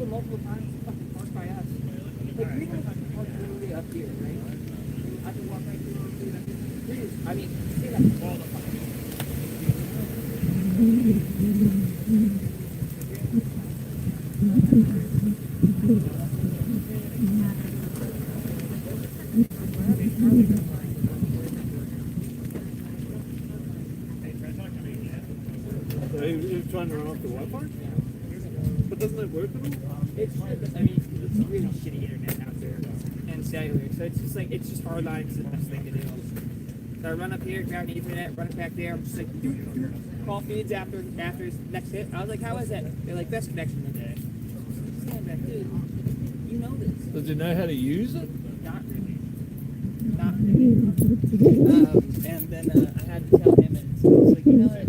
Multiple times, fucking park by us. Like, we don't have to park literally up here, right? I can walk right through. I mean, see that all the time. You're trying to run off the Wi-Fi? But doesn't it work at all? It's really shitty internet out there and cellular, so it's just like hard lines the best thing to do. So I run up here, grab the Ethernet, run it back there. I'm just like call feeds after next hit. I was like, how is that? They're like, best connection of the day. Stand back, dude. You know this. Does you know how to use it? Not really. Not really. And then I had to tell him, and so I was like, you know what?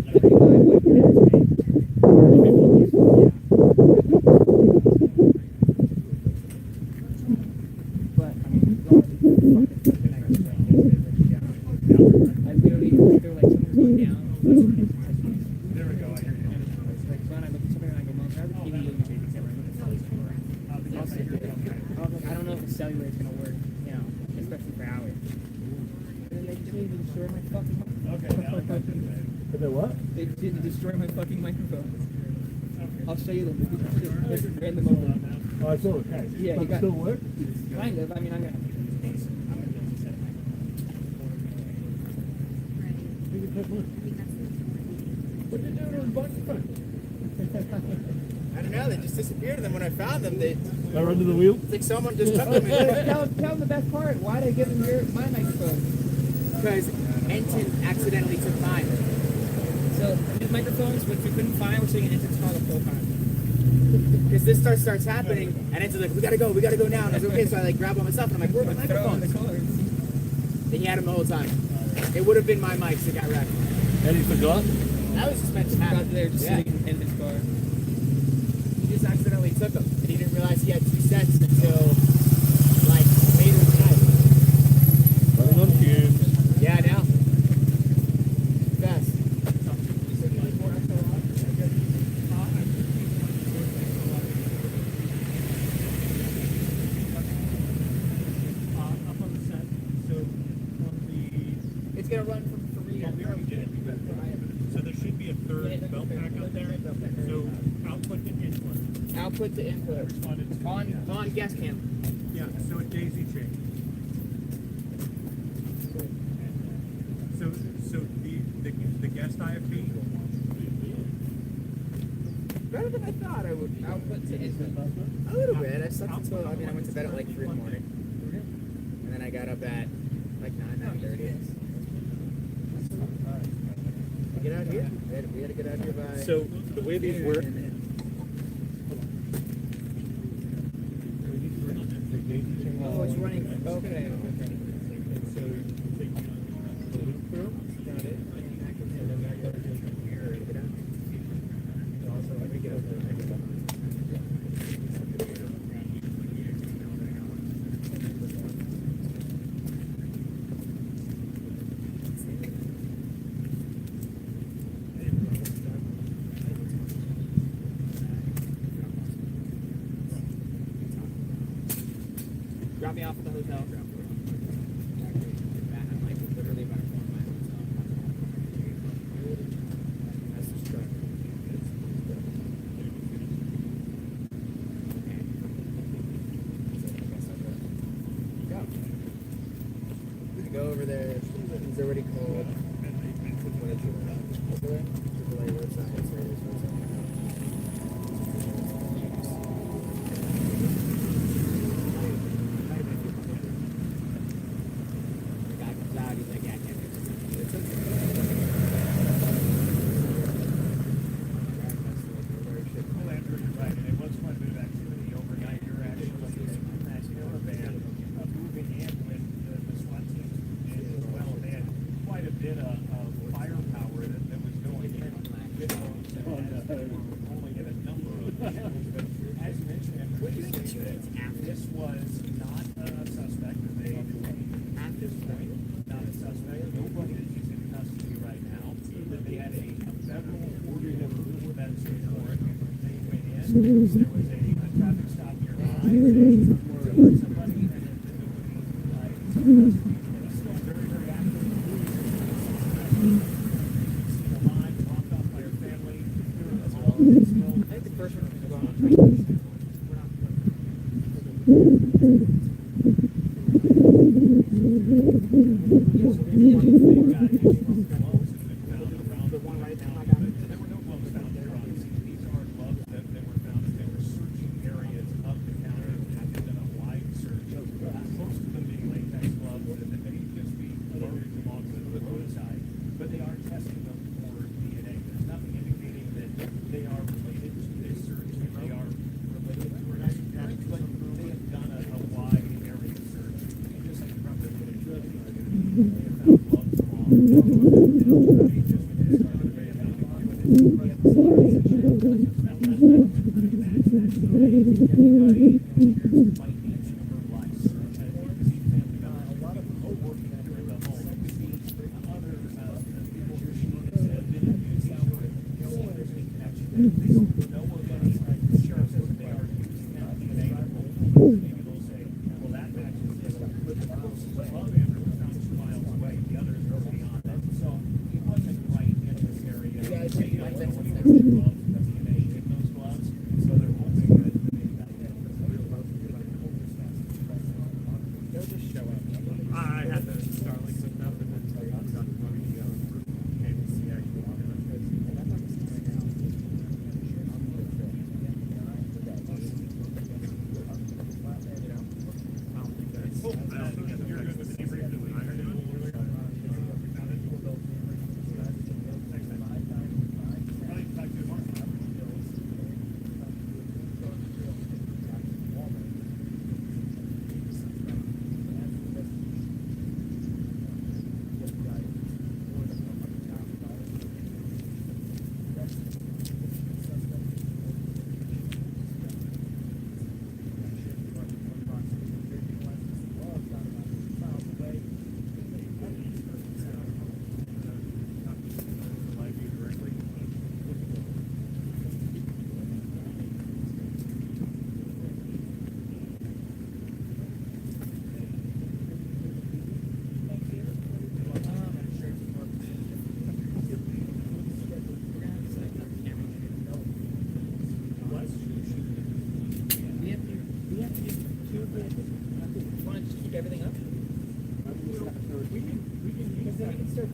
Destroy my fucking microphone. I'll show you them. Random over. Oh, it's all okay. Yeah, it still work? Kind of. I mean, I'm gonna. What did you do to the microphone? I don't know. They just disappeared, and then when I found them, they were under the wheel. It's like someone just took them. Tell them the best part. Why did I give them my microphone? Because Enton accidentally took mine. So these microphones, which we couldn't find, we're sitting in Enton's car the whole time. Because this starts happening, and Enton's like, we gotta go now. And I was like, okay, so I like grab all my stuff, and I'm like, where are my microphones? And he had them the whole time. It would have been my mics that got wrecked. And he forgot? That was just meant to happen. There, just sitting in Enton's car. He just accidentally took them, and he didn't realize he had 2 sets until like later in the night. Running on fumes. Yeah, now. Best. It's gonna run from 3. Yeah, we already did it. So there should be a third belt pack out there. So output to input. Output to input. On gas cam. Yeah, so a daisy chain. So the guest IFB. Better than I thought I would. Output to input. A little bit. I slept until, I went to bed at like 3 in the morning. And then I got up at like 9:30. Get out here. We had to get out here by. So the way these work. Oh, it's running. Okay. So take the loop through. Got it. Also, let me get over there. Drop me off at the hotel. I'm like literally about a corner of my hotel. That's the truck. I go over there. He's already cold. What is it? Chick-fil-A roadside. The guy comes out. He's like, "Yeah, I can't do this." It's okay. Well, Andrew, you're right. And it was quite a bit of activity overnight. You're actually in that caravan moving in with the SWAT team as well. They had quite a bit of firepower that was going in with those. And only in a number of vehicles. But as you mentioned, Andrew, this was not a suspect. They, at this point, not a suspect. Nobody is in custody right now. That they had a federal order for that support. They went in. There was a traffic stop nearby. They took somebody and then nobody is still very, very active. See the line blocked off by her family. As well. I think the first one was on train. The one right now, I got it. There were no gloves found there on the scene. These are gloves that were found as they were searching areas of the county and did a wide search. Most of them being latex gloves that may just be loaded along the roadside, but they are testing them for DNA. There's nothing indicating that they are related to this search, that they are related to her, but they have done a wide area search. Just like from the footage, they have found gloves along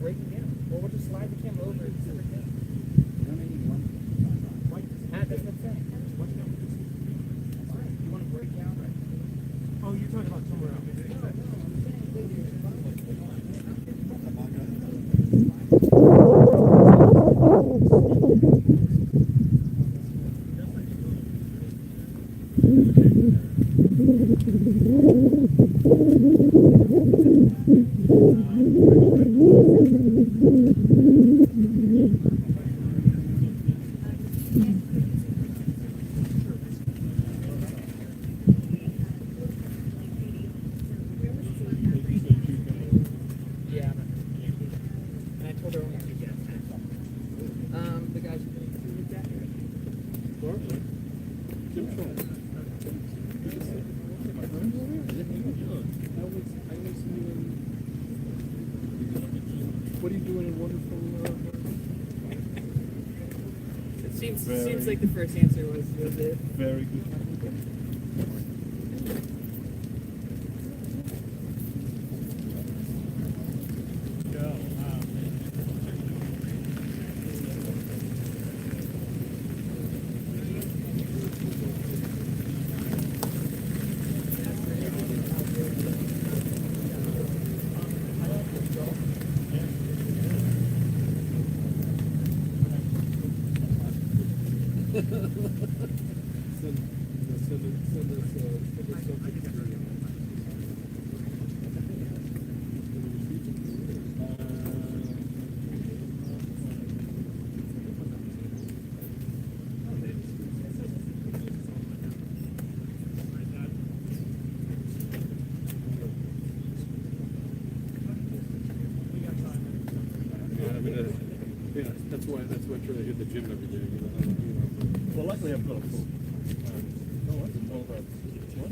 Breaking down. Well, we'll just slide the camera over and sit it down. That's what I'm saying. You want to break down? Oh, you're talking about somewhere else. wonderful. It seems Very- like the first answer was it. Very good. Yeah, that's why I try to hit the gym every day. Well, luckily I've got a full. No, what's it all about? What?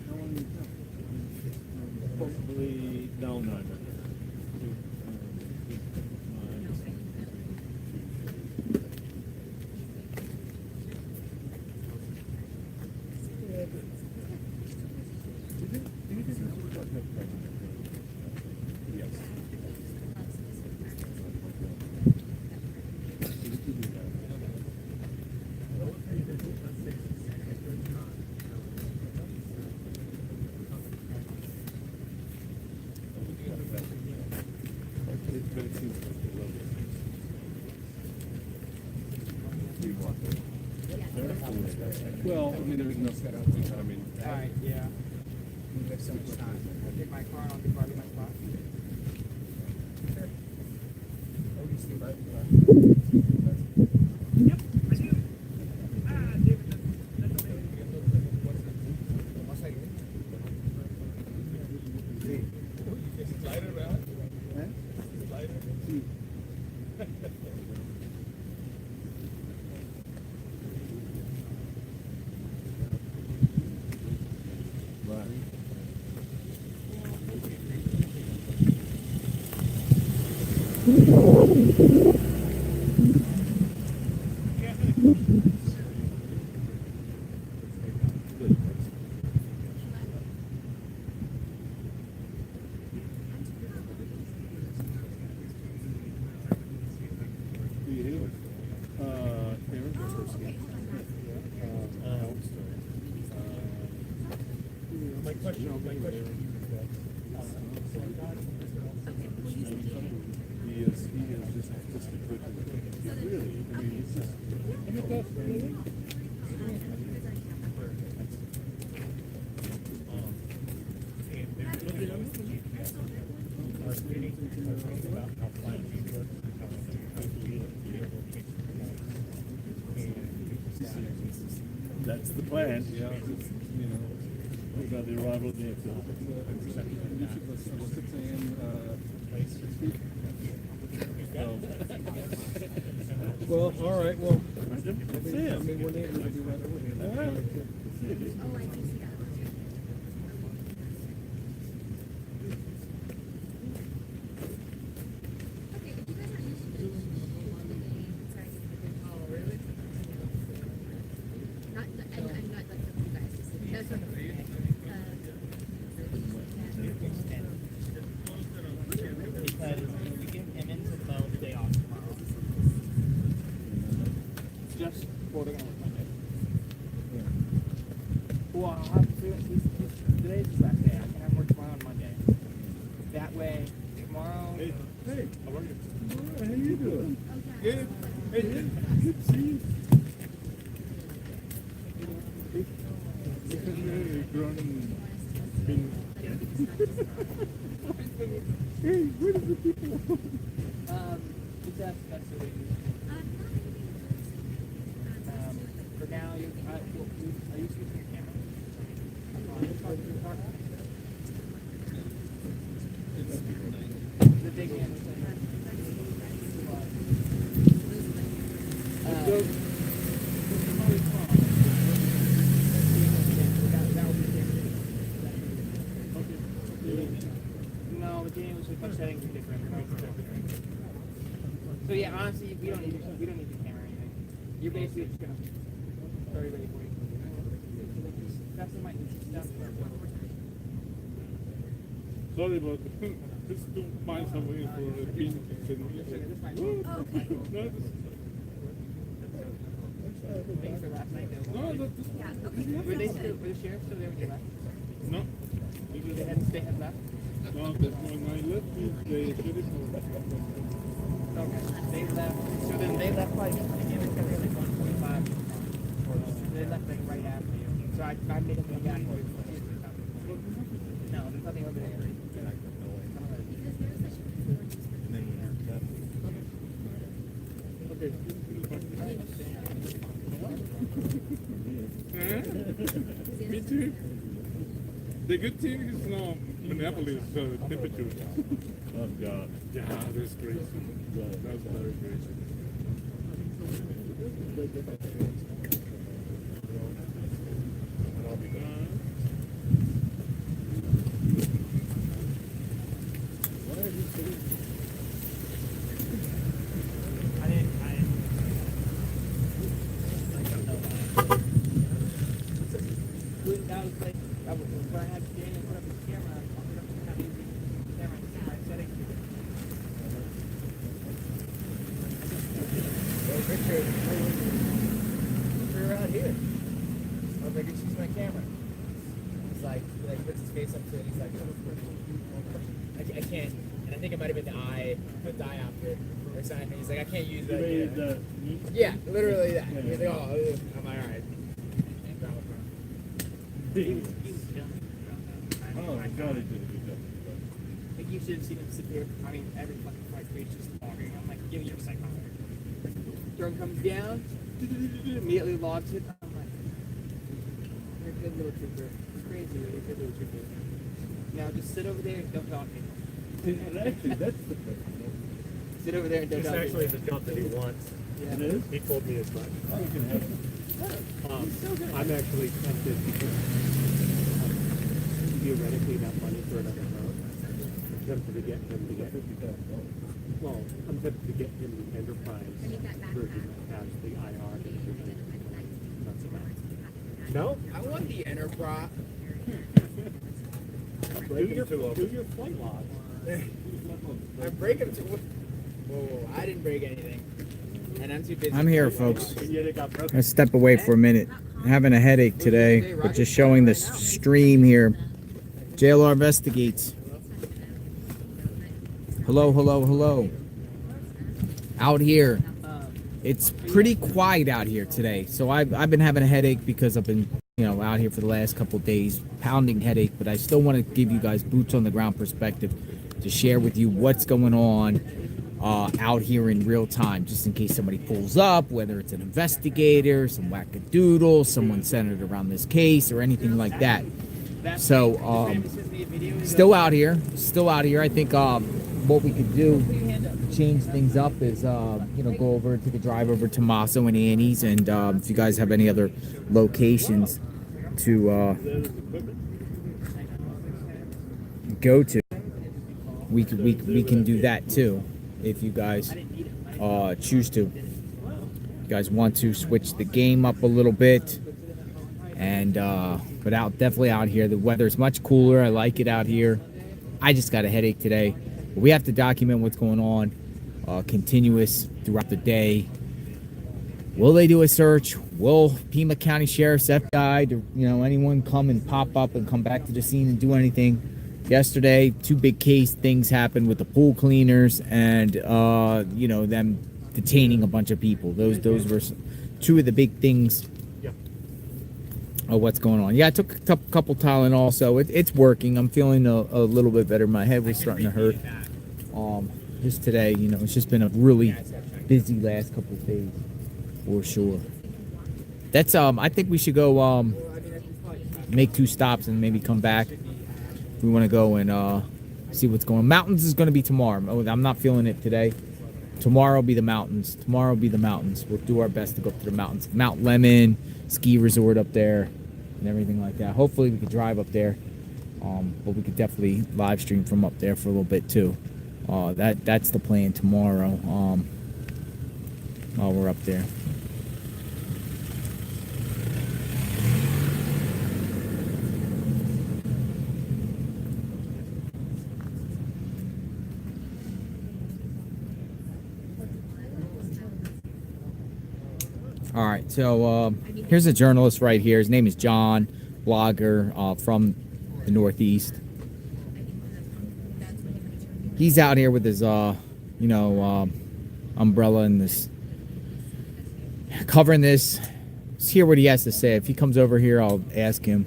How long you have? Probably no. Yes. But it seems like they love it. Well, I mean, there's no setup. I mean, Alright, yeah. We have so much time. I'll take my car and I'll be parking my spot. Yep, I do. David, that's okay. do you hear? Karen, what's her skin? My question. He is just a good. Really, I mean, he's just. That's the plan. Yeah, it's, you know. We got the arrival of the airfield. Well, all right. Well, That's it. I mean, we're able to do that over here. All right. Oh, I do see that. Okay, if you guys are interested in on the name, sorry, oh, really? I'm not like you guys, just that's what Because we get him into the boat the day off tomorrow. Just before they're gonna work Monday. Well, I'll have to today's his last day. I can have work tomorrow on Monday. That way, tomorrow. Hey, how are you? How you doing? okay. Hey, good to see you. You've grown and been. Hey, where did the people? Just ask Spencer what you for now, are you switching your camera? The big one. No, Each settings are different. So yeah, honestly, we don't need the camera or anything. You're basically just gonna start it ready for you. That's what might need stuff. Sorry, but just to find some way for the bean. Okay. Things for last night though. No, that's Yeah, okay. Were the sheriff still there when you left? no. They had left? No, when I left, they sheriff. Okay. They left. So then they left like they came in together like 1:45. They left like right after you. So I made them go back. No, there's nothing over there. Me too. The good thing is now Minneapolis temperature. Oh, God. Yeah, that's crazy. That's very crazy. That was like, where I had Daniel put up his camera, I'll put up the camera and my settings. Richard, we're out here. I was like, it's just my camera. He's like, puts his face up to it. He's like, I can't. And I think it might have been the eye diopter or something. He's like, I can't use that. Yeah, literally that. He's like, oh, I'm like, all right. Oh, my God, he did a good job. Like you should have seen him sit there. I mean, every fucking flight page just logging. I'm like, give me your psychometer. Drone comes down, immediately logs it. I'm like, you're a good little trooper. It's crazy, you're a good little trooper. Now just sit over there and don't talk to me. Actually, that's the thing. Sit over there and don't It's talk to actually me. the jump that he wants. Yeah. It is? He told me as much. Oh, you can have it. I'm actually tempted because theoretically that money for another road. I'm tempted to get him to get well, I'm tempted to get him the enterprise version that has the IR version. That's about. No? I want the Enterprise. Do your flight logs. I break them to. Whoa, I didn't break anything. And I'm too busy. I'm here, folks. Yeah, they got broken. Step away for a minute. Having a headache today, but just showing the stream here. JLR investigates. Hello, hello, hello. Out here, it's pretty quiet out here today. So I've been having a headache because I've been, out here for the last couple of days, pounding headache. But I still want to give you guys boots on the ground perspective to share with you what's going on out here in real time, just in case somebody pulls up, whether it's an investigator, some wackadoodle, someone centered around this case, or anything like that. So, still out here. I think what we could do, change things up, is go over, take a drive over to Tommaso and Annie's, and if you guys have any other locations to go to, we can do that too, if you guys choose to. You guys want to switch the game up a little bit, and but definitely out here, the weather's much cooler. I like it out here. I just got a headache today, but we have to document what's going on, continuous throughout the day. Will they do a search? Will Pima County Sheriff's FBI, anyone come and pop up and come back to the scene and do anything? Yesterday, two big case things happened with the pool cleaners and them detaining a bunch of people. Those were two of the big things of what's going on. Yeah, I took a couple Tylenol, so it's working. I'm feeling a little bit better. My head was starting to hurt. Just today, it's just been a really busy last couple of days, for sure. That's I think we should go make 2 stops and maybe come back. We want to go and see what's going on. Mountains is going to be tomorrow. I'm not feeling it today. Tomorrow will be the mountains. We'll do our best to go up to the mountains. Mount Lemon ski resort up there and everything like that. Hopefully we can drive up there But we could definitely live stream from up there for a little bit too. That's the plan tomorrow. While we're up there. All right, so here's a journalist right here. His name is John, blogger from the Northeast. He's out here with his, umbrella and this, covering this. Let's hear what he has to say. If he comes over here, I'll ask him,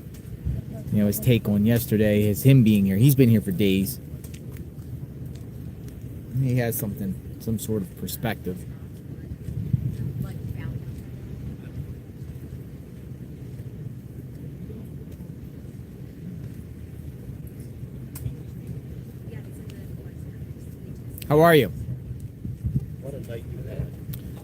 his take on yesterday, him being here. He's been here for days. He has some sort of perspective. How are you? What a night you had.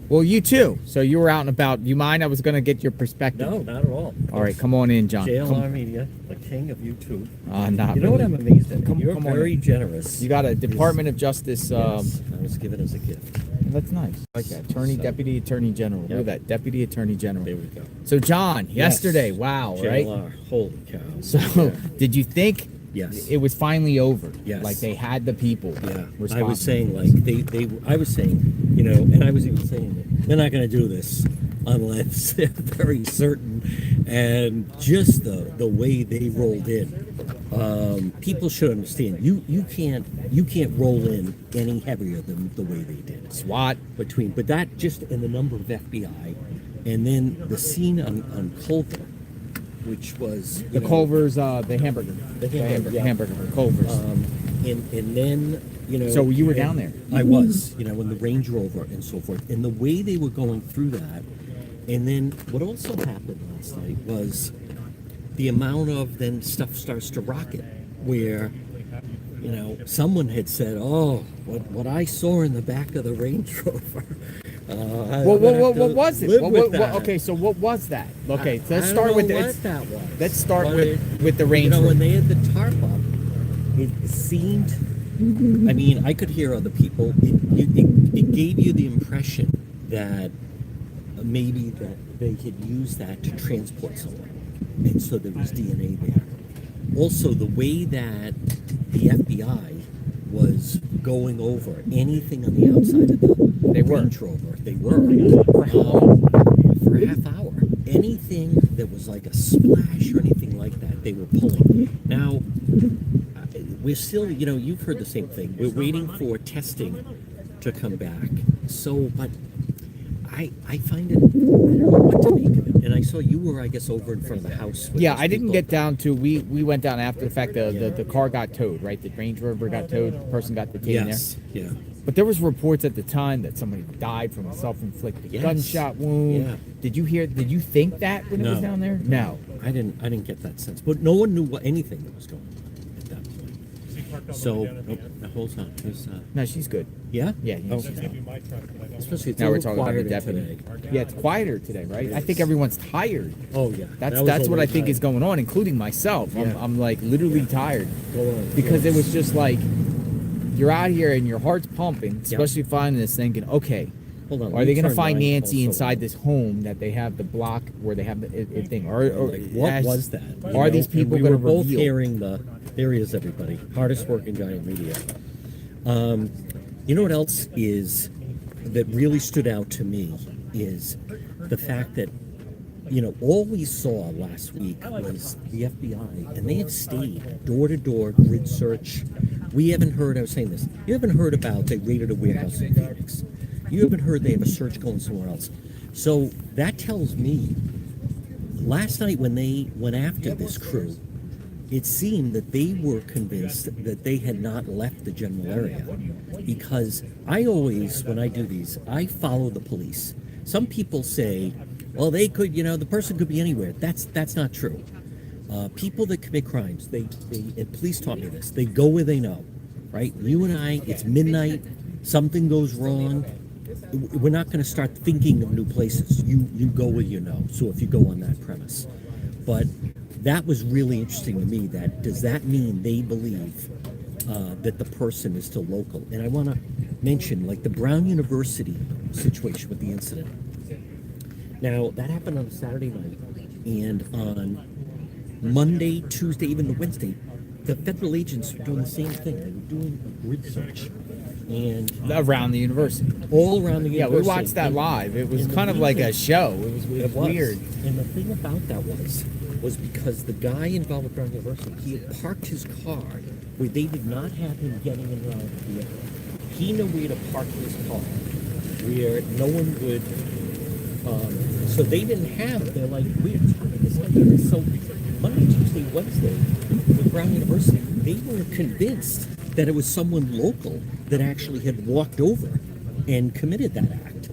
Well, you too. So you were out and about. You mind? I was going to get your perspective. No, not at all. All right, come on in, John. JLR Media, the king of YouTube. Not You know what really. I'm amazed at? Come You're on very in. generous. You got a Department of Justice. Yes, I was given as a gift. That's nice. I like that. Deputy Attorney General. Look at that. Deputy Attorney General. There we go. So, John, Yes. yesterday, wow, right? JLR, holy cow. So, Yeah. did you think Yes. it was finally over? Yes. Like they had the people. Yeah, I responsible. was saying I was saying, and I was even saying that they're not going to do this unless they're very certain, and just the way they rolled in, people should understand. You can't roll in any heavier than the way they did. SWAT. But that just in the number of FBI, and then the scene on Culver, which was The Culver's, the hamburger. The hamburger, The yeah. hamburger for Culver's. and then So you were down there? I was, in the Range Rover and so forth, and the way they were going through that, and then what also happened last night was the amount of then stuff starts to rocket, where someone had said, "Oh, what I saw in the back of the Range Rover." What was it? Okay, so what was that? Okay, so let's start with that was. Let's start But with the Range Rover. when they had the tarp up, it seemed. I mean, I could hear other people. It gave you the impression that maybe that they had used that to transport someone, and so there was DNA there. Also, the way that the FBI was going over anything on the outside of the Range Rover, they were for a half hour. Anything that was like a splash or anything like that, they were pulling. Now, we're still, you've heard the same thing. We're waiting for testing to come back. So, but I find it, I don't know what to make of it. And I saw you were, I guess, over in front of the house. With Yeah, those I didn't people. get down to, we went down after the fact, the car got towed, right? The Range Rover got towed, the person got detained Yes, yeah. there. But there was reports at the time that somebody died from a self-inflicted Yes. gunshot wound. Yeah. Did you think that when it was No. down there? No. I didn't get that sense. But no one knew anything that was going on at that point. So, now hold on. There's, No, she's good. yeah? Yeah, Oh, she's good. especially it's Now a we're little talking about the quieter deputy. today. Yeah, it's quieter today, right? I think everyone's tired. Oh, yeah. That's what I think is going on, including myself. Yeah. I'm like literally tired Go on. because it was just like you're out here and your heart's pumping, especially finding this, thinking, okay, Hold on. are they going to turn find mine Nancy also inside on. this home that they have the block where they have the thing? Or Like, what was that? Are these people we going were to both reveal? hearing there he is, everybody. Hardest working guy in media. You know what else is that really stood out to me is the fact that all we saw last week was the FBI, and they have stayed door to door grid search. We haven't heard. I was saying this. You haven't heard about they raided a warehouse in Phoenix. You haven't heard they have a search going somewhere else. So that tells me last night when they went after this crew, it seemed that they were convinced that they had not left the general area. Because I always, when I do these, I follow the police. Some people say, well, they could, the person could be anywhere. That's not true. People that commit crimes, and police taught me this, they go where they know, right? You and I, it's midnight, something goes wrong. We're not going to start thinking of new places. You go where you know. So if you go on that premise. But that was really interesting to me. That does that mean they believe that the person is still local? And I want to mention, like, the Brown University situation with the incident. Now, that happened on a Saturday night, and on Monday, Tuesday, even Wednesday, the federal agents were doing the same thing. They were doing a grid search, and Around the university. all around the Yeah, university. we watched that And- live. It was and the kind of like a reason- show. It was It was. weird. And the thing about that was because the guy involved with Brown University, he had parked his car where they did not have him getting in and out of the vehicle. He knew where to park his car, where no one would. So they didn't have. They're like, we're talking this idea. So Monday, Tuesday, Wednesday, with Brown University, they were convinced that it was someone local that actually had walked over and committed that act.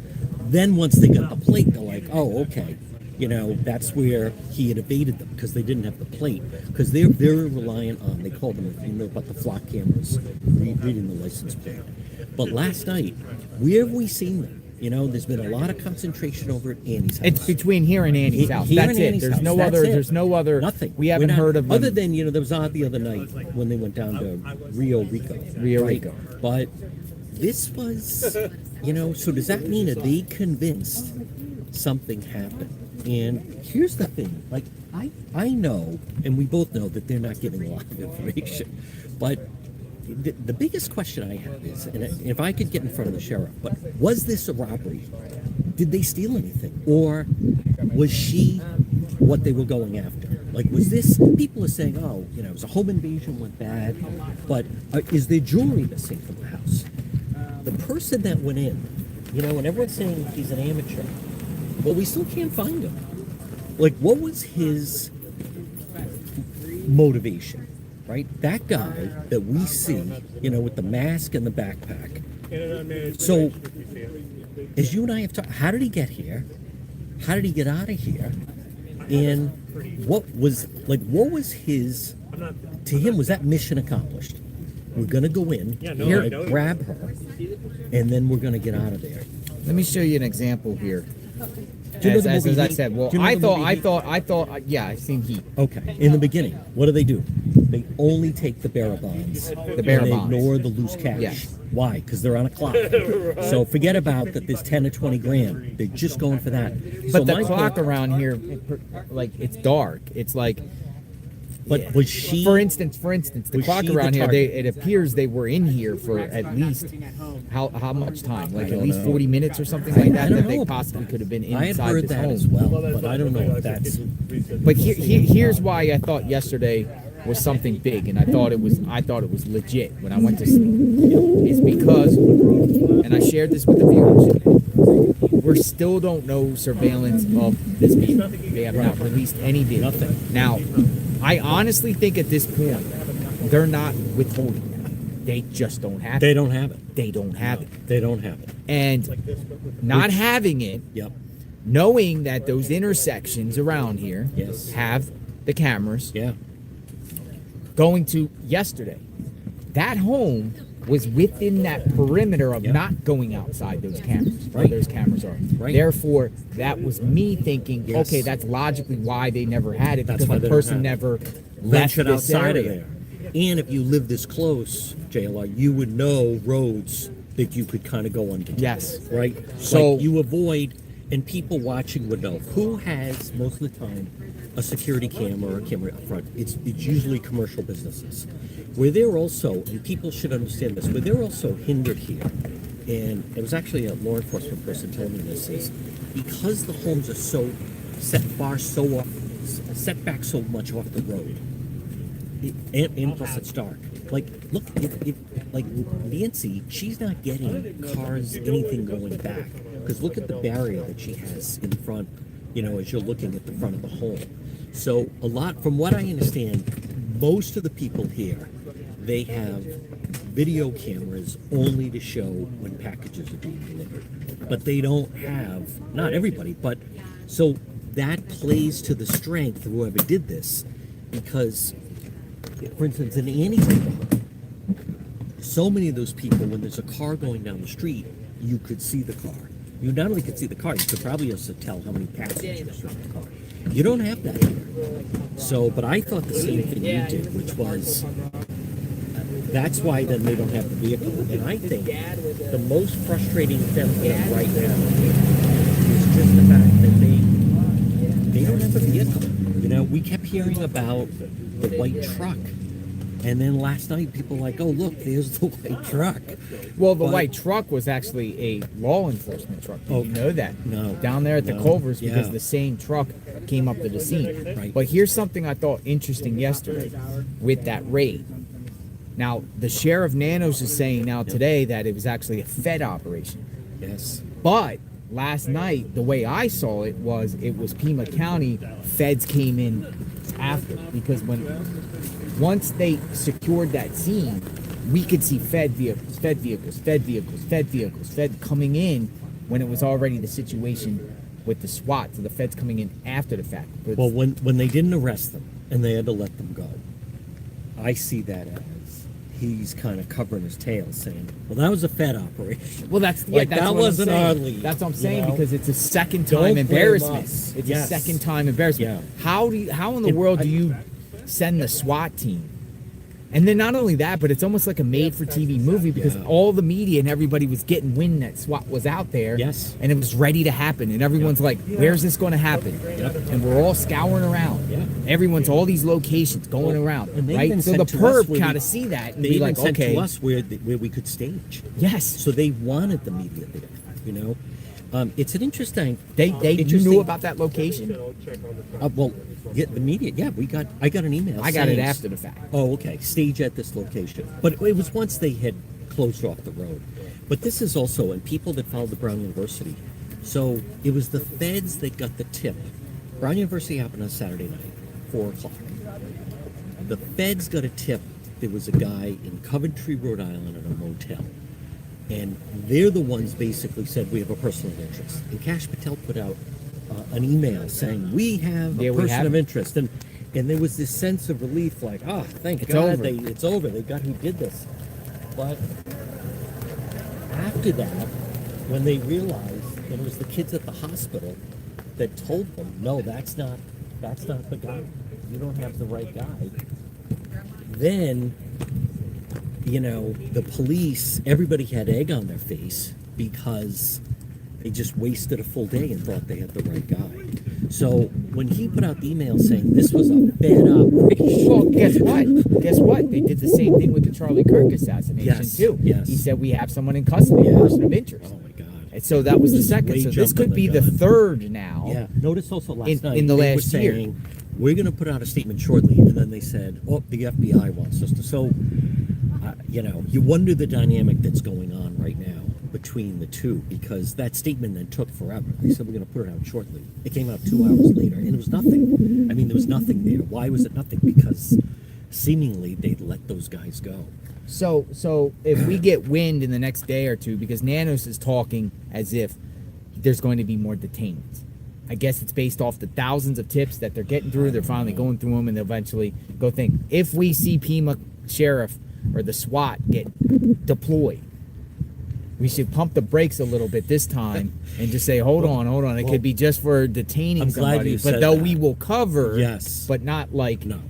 Then once they got the plate, they're like, oh, okay. You know, that's where he had evaded them because they didn't have the plate. Because they're very reliant on, they call them, you know, about the flock cameras, reading the license plate. But last night, where have we seen them? You know, there's been a lot of concentration over at Annie's house. It's between here and Annie's house. Here That's and it. Annie's There's house. no That's other. it. There's no other. Nothing. We haven't We're not- heard of them. Other than, you know, there was odd the other night when they went down to Rio Rico. Rio right? Rico. But this was, you know, so does that mean that they convinced something happened? And here's the thing, like, I know, and we both know that they're not giving a lot of information, but the biggest question I have is, and if I could get in front of the sheriff, but was this a robbery? Did they steal anything? Or was she what they were going after? Like, was this, people are saying, oh, you know, it was a home invasion, went bad, but is there jewelry missing from the house? The person that went in, you know, and everyone's saying he's an amateur, but we still can't find him. Like, what was his motivation? Right? That guy that we see, you know, with the mask and the backpack. So, as you and I have talked, how did he get here? How did he get out of here? And what was his, to him, was that mission accomplished? We're going to go in, we're going to grab her, and then we're going to get out of there. Let me show you an example here. Do you know the As movie I Heat? said, well, Do you know I the thought, movie Heat? yeah, I've seen Heat. Okay. In the beginning, what do? They only take the bearer bonds. The bearer and they bonds. ignore the loose cash. Yes. Why? Because they're on a clock. So forget about that there's 10 or 20 grand. They're just going for that. So But the my clock point- around here, like, it's dark. It's like, But was she... for instance, the was clock she the around here, target? it appears they were in here for at least how much time? Like I at don't least know. 40 minutes or something like I that. don't That they know. possibly could have been I had inside heard this that home. as well, but I don't know if that's... But here's why I thought yesterday was something big, and I thought it was legit when I went to sleep. Is because, and I shared this with the viewers, we still don't know surveillance of this vehicle. They have not released any video. Nothing. Now, I honestly think at this point they're not withholding that. They just don't have They it. don't have it. They don't have it. They don't have it. And not having it, Yep. knowing that those intersections around here Yes. have the cameras, Yeah. going to yesterday, that home was within that perimeter of Yep. not going outside those cameras, where Right. those cameras are. Right. Therefore, that was me thinking, Yes. okay, that's logically why they never had it, That's because why the they don't person have it. never left Ventured this outside area. of there. And if you live this close, JLR, you would know roads that you could kind of go undetected. Yes. Right? So- like you avoid, and people watching would know who has most of the time a security camera or a camera up front. It's usually commercial businesses. Where they're also, and people should understand this, where they're also hindered here, and it was actually a law enforcement person telling me this, is because the homes are so set back so much off the road. And plus it's dark. Like, look, if like Nancy, she's not getting cars, anything going back. Because look at the barrier that she has in front, you know, as you're looking at the front of the home. So a lot, from what I understand, most of the people here, they have video cameras only to show when packages are being delivered. But they don't have, not everybody, but so that plays to the strength of whoever did this. Because, for instance, in Annie's neighborhood, so many of those people, when there's a car going down the street, you could see the car. You not only could see the car, you could probably also tell how many passengers were in the car. You don't have that here. So, but I thought the same thing you did, which was that's why then they don't have the vehicle. And I think the most frustrating thing for them right now is just the fact that they don't have a vehicle. You know, we kept hearing about the white truck. And then last night, people were like, oh, look, there's the white truck. Well, the white truck was actually a law enforcement truck. Did you know that? No. Down there at the No. Culvers, because Yeah. the same truck came up to the scene. Right. But here's something I thought interesting yesterday with that raid. Now, the sheriff Nanos is saying now today that it was actually a Fed operation. Yes. But last night, the way I saw it was Pima County. Feds came in after, because once they secured that scene, we could see Fed coming in when it was already the situation with the SWAT. So the Feds coming in after the fact. But Well, when they didn't arrest them and they had to let them go, I see that as he's kind of covering his tail, saying, "Well, that was a Fed operation." Well, that's Like, that's that what wasn't I'm saying. our lead, That's what I'm you saying, know? because it's a second Don't time blame embarrassment. us. It's Yes. a second time embarrassment. Yeah. How in the world do you send the SWAT team? And then not only that, but it's almost like a made-for-TV movie, because Yeah. all the media and everybody was getting wind that SWAT was out there. Yes. And it was ready to happen. And everyone's like, where's this going to happen? And we're all scouring around. Yeah. Everyone's all these locations going around. And they Right? even So the sent to us perp where kind we- of see that and They be even like, sent okay. to us where we could stage. Yes. So they wanted the media there. You know, it's an interesting. You interesting- knew about that location? Well, yeah, the media. Yeah, I got an email. I got it saying- after the fact. Oh, okay. Stage at this location. But it was once they had closed off the road. But this is also, and people that followed the Brown University. So it was the Feds that got the tip. Brown University happened on Saturday night, 4 o'clock. The Feds got a tip. There was a guy in Coventry, Rhode Island at a motel. And they're the ones basically said, we have a person of interest. And Kash Patel put out an email saying, we have a person of interest. And there was this sense of relief, like, oh, thank God, over. it's over. They got who did this. But after that, when they realized that it was the kids at the hospital that told them, no, that's not the guy. You don't have the right guy. Then, you know, the police, everybody had egg on their face because they just wasted a full day and thought they had the right guy. So when he put out the email saying this was a Fed operation. Well, guess what? Guess what? They did the same thing with the Charlie Kirk assassination, Yes, too. yes. He said, we have someone in custody, a person of interest. Oh my God. And so that was the second. Way So this jumping could be the the gun. third now. Yeah. Notice also last In- night in the they were last year. saying, we're going to put out a statement shortly, and then they said, oh, the FBI wants us to. So, you know, you wonder the dynamic that's going on right now between the two, because that statement then took forever. They said, we're going to put it out shortly. It came out 2 hours later, and it was nothing. I mean, there was nothing there. Why was it nothing? Because seemingly they'd let those guys go. So if we get wind in the next day or two, because Nanos is talking as if there's going to be more detainments. I guess it's based off the thousands of tips that they're getting through. They're finally going through them, and they'll eventually go think, if we see Pima Sheriff or the SWAT get deployed, we should pump the brakes a little bit this time and just say, hold on. It could be just for detaining I'm glad somebody. you But said though that. we will cover, Yes. but not like No.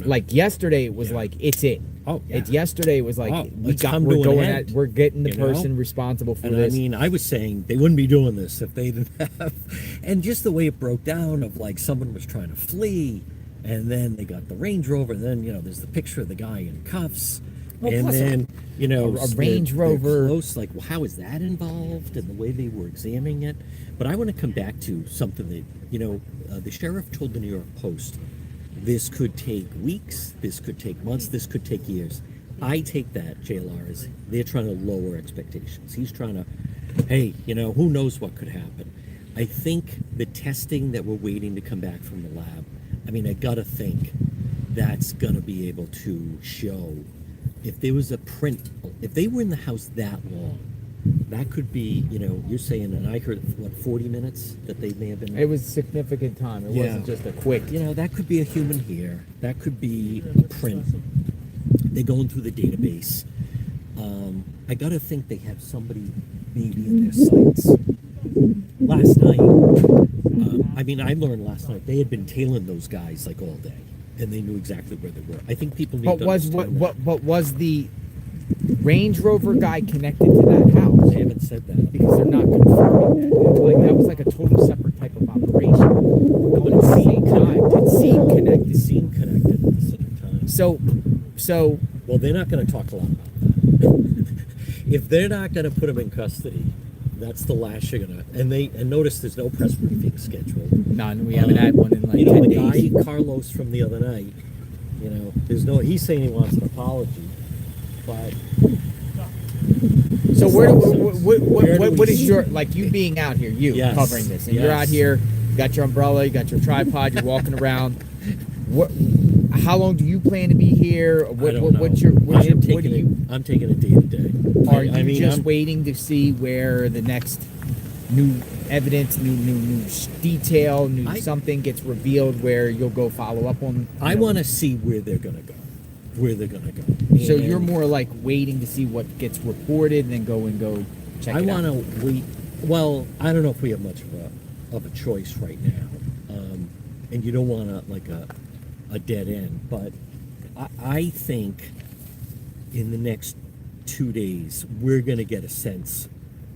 like yesterday it was Yeah. like it's it. Oh, yeah. Yesterday it was like Oh, it's come we're to an going end, we're getting the you know? person responsible for And this. I mean, I was saying they wouldn't be doing this if they didn't have. And just the way it broke down of like someone was trying to flee, and then they got the Range Rover, and then, you know, there's the picture of the guy in cuffs. Well, And plus then, you know, a they're- Range they're Rover. close, like, well, how is that involved? And the way they were examining it. But I want to come back to something that, you know, the sheriff told the New York Post, this could take weeks, this could take months, this could take years. I take that, JLR, as they're trying to lower expectations. He's trying to, hey, you know, who knows what could happen. I think the testing that we're waiting to come back from the lab, I mean, I gotta think that's gonna be able to show if there was a print, if they were in the house that long, that could be, you know, you're saying, and I heard, what, 40 minutes that they may have been. It was significant time. It wasn't just a quick. You know, that could be a human hair. That could be a print. They're going through the database. I gotta think they have somebody maybe in their sights. Last night, I mean, I learned last night they had been tailing those guys like all day, and they knew exactly where they were. I think people need But to was understand what was the Range Rover guy connected to that house? that. They haven't said that. Because they're not confirming that. Like that was like a total separate type of operation. Going at the same time. It seemed connected. It seemed connected at the same time. So Well, they're not going to talk a lot about that. If they're not going to put him in custody, that's the last you're going to. And notice there's no press briefing scheduled. none. We haven't had one in like You know, 10 the days. guy Carlos from the other night. You know, there's no. He's saying he wants an apology, but So Where do what we is see- your, like, you being out here, you Yes, covering this, and you're yes. out here, you got your umbrella, you got your tripod, you're walking around. What? How long do you plan to be here? I What, don't what, know. what's your what do taking you? I'm taking it day to day. Are you I mean, just I'm- waiting to see where the next new evidence, new detail, new I- something gets revealed where you'll go follow up on? I want to see where they're going to go. Where they're going to go. So And you're more like waiting to see what gets reported, and then go check I it want out. to wait. Well, I don't know if we have much of a choice right now, and you don't want a dead end. But I think in the next 2 days we're going to get a sense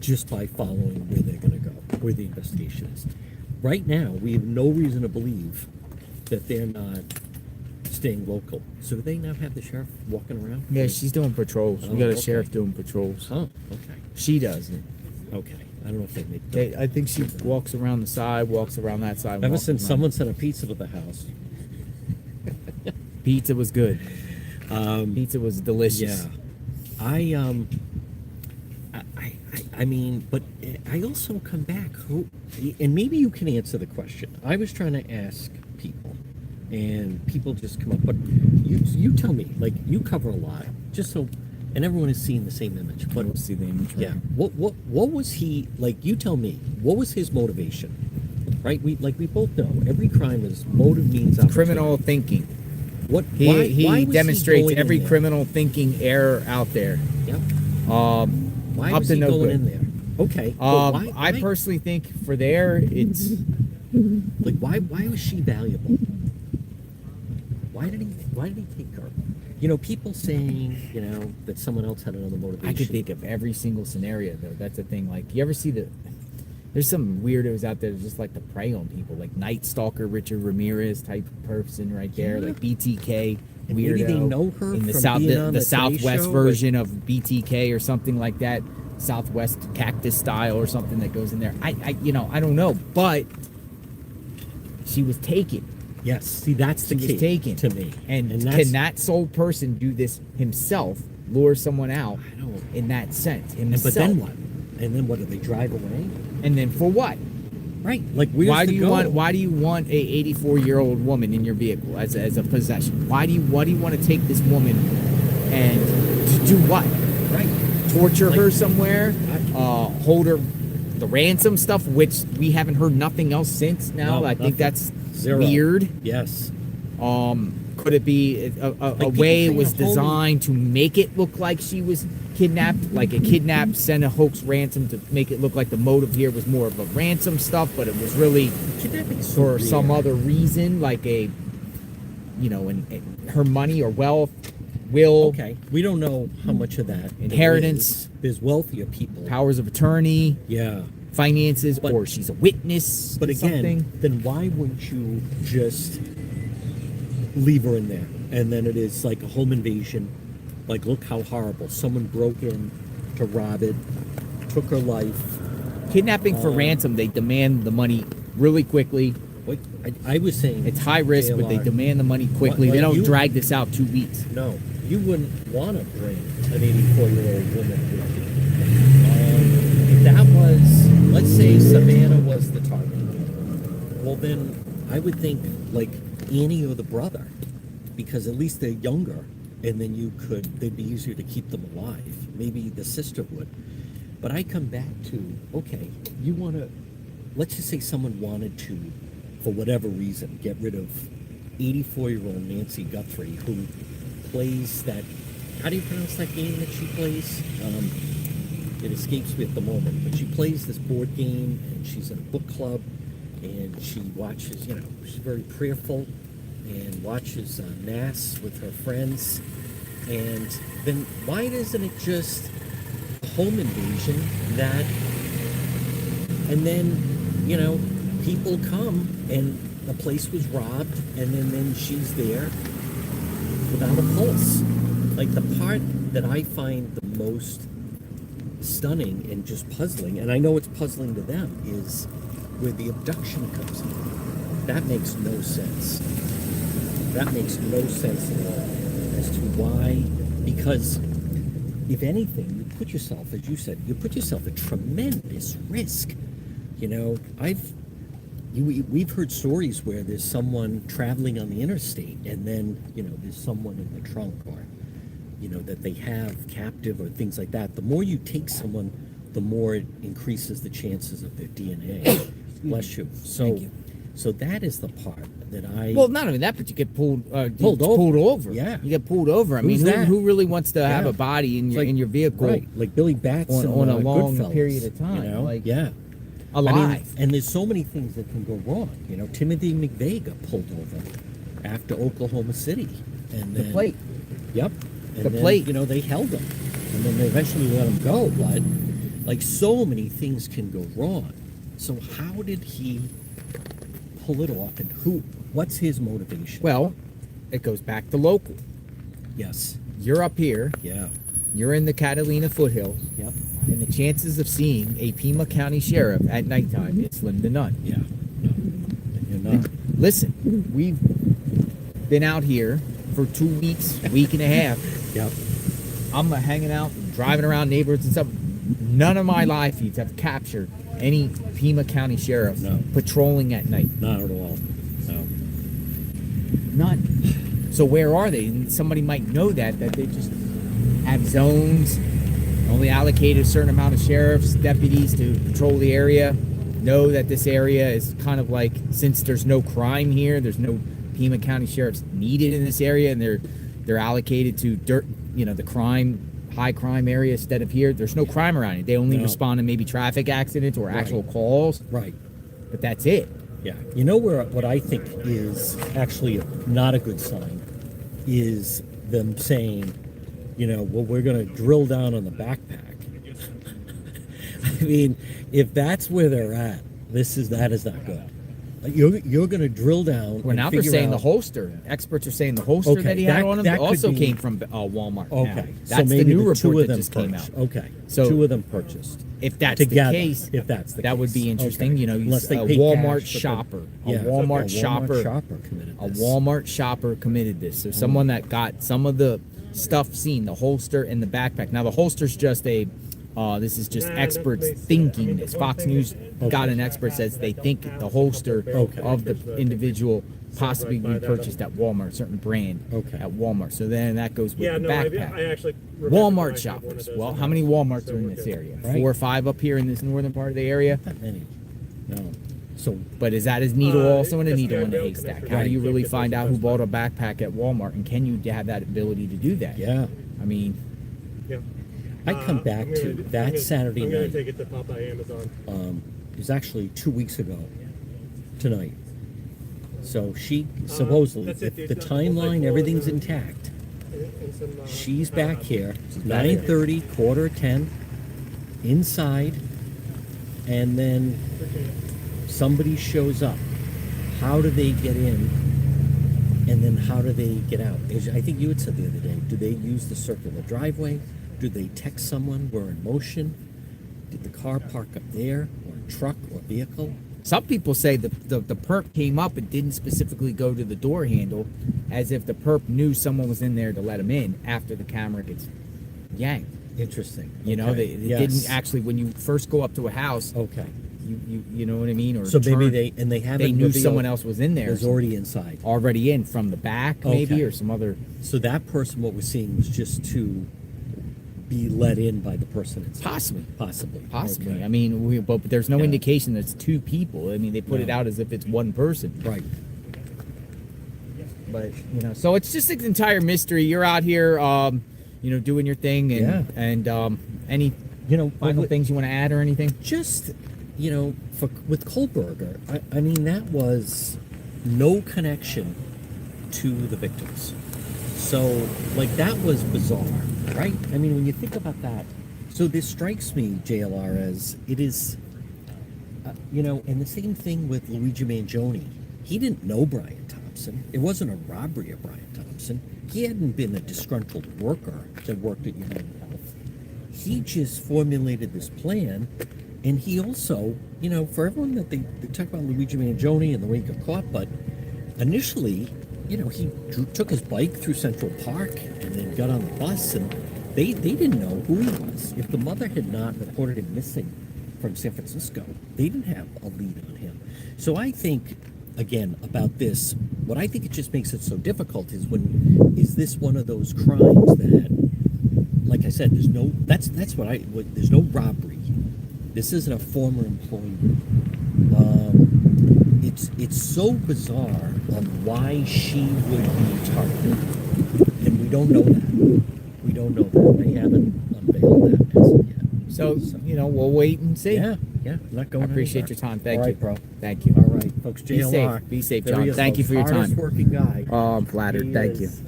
just by following where they're going to go, where the investigation is. Right now, we have no reason to believe that they're not staying local. So do they now have the sheriff walking around? Yeah, she's doing patrols. Oh, We got a okay. sheriff doing patrols. Oh, okay. She doesn't. Okay. I don't know if they make. I think she walks around the side, walks around that side. Ever walks since around. someone sent a pizza to the house. Pizza was good. Pizza was delicious. Yeah. I mean, but I also come back, and maybe you can answer the question. I was trying to ask people, and people just come up, but you tell me, like, you cover a lot, just so, and everyone is seeing the same image. But Let's see the image. yeah, what was he like? You tell me, what was his motivation? Right? We both know every crime is motive means opportunity. Criminal thinking. What He why was demonstrates going in every there? criminal thinking error out there. Yep. Why Up was to he no going good. in there? Okay. but I personally think for there, it's like why was she valuable? Why did he take her? You know, people saying, you know, that someone else had another motivation. I could think of every single scenario though. That's the thing. Like, you ever see there's some weirdos out there that just like to prey on people, like Night Stalker Richard Ramirez type person right there, Yeah. like BTK And weirdo. maybe they know her in the from south, being on the the Today Southwest Show, version of BTK or something like that, Southwest cactus style or something that goes in there. I don't know, but she was taken. Yes. See, that's the She key was taken to me. And that's, can that sole person do this himself, lure someone out I don't. in that sense? And, Himself. but then what? And then what? Do they drive away? And then for what? Right. Like, where's Why the do you goal? want a 84-year-old woman in your vehicle as a possession? Why do you want to take this woman and to do what? Right. Torture Like, her somewhere? Hold her the ransom stuff, which we haven't heard nothing else since. Now No, I think nothing. that's Zero. weird. Yes. Could it be a people way it saying was a whole- designed to make it look like she was kidnapped, like a kidnap, send a hoax ransom to make it look like the motive here was more of a ransom stuff, but it was really Kidnapping's so for some weird. other reason, like her money or wealth, will, Okay. We don't know how much of that there Inheritance. is. There's wealthier people. powers of attorney, Yeah. finances, But- or she's a witness. But to again, something. then why wouldn't you just leave her in there? And then it is like a home invasion. Like, look how horrible. Someone broke in to rob it, took her life. Kidnapping for ransom, they demand the money really quickly. Wait, I was saying It's high risk, but they JLR. demand the money quickly. What, They like don't you- drag this out 2 weeks. No, you wouldn't want to bring an 84-year-old woman with you. If that was, let's say Savannah was the target, well then I would think like Annie or the brother, because at least they're younger, and then they'd be easier to keep them alive. Maybe the sister would. But I come back to, okay, you want to, let's just say someone wanted to, for whatever reason, get rid of 84-year-old Nancy Guthrie, who plays that, how do you pronounce that game that she plays? It escapes me at the moment, but she plays this board game, and she's in a book club, and she watches, she's very prayerful and watches Mass with her friends. And then why isn't it just a home invasion that, and then, people come and the place was robbed, and then she's there without a pulse. Like, the part that I find the most stunning and just puzzling, and I know it's puzzling to them, is where the abduction comes in. That makes no sense. That makes no sense at all as to why, because if anything, you put yourself, as you said, you put yourself at tremendous risk. We've heard stories where there's someone traveling on the interstate, and then, there's someone in the trunk, or, that they have captive or things like that. The more you take someone, the more it increases the chances of their DNA. Bless you. So that is the part that I... Well, not only that, but you get pulled over. over. Yeah. You get pulled over. I mean, who really wants to have a body in your vehicle? Right, like Billy Batson on a long Goodfellas, period of time. Yeah. Alive. And there's so many things that can go wrong. Timothy McVeigh got pulled over after Oklahoma City. And then, the plate. Yep. And the then, plate. They held him. And then they eventually let him go. But, like, so many things can go wrong. So how did he pull it off? And what's his motivation? Well, it goes back to local. Yes. You're up here. Yeah. You're in the Catalina foothills. Yep. And the chances of seeing a Pima County sheriff at nighttime is slim to none. Yeah. No. And you're not. Listen, we've been out here for 2 weeks, week and a half. Yep. I'm hanging out, driving around neighborhoods and stuff. None of my live feeds have captured any Pima County sheriff patrolling at night. Not at all. No. None. So where are they? And somebody might know that they just have zones, only allocate a certain amount of sheriffs, deputies to patrol the area, know that this area is kind of like, since there's no crime here, there's no Pima County sheriffs needed in this area, and they're allocated to the high crime area instead of here. There's no crime around it. They only respond to maybe traffic accidents or actual calls. Right. But that's it. Yeah. What I think is actually not a good sign is them saying, we're going to drill down on the backpack. I mean, if that's where they're at, that is not good. You're going to drill down. Well, now they're saying the holster. Experts are saying the holster that he had on him also came from Walmart. Okay, now. so That's maybe the new two report of that them just came out. Okay, so two of them purchased. If that's together, the case, if that's the that case. would be interesting. Okay. Unless they a pay Walmart cash, shopper, yeah, a Walmart shopper committed a this. Walmart shopper committed this. So someone that got some of the stuff seen, the holster and the backpack. Now the holster's just this is just experts thinking this. Fox News got an expert says they think the holster of the individual possibly be purchased at Walmart, a certain brand at Walmart. So then that goes with the backpack. I actually Walmart shoppers. Well, how many Walmarts are in this area? Right. 4 or 5 up here in this northern part of the area. That many. No. So, but is that his needle also in a needle in the haystack? How do you really find out who bought a backpack at Walmart, and can you have that ability to do that? yeah. I mean, I come back to that Saturday I'm going night. to take it to Popeye Amazon. It was actually 2 weeks ago tonight. So she supposedly, that's it, if dude. the Nothing like timeline, full everything's and- intact. And some, She's back here, 9:30, 9:45, inside, and then somebody shows up. How do they get in? And then how do they get out? I think you had said the other day, do they use the circular driveway? Do they text someone, we're in motion? Did the car park up there, or a truck or vehicle? some people say the perp came up and didn't specifically go to the door handle, as if the perp knew someone was in there to let him in after the camera gets yanked. Interesting. You know, they didn't actually, when you first go up to a house, Okay. you know what I mean? Or So maybe turn, they knew someone else was in there. was already inside. Already in from the back, maybe, Okay. or some other. So that person, what we're seeing, was just to be let in by the person inside. Possibly. Okay. I mean, but there's no indication that it's two people. I mean, they put it out as if it's one person. Right. But so it's just an entire mystery. You're out here, doing your thing, and any final things you want to add or anything? Just you know, with Kohlberger, I mean, that was no connection to the victims. So, like, that was bizarre, right? I mean, when you think about that, so this strikes me, JLR, as it is, you know, and the same thing with Luigi Mangione. He didn't know Brian Thompson. It wasn't a robbery of Brian Thompson. He hadn't been a disgruntled worker that worked at United Health. He just formulated this plan, and he also, you know, for everyone that they talk about Luigi Mangione and the way he got caught, but initially, you know, he took his bike through Central Park and then got on the bus, and they didn't know who he was. If the mother had not reported him missing from San Francisco, they didn't have a lead on him. So I think, again, about this, what I think it just makes it so difficult is is this one of those crimes that, like I said, there's no, there's no robbery. This isn't a former employee. It's so bizarre on why she would be targeted, and we don't know that. We don't know that. They haven't unveiled that as of yet. So, you know, we'll wait and see. Yeah, not going. I appreciate anywhere. your time. Thank All you, right, bro. Thank you. All right, folks. Be JLR. safe. Be safe, There John. he is, Thank you folks. for your time. Hardest working guy. Oh, I'm flattered. He Thank you. is.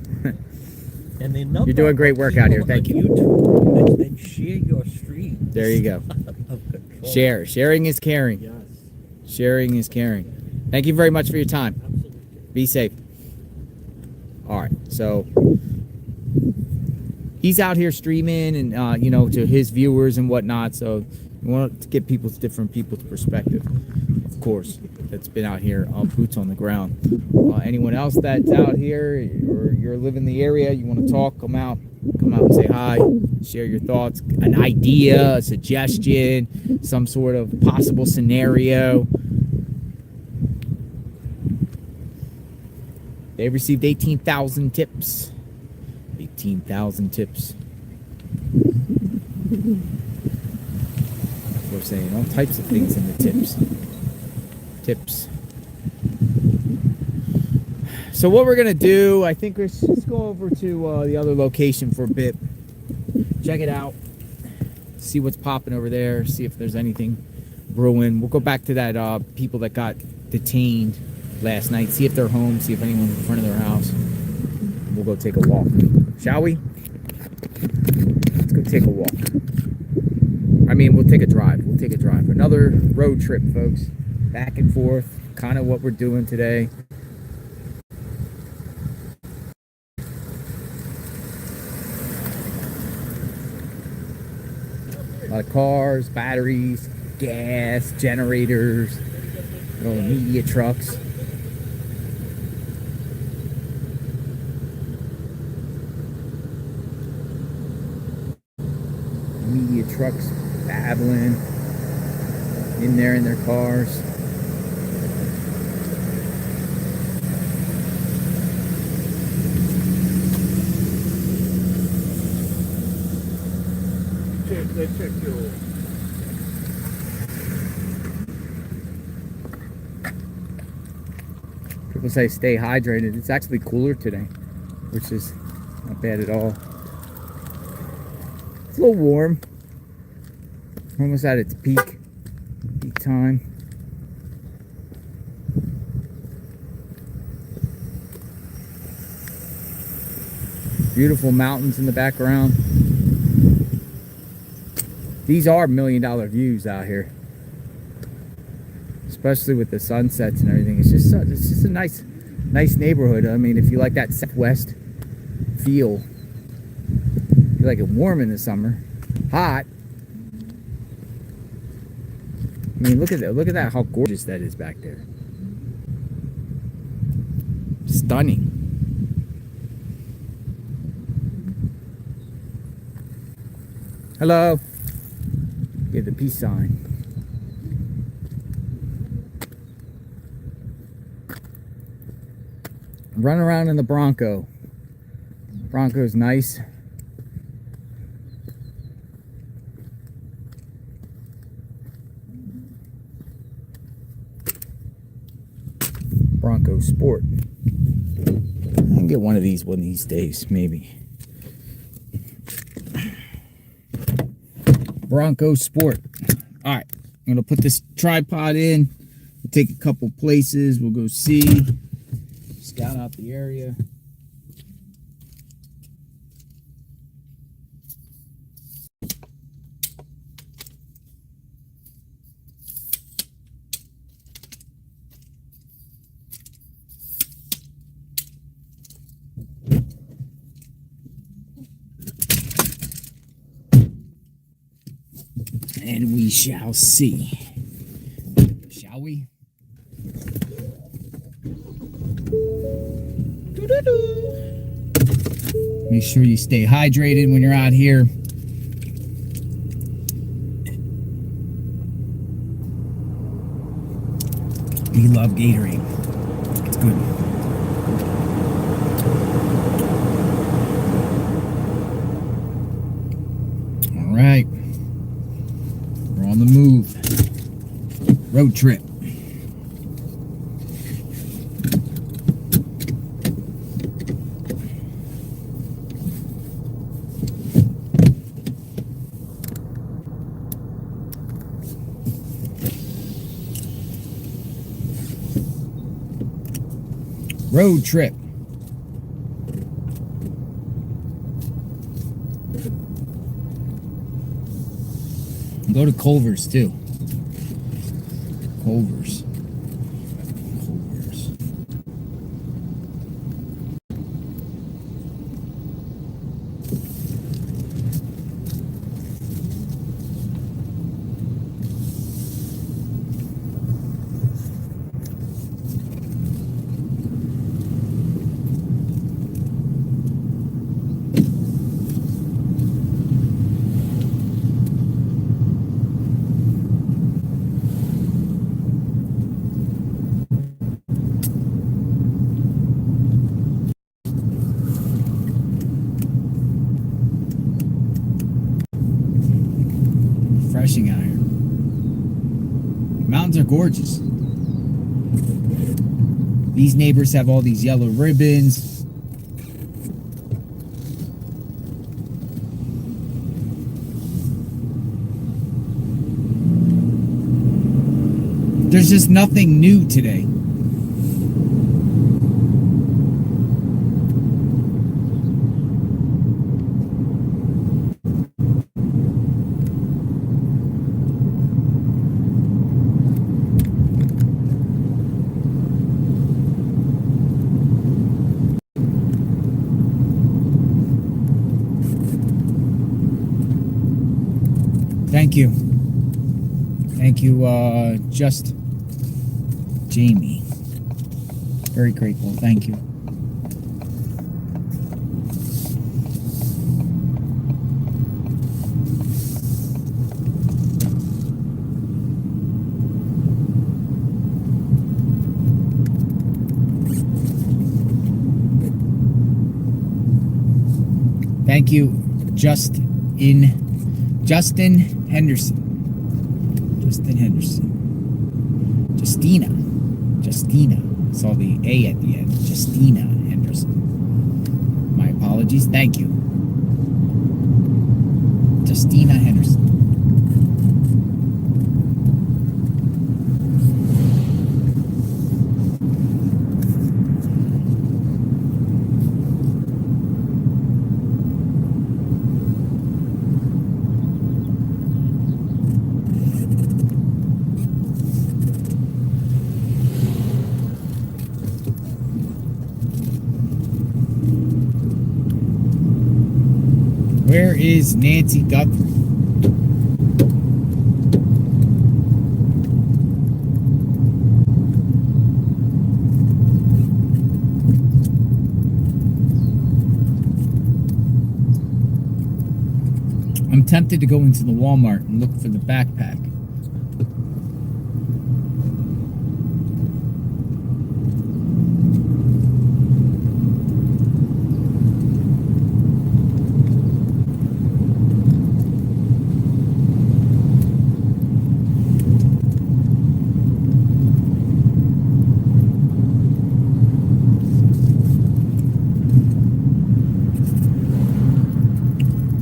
And the number You're doing great of work out here. people Thank on you. YouTube that share your streams. There you go. Of control. Sharing is caring. Yes. Sharing is caring. Thank you very much for your time. Absolutely. Be safe. All right, so he's out here streaming and you know, to his viewers and whatnot. So we want to get different people's perspective, of course, that's been out here on boots on the ground. Anyone else that's out here or you're living in the area, you want to talk, come out and say hi, share your thoughts, an idea, a suggestion, some sort of possible scenario. They received 18,000 tips. 18,000 tips. We're saying all types of things in the tips. Tips. So what we're going to do, I think let's go over to the other location for a bit. Check it out. See what's popping over there. See if there's anything brewing. We'll go back to that people that got detained last night, see if they're home, see if anyone's in front of their house. We'll go take a walk. Shall we? Let's go take a walk. I mean, we'll take a drive. We'll take a drive. Another road trip, folks. Back and forth. Kind of what we're doing today. A lot of cars, batteries, gas, generators, little media trucks. Media trucks babbling in there in their cars. Check your. People say stay hydrated. It's actually cooler today, which is not bad at all. It's a little warm. Almost at its peak time. Beautiful mountains in the background. These are $1 million views out here, especially with the sunsets and everything. It's just a nice neighborhood. I mean, if you like that Southwest feel, you like it warm in the summer, hot. I mean, look at that, how gorgeous that is back there. Stunning. Hello. Give the peace sign. Run around in the Bronco. Bronco's nice. Bronco Sport. I can get one of these days, maybe. Bronco Sport. All right, I'm gonna put this tripod in. We'll take a couple places. We'll go see, scout out the area. And we shall see. Shall we? Make sure you stay hydrated when you're out here. We love Gatorade. It's good. All right. We're on the move. Road trip. Road trip. Go to Culver's too. Culver's. Culver's. Refreshing out here. Mountains are gorgeous. These neighbors have all these yellow ribbons. There's just nothing new today. Thank you. Thank you, just Jamie. Very grateful. Thank you. Thank you, Justin Henderson. Justin Henderson. Justina. I saw the A at the end. Justina Henderson. My apologies. Thank you. Justina Henderson. Where is Nancy Guthrie? I'm tempted to go into the Walmart and look for the backpack.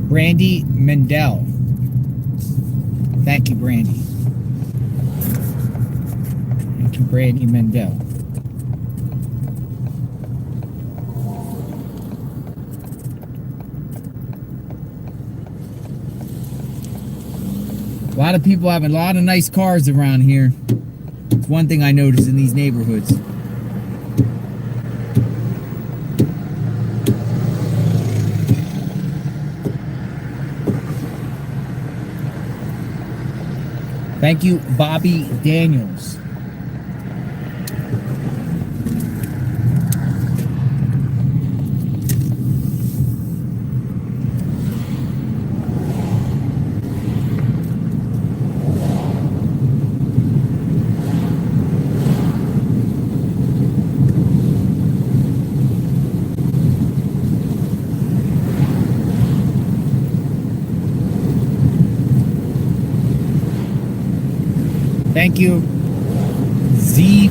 Brandy Mendel. Thank you, Brandy. Brandy Mendel. A lot of people have a lot of nice cars around here. It's one thing I notice in these neighborhoods. Thank you, Bobby Daniels. Thank you, Zeb,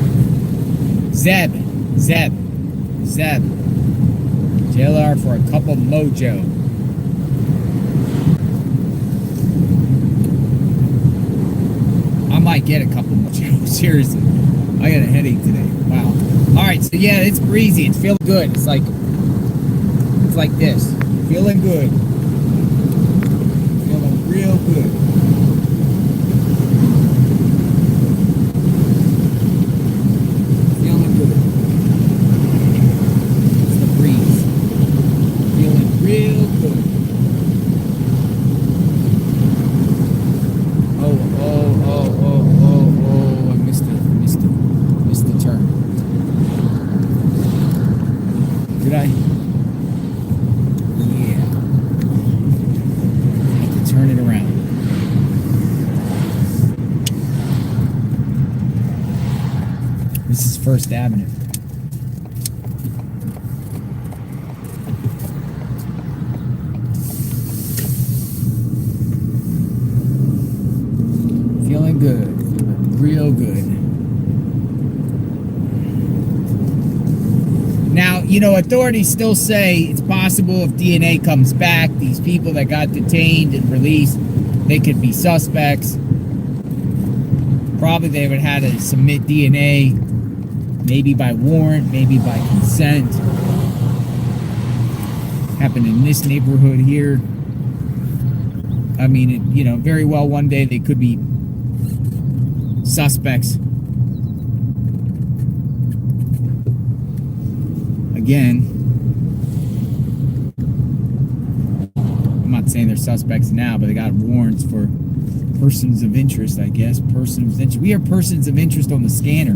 JLR for a cup of mojo. I might get a cup of mojo, seriously. I got a headache today, wow. All right, so yeah, it's breezy, it's feeling good. It's like this, feeling good. Feeling real good. First Avenue. Feeling good, feeling real good. Now, you know, authorities still say it's possible if DNA comes back, these people that got detained and released, they could be suspects. Probably they would have had to submit DNA. Maybe by warrant, maybe by consent. Happened in this neighborhood here. I mean, it, you know, very well one day they could be suspects. Again, I'm not saying they're suspects now, but they got warrants for persons of interest, I guess. Persons of interest. We are persons of interest on the scanner.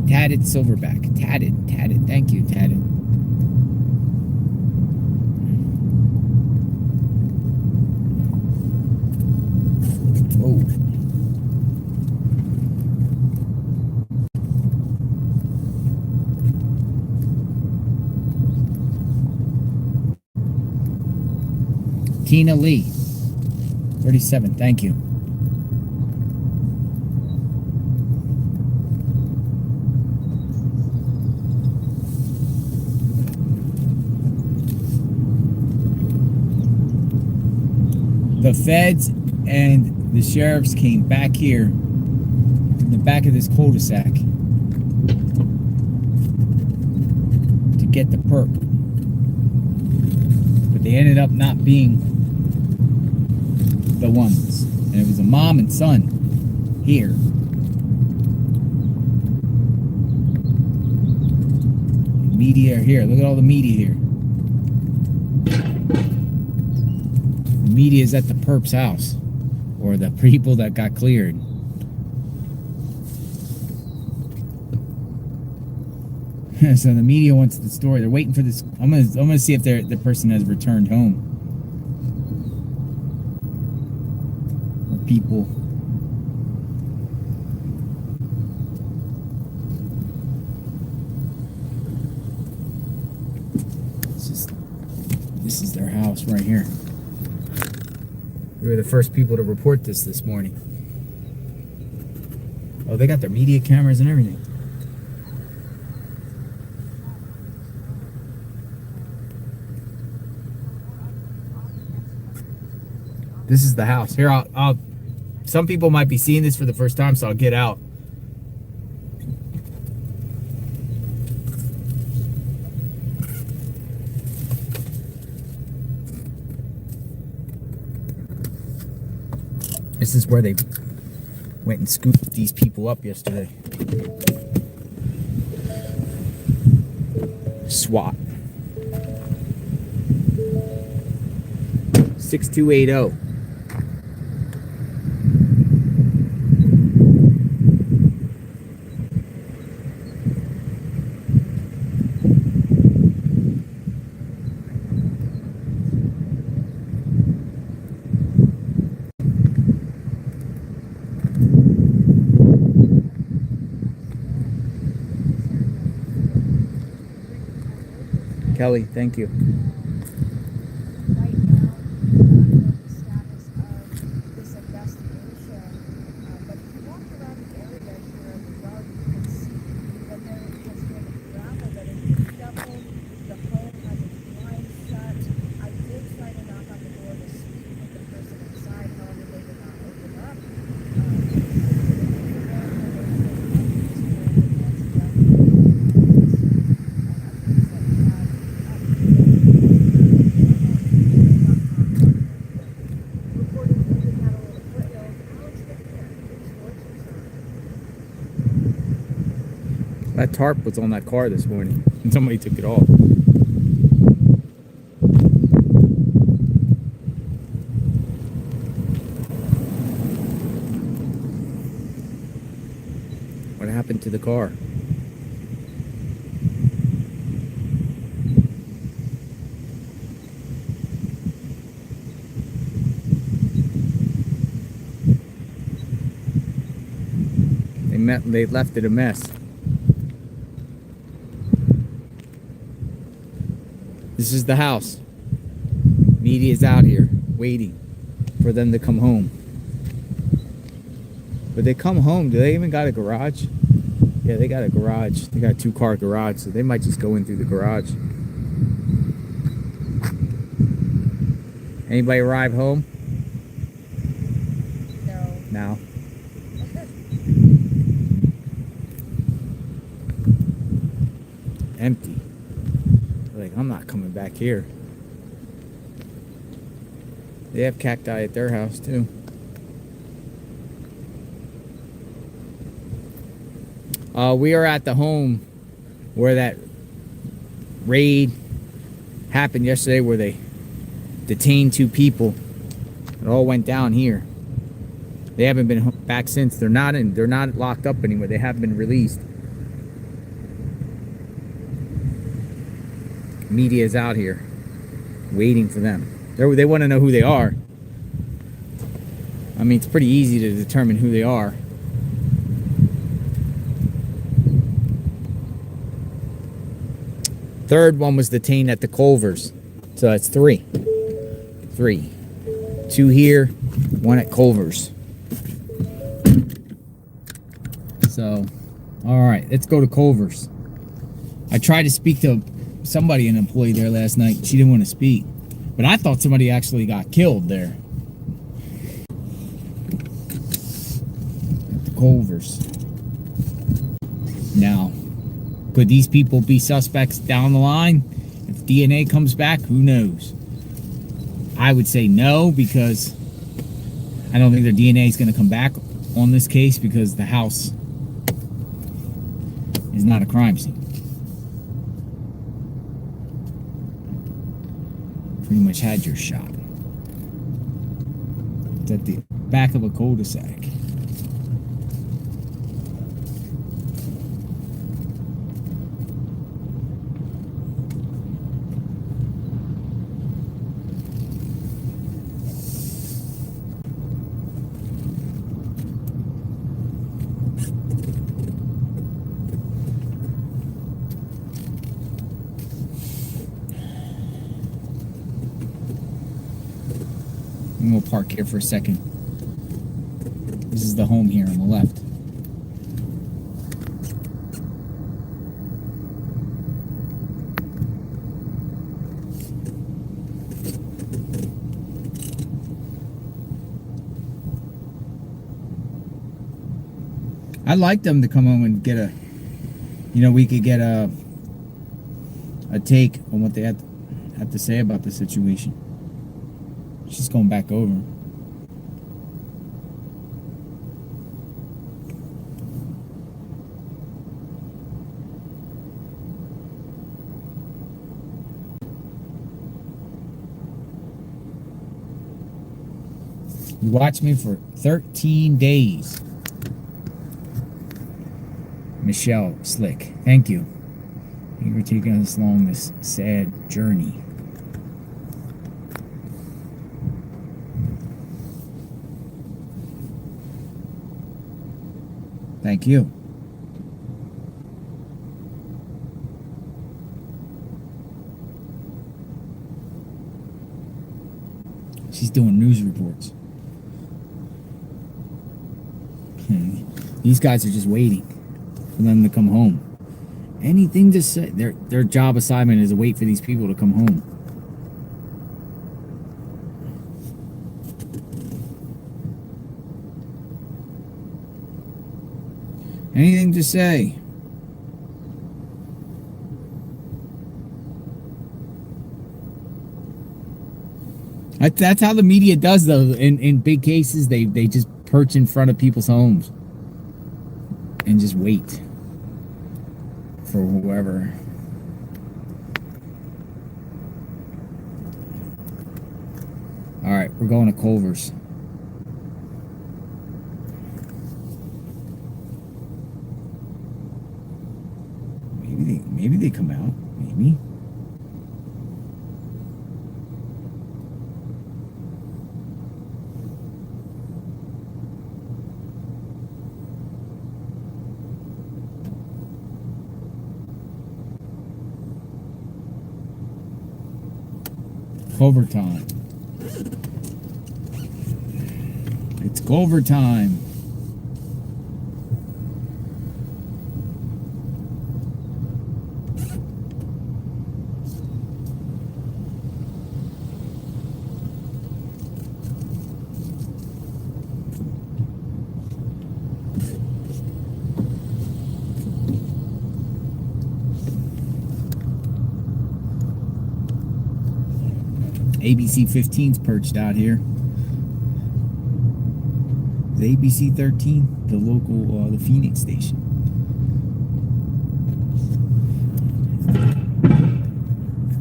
Tatted silverback. Tatted. Thank you, tatted. Oh. Tina Lee. 37, thank you. The feds and the sheriffs came back here in the back of this cul-de-sac to get the perp. But they ended up not being the ones. And it was a mom and son here. Media are here. Look at all the media here. Media is at the perp's house, or the people that got cleared. So the media wants the story. They're waiting for this. I'm gonna see if the person has returned home. Or people. This is their house right here. We were the first people to report this morning. Oh, they got their media cameras and everything. This is the house. Here, I'll some people might be seeing this for the first time, so I'll get out. This is where they went and scooped these people up yesterday. SWAT. 6280. Kelly, thank you. Right now, we don't know the status of this investigation, but if you walk around the area here in the yard, you can see that there has been gravel that has been shoveled. The home has its blinds shut. I did try to knock on the door to speak with the person inside, however, they did not open up. That tarp was on that car this morning, and somebody took it off. What happened to the car? They left it a mess. This is the house. Media's out here waiting for them to come home. But they come home, do they even got a garage? Yeah, they got a garage. They got a 2-car garage, so they might just go in through the garage. Anybody arrive home? No. No. Empty. Like, I'm not coming back here. They have cacti at their house too. We are at the home where that raid happened yesterday, where they detained 2 people. It all went down here. They haven't been back since. They're not locked up anywhere. They have been released. Media is out here waiting for them. They want to know who they are. I mean, it's pretty easy to determine who they are. Third one was detained at the Culvers. So that's 3. 3. 2 here, 1 at Culvers. So, all right, let's go to Culvers. I tried to speak to somebody, an employee there last night. She didn't want to speak. But I thought somebody actually got killed there. At the Culvers. Now, could these people be suspects down the line? If DNA comes back, who knows? I would say no, because I don't think their DNA is going to come back on this case, because the house is not a crime scene. Pretty much had your shot. It's at the back of a cul-de-sac. And we'll park here for a second. This is the home here on the left. I'd like them to come home and get a, you know, we could get a take on what they have to say about the situation. She's going back over. You watched me for 13 days. Michelle Slick, thank you. Thank you for taking us along this sad journey. Thank you. She's doing news reports. These guys are just waiting for them to come home. Anything to say. Their job assignment is to wait for these people to come home. Anything to say? That's how the media does, though. In big cases, they just perch in front of people's homes and just wait for whoever. All right, we're going to Culver's. Maybe they come out. Maybe. Culver time. It's Culver time. ABC 15's perched out here. The ABC 13, the local, the Phoenix station.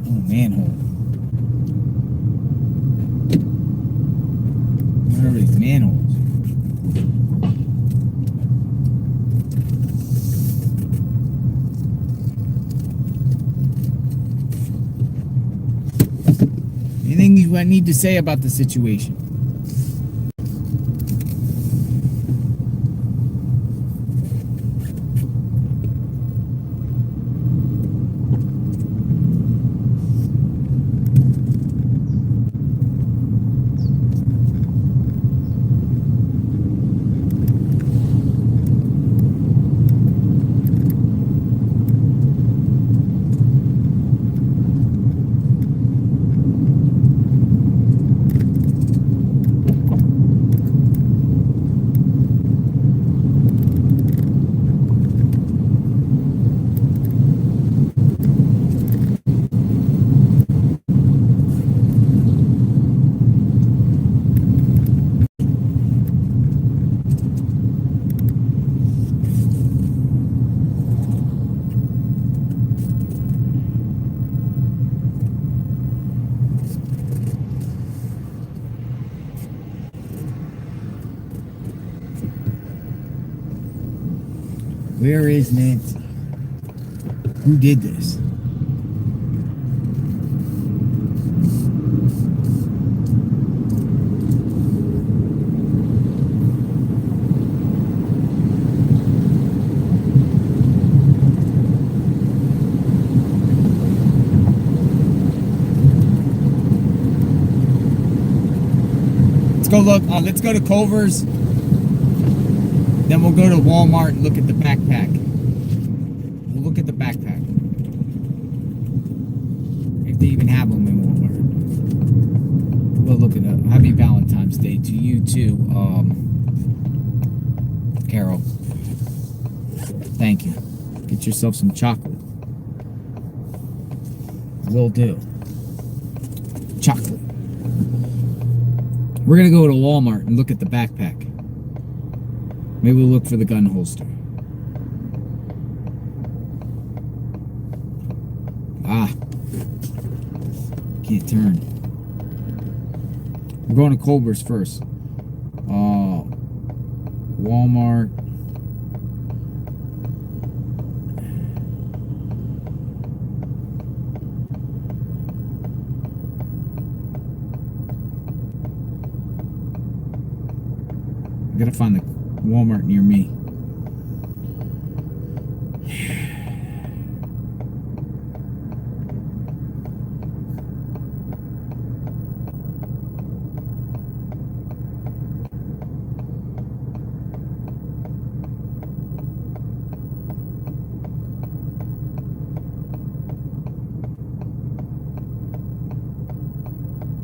Oh, manhole. Where are these manholes? Anything you need to say about the situation? Where is Nancy? Who did this? Let's go look. Let's go to Culver's. Then we'll go to Walmart and look at the backpack. We'll look at the backpack. If they even have them in Walmart. We'll look at it. Happy Valentine's Day to you too, Carol. yourself some chocolate. Will do. Chocolate. We're gonna go to Walmart and look at the backpack. Maybe we'll look for the gun holster. Ah. Can't turn. We're going to Culver's first. Walmart. I gotta find the Walmart near me.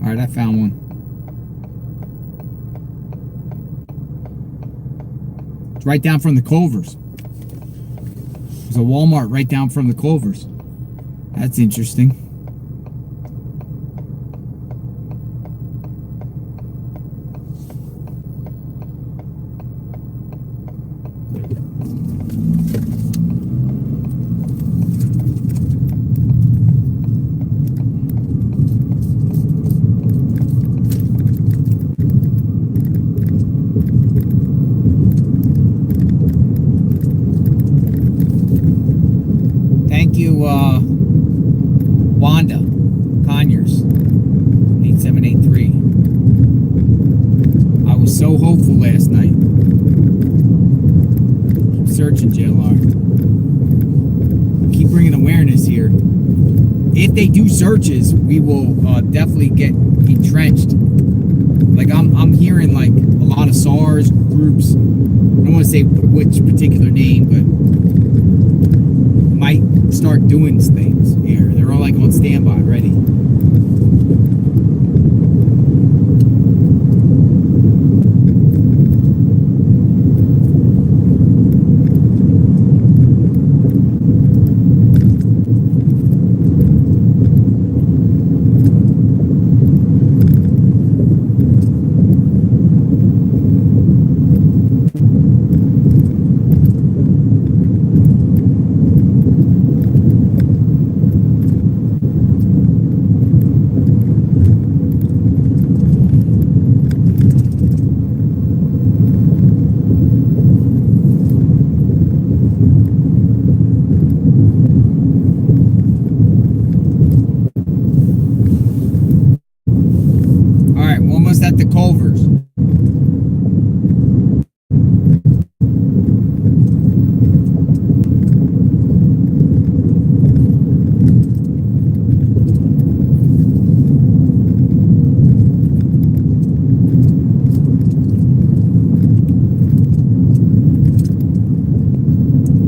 All right, I found one. It's right down from the Culver's. There's a Walmart right down from the Culver's. That's interesting. Thank you, Wanda Conyers, 8783. I was so hopeful last night. Keep searching, JLR. Keep bringing awareness here. If they do searches, we will definitely get entrenched. Like I'm hearing like a lot of SARS groups. I don't want to say which particular name, but might start doing things here. They're all like on standby, ready. At the Culver's.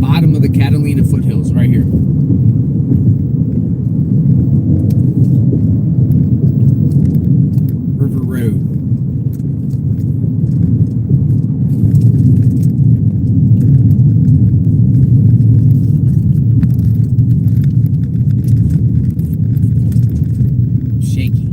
Bottom of the Catalina foothills, right here. River Road. Shaky.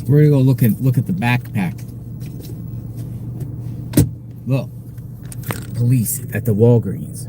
We're gonna go look at the backpack. Look, police at the Walgreens.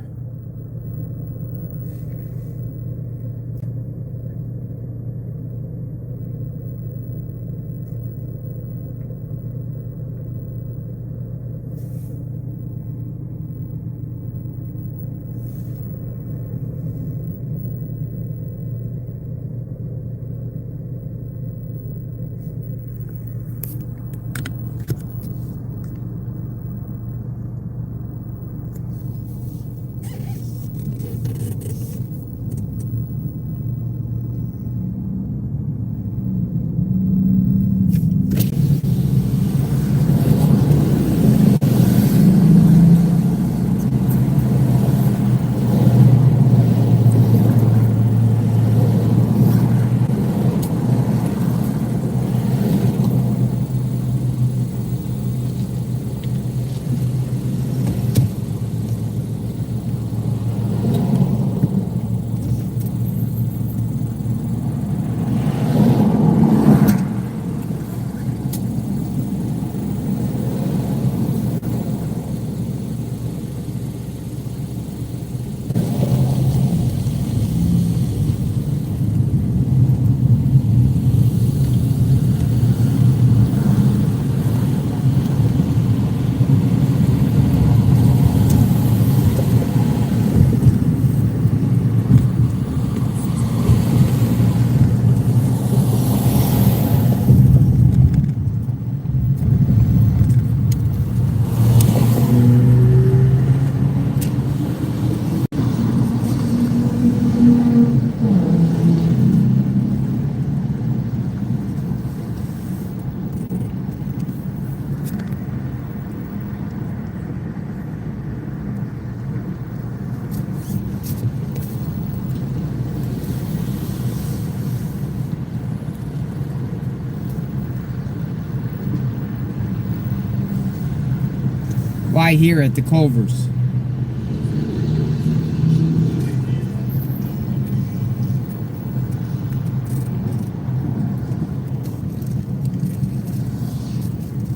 Why here at the Culvers?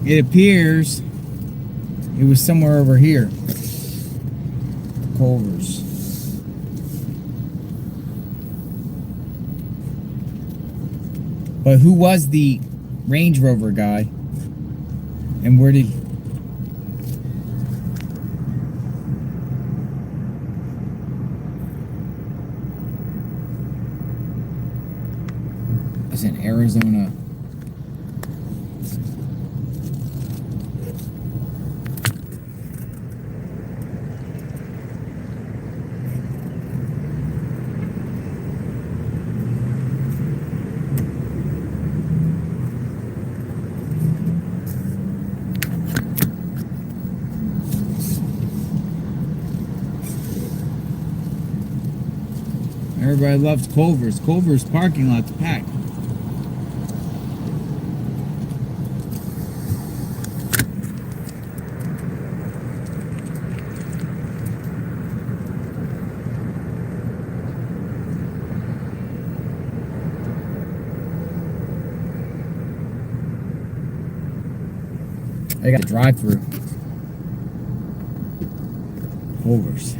It appears it was somewhere over here. Culvers. But who was the Range Rover guy? And where did... It's in Arizona. Everybody loves Culver's. Culver's parking lot's packed. I got a drive-through. Culver's.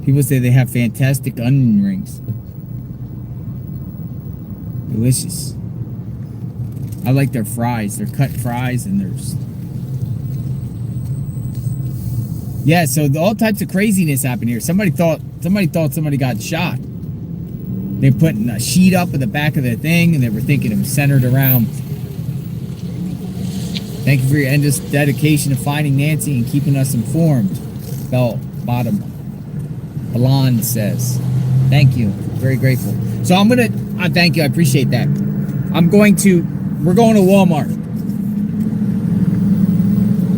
People say they have fantastic onion rings. Delicious. I like their fries. Their cut fries and there's... Yeah, so all types of craziness happened here. Somebody thought somebody got shot. They put a sheet up in the back of the thing and they were thinking it was centered around... Thank you for your endless dedication to finding Nancy and keeping us informed. Bell Bottom. Alon says. Thank you. Very grateful. So I'm going to... thank you. I appreciate that. We're going to Walmart.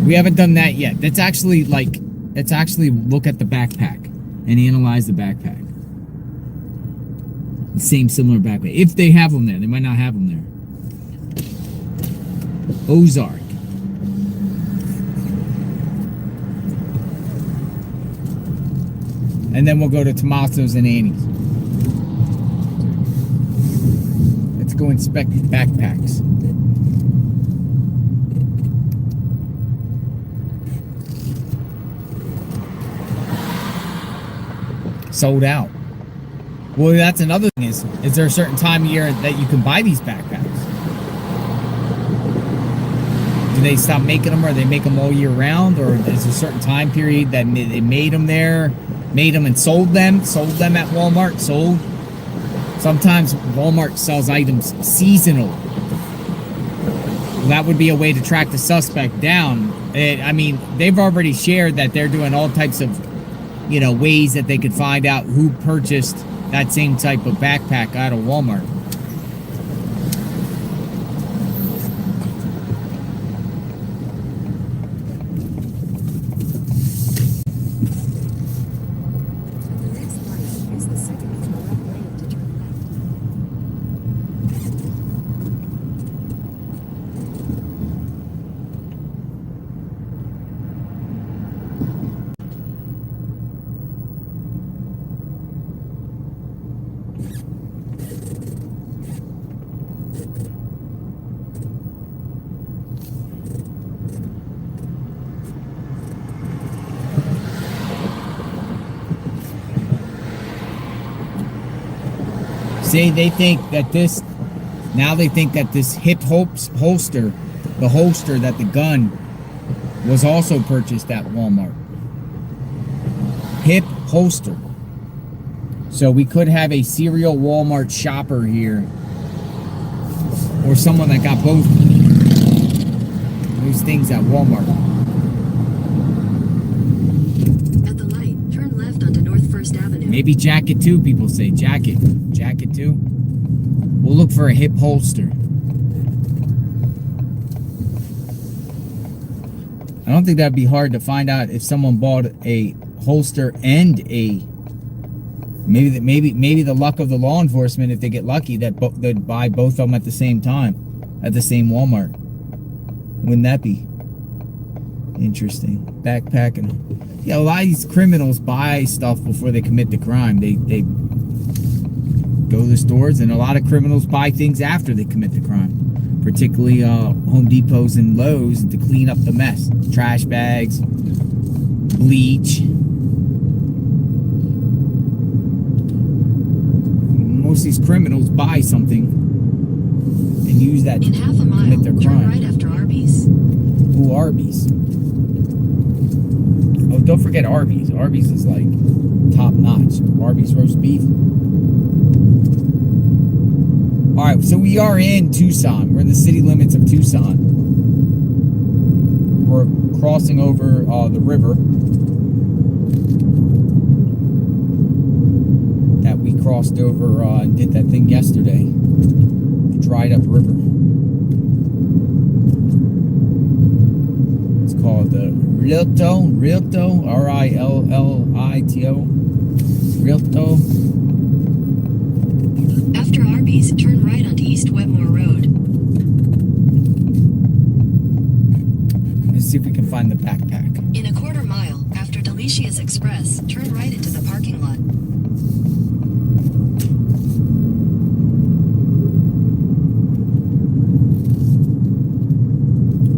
We haven't done that yet. Let's actually look at the backpack and analyze the backpack. The same similar backpack. If they have them there. They might not have them there. Ozark. And then we'll go to Tomatoes and Annie's. Let's go inspect the backpacks. Sold out. Well, that's another thing is there a certain time of year that you can buy these backpacks? Do they stop making them or they make them all year round? Or is there a certain time period that they made them there? Made them and sold them at Walmart, sold. Sometimes Walmart sells items seasonal. That would be a way to track the suspect down. I mean, they've already shared that they're doing all types of, ways that they could find out who purchased that same type of backpack out of Walmart. They think that this hip holster, the holster that the gun was also purchased at Walmart. Hip holster. So we could have a serial Walmart shopper here, or someone that got both those things at Walmart. At the light, turn left onto North First Avenue. Maybe jacket too, people say. Jacket too. We'll look for a hip holster. I don't think that'd be hard to find out if someone bought a holster and a... Maybe the luck of the law enforcement, if they get lucky, that they'd buy both of them at the same time, at the same Walmart. Wouldn't that be Interesting. Backpacking. Yeah, a lot of these criminals buy stuff before they commit the crime. They go to the stores, and a lot of criminals buy things after they commit the crime. Particularly Home Depots and Lowe's to clean up the mess. Trash bags, bleach. Most of these criminals buy something and use that In to half a mile, commit their turn crime. right after Arby's. Ooh, Arby's. Oh, don't forget Arby's. Arby's is like top notch. Arby's roast beef. Alright, so we are in Tucson. We're in the city limits of Tucson. We're crossing over the river that we crossed over and did that thing yesterday. The dried up river. It's called the Rilto, R-I-L-L-I-T-O. Rilto. After Arby's, turn right onto East Wetmore Road. Let's see if we can find the backpack. In a quarter mile, after Delicia's Express, turn right into the parking lot.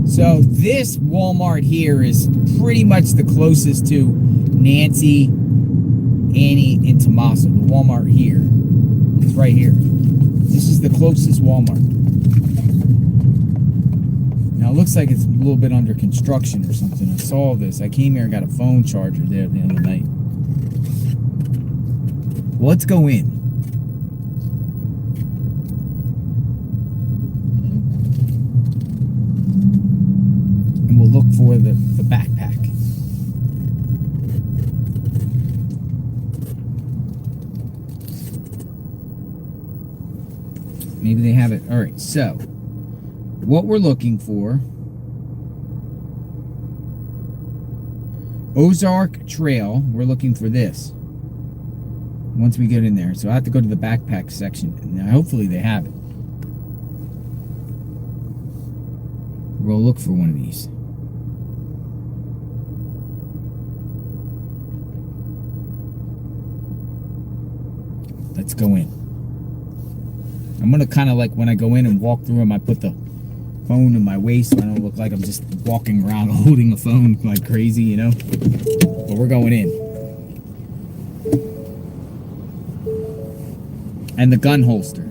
So this Walmart here is pretty much the closest to Nancy, Annie, and Tommaso. The Walmart here. It's right here. This is the closest Walmart. Now it looks like it's a little bit under construction or something. I saw this. I came here and got a phone charger there the other night. Well, let's go in. And we'll look for the backpack. Maybe they have it. All right, so what we're looking for, Ozark Trail, we're looking for this once we get in there. So I have to go to the backpack section. Now, hopefully they have it. We'll look for one of these. Let's go in. I'm gonna kind of like when I go in and walk through them, I put the phone in my waist so I don't look like I'm just walking around holding the phone like crazy, you know? But we're going in. And the gun holster.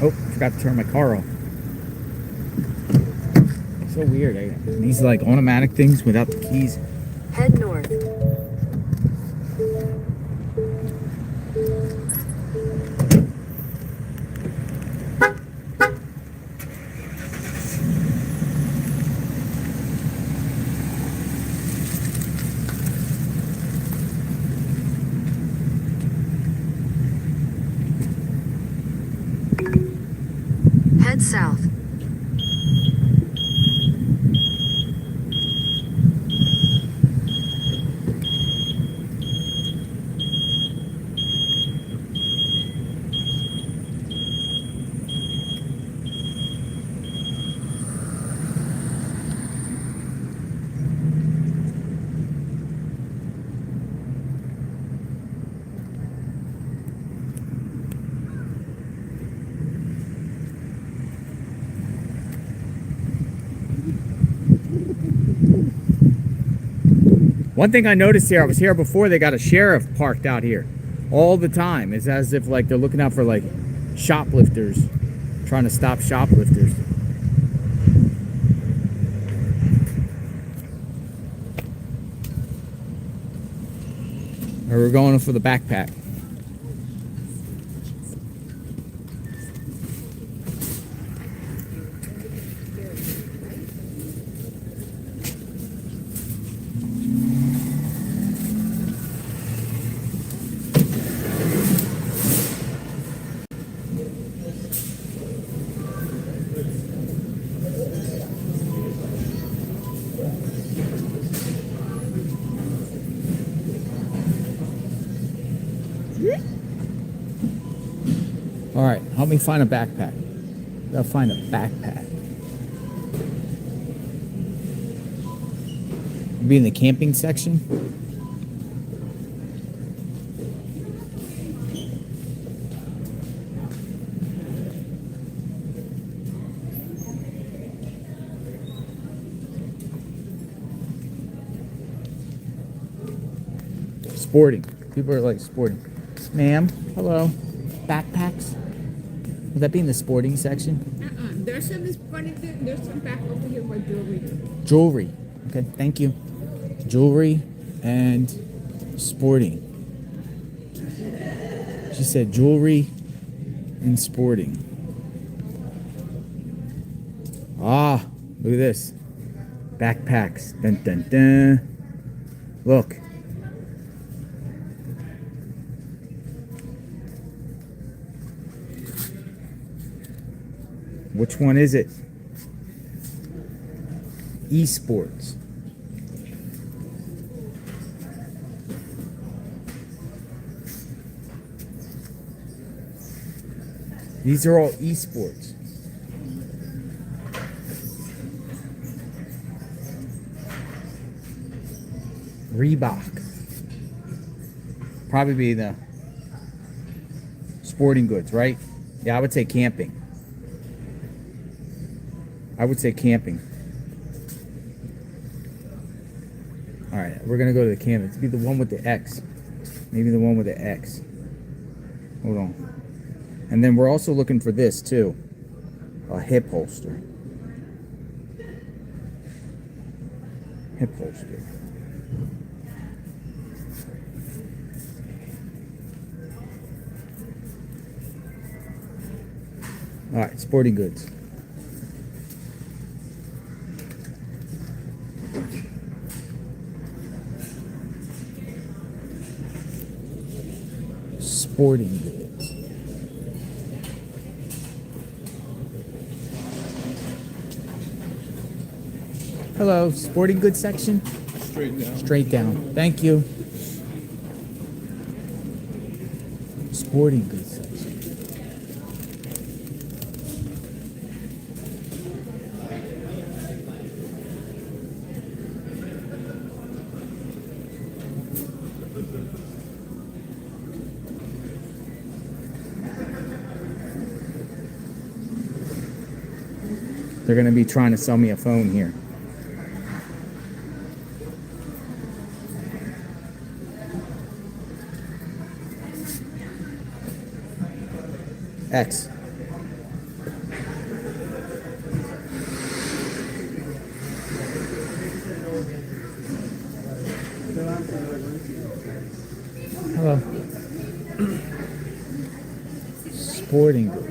Oh, forgot to turn my car off. So weird. These like automatic things without the keys. Head north. Head south. One thing I noticed here, I was here before, they got a sheriff parked out here all the time. It's as if like they're looking out for like shoplifters, trying to stop shoplifters. Or we're going for the backpack. Help me find a backpack. Gotta find a backpack. Be in the camping section. Sporting. People are like sporting. Ma'am, hello. Backpacks? Would that be in the sporting section? There's some sporting thing. There's some back over here for jewelry. Jewelry. Okay, thank you. Jewelry and sporting. She said jewelry and sporting. Ah, look at this. Backpacks. Dun dun dun. Look. Which one is it? Esports. These are all esports. Reebok. Probably be the sporting goods, right? Yeah, I would say camping. I would say camping. All right, we're gonna go to the camp. It's be the one with the X. Maybe the one with the X. Hold on. And then we're also looking for this too. A hip holster. Hip holster. All right, sporting goods. Sporting goods. Hello, sporting goods section? Straight down. Straight down. Thank you. Sporting goods section. They're going to be trying to sell me a phone here. X. Hello. Sporting goods.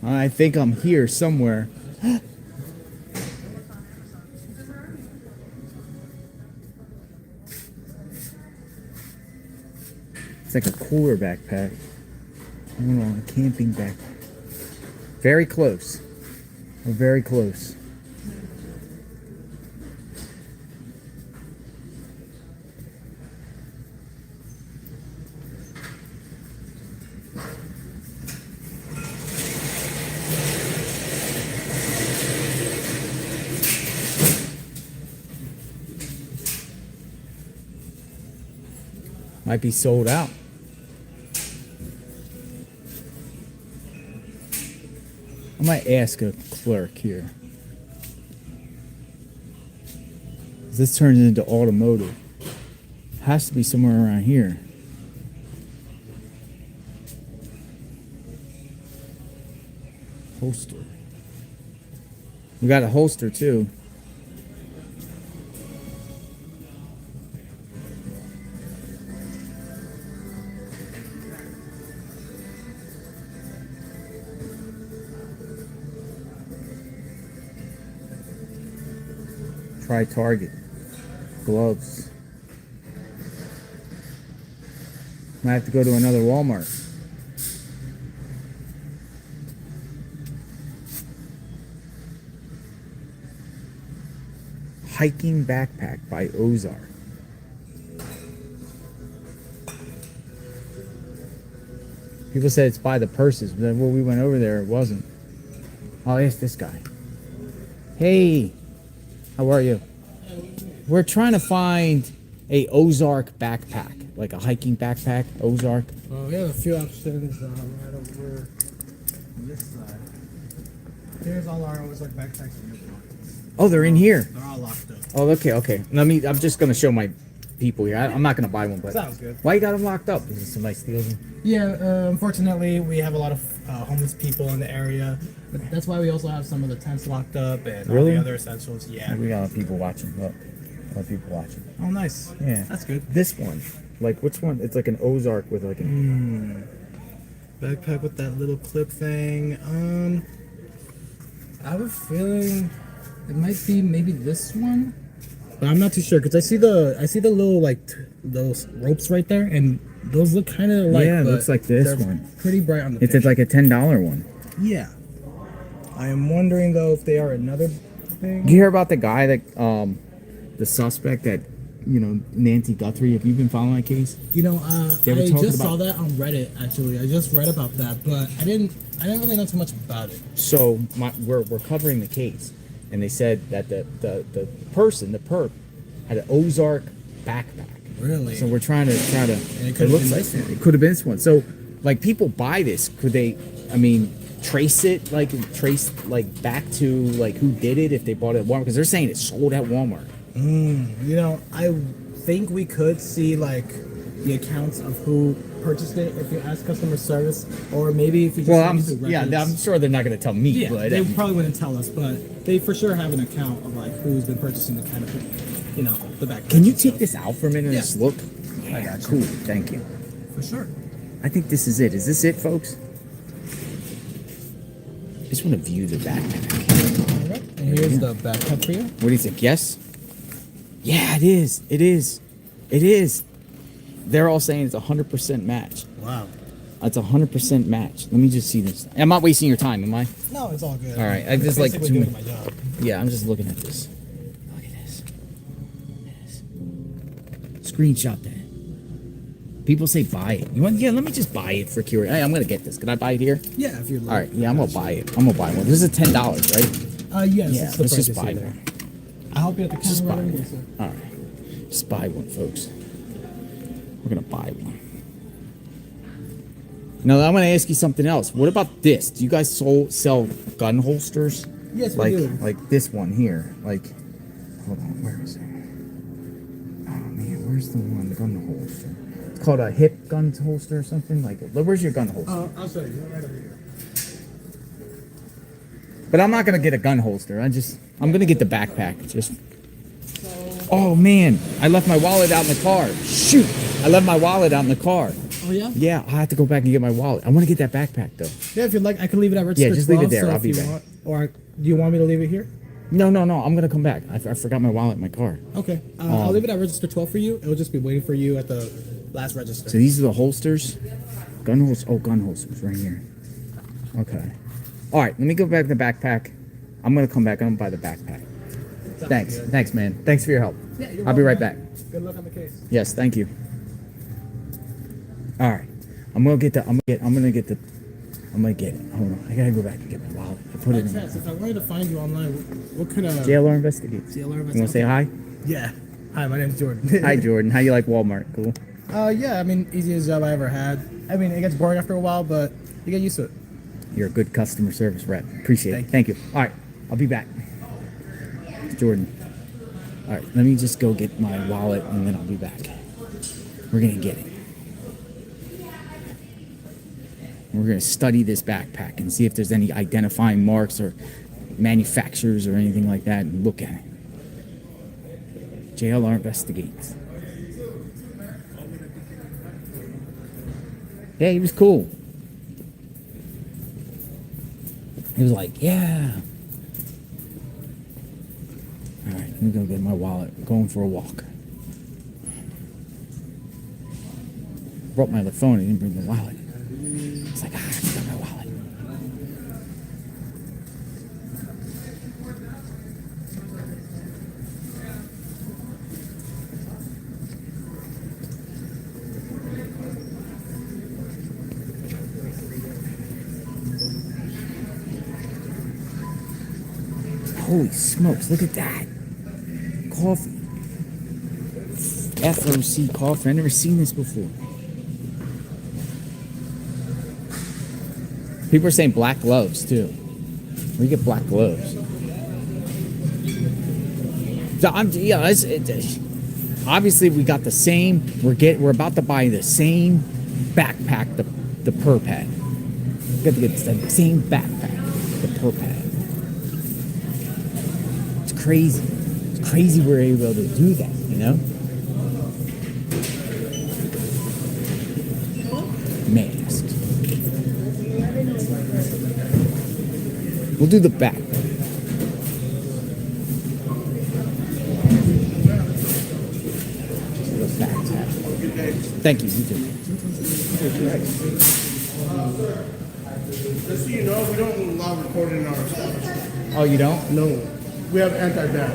I think I'm here somewhere. It's like a cooler backpack. Hold on, a camping backpack. Very close. We're very close. Might be sold out. I might ask a clerk here. This turns into automotive. Has to be somewhere around here. Holster. We got a holster too. Try Target. Gloves. Might have to go to another Walmart. Hiking backpack by Ozark. People said it's by the purses, but then when we went over there, it wasn't. Oh, it's this guy. Hey, how are you? We're trying to find a Ozark backpack, like a hiking backpack, Ozark. Well, we have a few options right over on this side. Here's all our Ozark backpacks in your block. Oh, they're in here. They're all locked up. Oh, okay. I'm just gonna show my people here. I'm not gonna buy one, but Sounds good. why you got them locked up? Is it somebody steals them? Yeah, unfortunately, we have a lot of homeless people in the area. But that's why we also have some of the tents locked up and all Really? the other essentials. Yeah. We got a lot of people watching. Look, a lot of people watching. Oh, nice. Yeah, That's good. This one, like which one? It's like an Ozark with like an. Backpack with that little clip thing. I have a feeling it might be maybe this one, but I'm not too sure because I see the little like those ropes right there, and those look kind of like Yeah, it looks like this they're one. Pretty bright on the. It's picture. like a $10 one. Yeah. I am wondering though if they are another thing. Did you hear about the guy that the suspect that Nancy Guthrie? Have you been following that case? You know, They were I talking just saw about- that on Reddit. Actually, I just read about that, but I didn't really know too much about it. So we're covering the case, and they said that the person, the perp, had an Ozark backpack. Really? So we're trying to it could've looks been like this one. it could have been this one. So like people buy this, could they? I mean, trace back to like who did it if they bought it at Walmart, because they're saying it's sold at Walmart. You know, I think we could see like the accounts of who purchased it if you ask customer service, or maybe if you just Well, look through records. I'm sure they're not going to tell me. Yeah, but they probably wouldn't tell us, but they for sure have an account of like who's been purchasing the kind of, the back. Can you take this out for a minute and Yeah. just look? I got you. Cool. Thank you. For sure. I think this is it. Is this it, folks? I just want to view the backpack. All right. And here's the backpack for you. What do you think? Yes? Yeah, it is. It is. It is. They're all saying it's a 100% match. Wow. It's a 100% match. Let me just see this. I'm not wasting your time, am I? No, it's all good. All right, I I'm just like basically to- doing my job. Yeah, I'm just looking at this. Look at this. Screenshot that. People say buy it. You want? Yeah, let me just buy it for curiosity. Hey, I'm gonna get this. Can I buy it here? Yeah, if you're. All right. Yeah, I'm gonna buy it. I'm gonna buy one. This is $10, right? Yes. Yeah. It's the Let's price just you buy see there. one. I'll help you at the Just counter. buy right one. away, sir. All right. Just buy one, folks. We're gonna buy one. Now I'm gonna ask you something else. What about this? Do you guys sell gun holsters? Yes, like, we do. Like this one here. Like, hold on, where is it? Oh man, where's the one? The gun holster. It's called a hip gun holster or something. Like, where's your gun holster? I'll show you. Right over here. But I'm not gonna get a gun holster. I'm gonna get the backpack. Just. Oh man, I left my wallet out in the car. Shoot, I left my wallet out in the car. Oh yeah. Yeah, I have to go back and get my wallet. I want to get that backpack though. Yeah, if you'd like, I can leave it at register. Yeah, just leave it 12, there. so I'll if be you back. want- or do you want me to leave it here? No, I'm gonna come back. I forgot my wallet in my car. Okay. I'll leave it at register 12 for you. It'll just be waiting for you at the last register. So these are the holsters. Gun holsters. Oh, gun holsters right here. Okay. All right, let me go back to the backpack. I'm gonna come back. I'm gonna buy the backpack. Thanks. good. Thanks, man. Thanks for your help. Yeah, you're I'll be right welcome, back. Good luck on the case. Yes, thank you. All right. I'm gonna get it. Hold on. I gotta go back and get my wallet. I put it in. Tess, if I wanted to find you online, what could JLR investigates. JLR You wanna say hi? Yeah. Hi, my name's Jordan. Hi, Jordan. How you like Walmart? Cool. Yeah, I mean, easiest job I ever had. I mean, it gets boring after a while, but you get used to it. You're a good customer service rep. Appreciate it. Thank you. All right. I'll be back. It's Jordan. All right, let me just go get my wallet and then I'll be back. We're gonna get it. We're gonna study this backpack and see if there's any identifying marks or manufacturers or anything like that and look at it. JLR investigates. Yeah, he was cool. He was like, yeah. All right, let me go get my wallet. I'm going for a walk. Brought my other phone. I didn't bring the wallet. It's like, I forgot my wallet. Holy smokes, look at that. Coffee. FOC coffee. I've never seen this before. People are saying black gloves too. We get black gloves. So obviously we got the same. We're about to buy the same backpack the perp had. We got to get the same backpack the perp had. It's crazy. It's crazy we're able to do that, you know? Masks. We'll do the back. The back tab. Thank you. You too. Just so you know, we don't allow recording in our establishment. Oh, you don't? No. We have anti-ban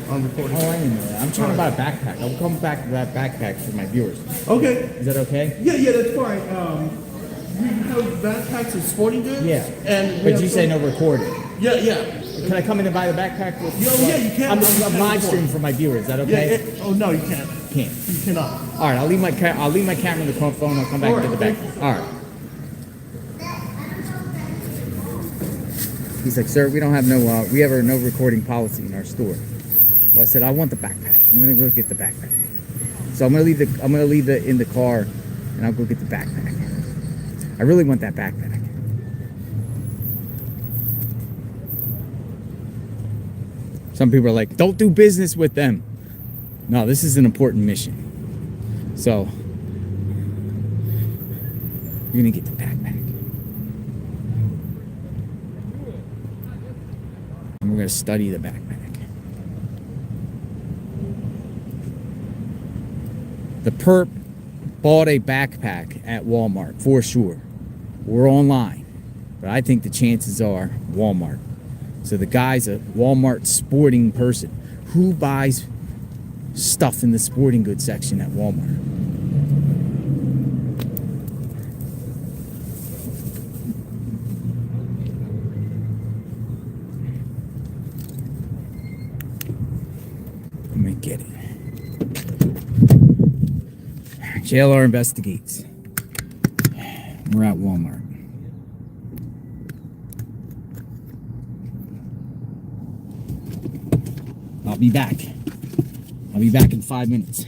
on recording. Oh, I didn't know that. I'm trying to buy a backpack. I'll come back to that backpack for my viewers. Okay. Is that okay? Yeah, that's fine. We have backpacks and sporting goods. Yeah. And But you say no recording. Yeah. Can I come in and buy the backpack? With, Yeah, you can. I'm live streaming for my viewers. Is that okay? Oh no, you can't. Can't. You cannot. All right, I'll leave my camera in the phone. I'll come back and get the backpack. All right. He's like, sir, we don't have we have a no recording policy in our store. Well, I said, I want the backpack. I'm gonna go get the backpack. So I'm gonna leave it in the car, and I'll go get the backpack. I really want that backpack. Some people are like, don't do business with them. No, this is an important mission. So, you're gonna get the backpack. And we're gonna study the backpack. The perp bought a backpack at Walmart, for sure. We're online, but I think the chances are Walmart. So the guy's a Walmart sporting person. Who buys stuff in the sporting goods section at Walmart? Let me get it. JLR investigates. We're at Walmart. I'll be back. I'll be back in 5 minutes.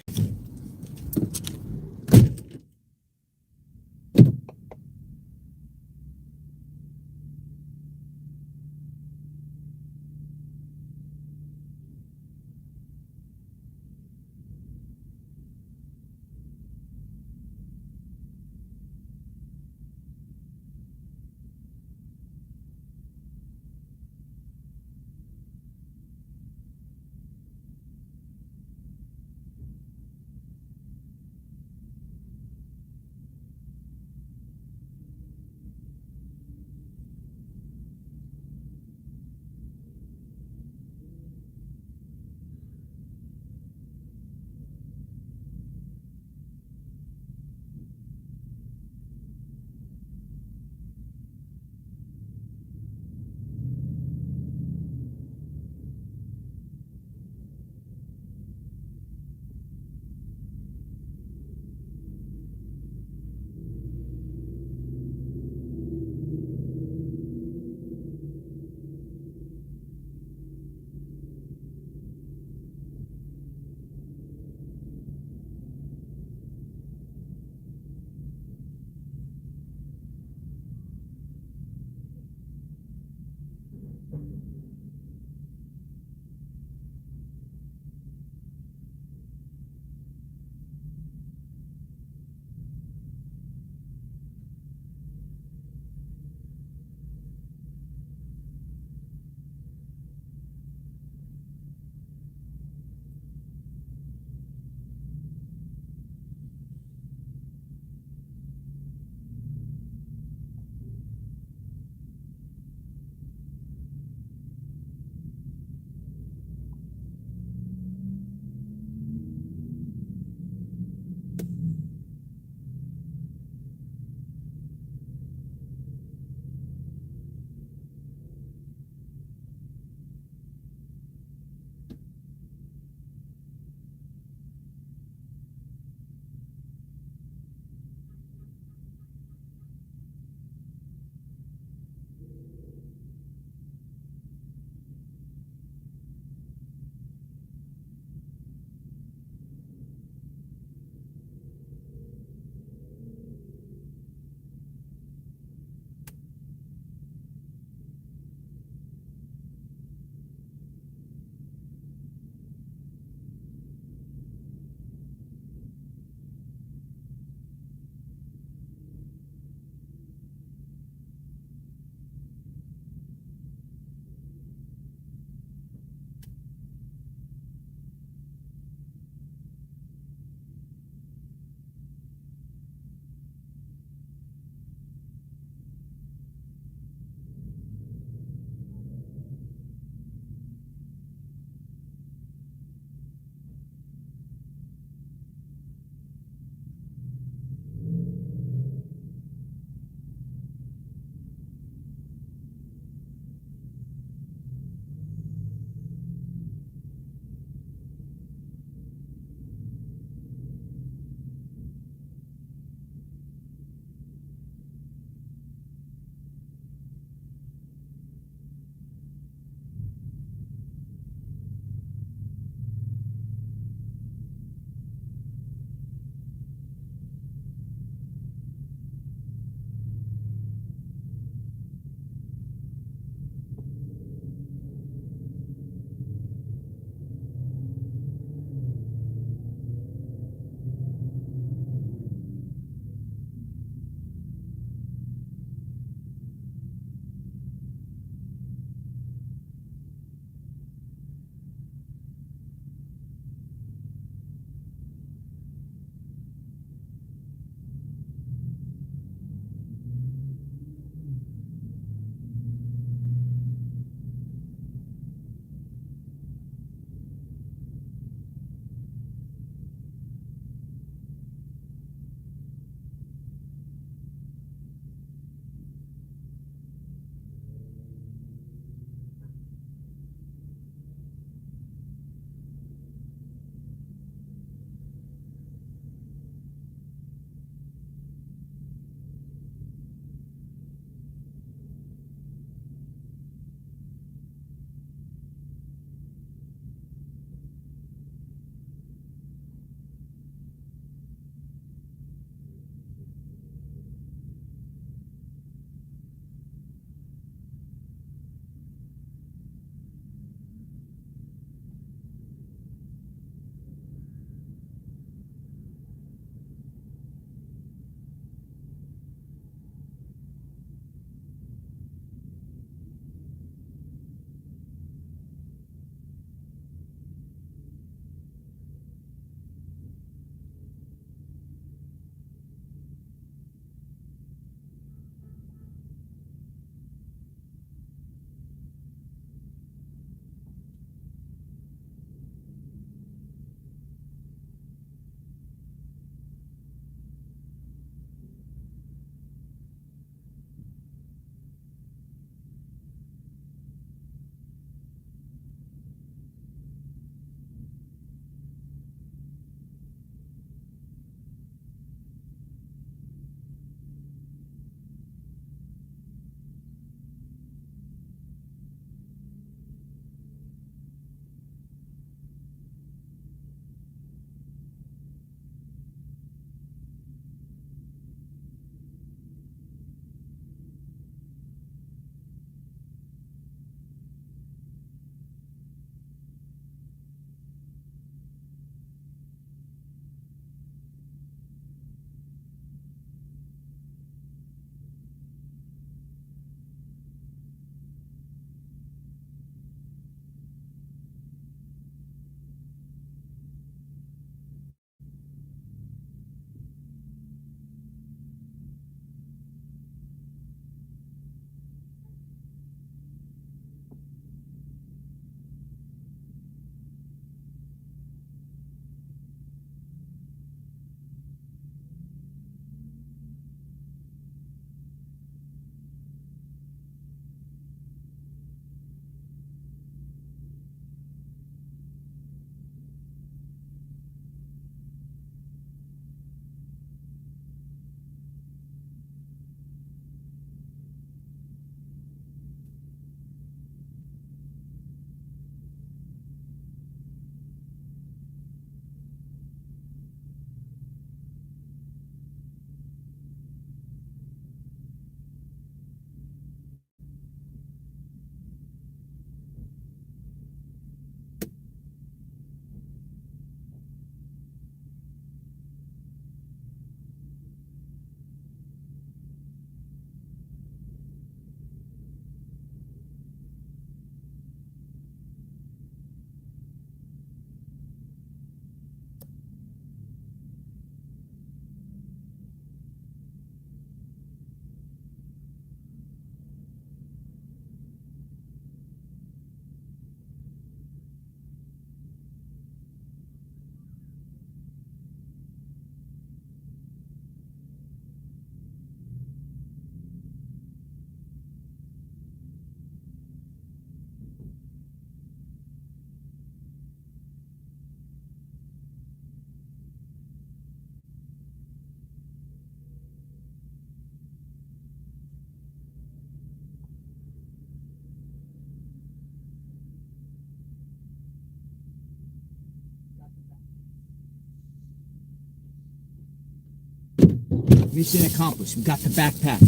Mission accomplished. We got the backpack.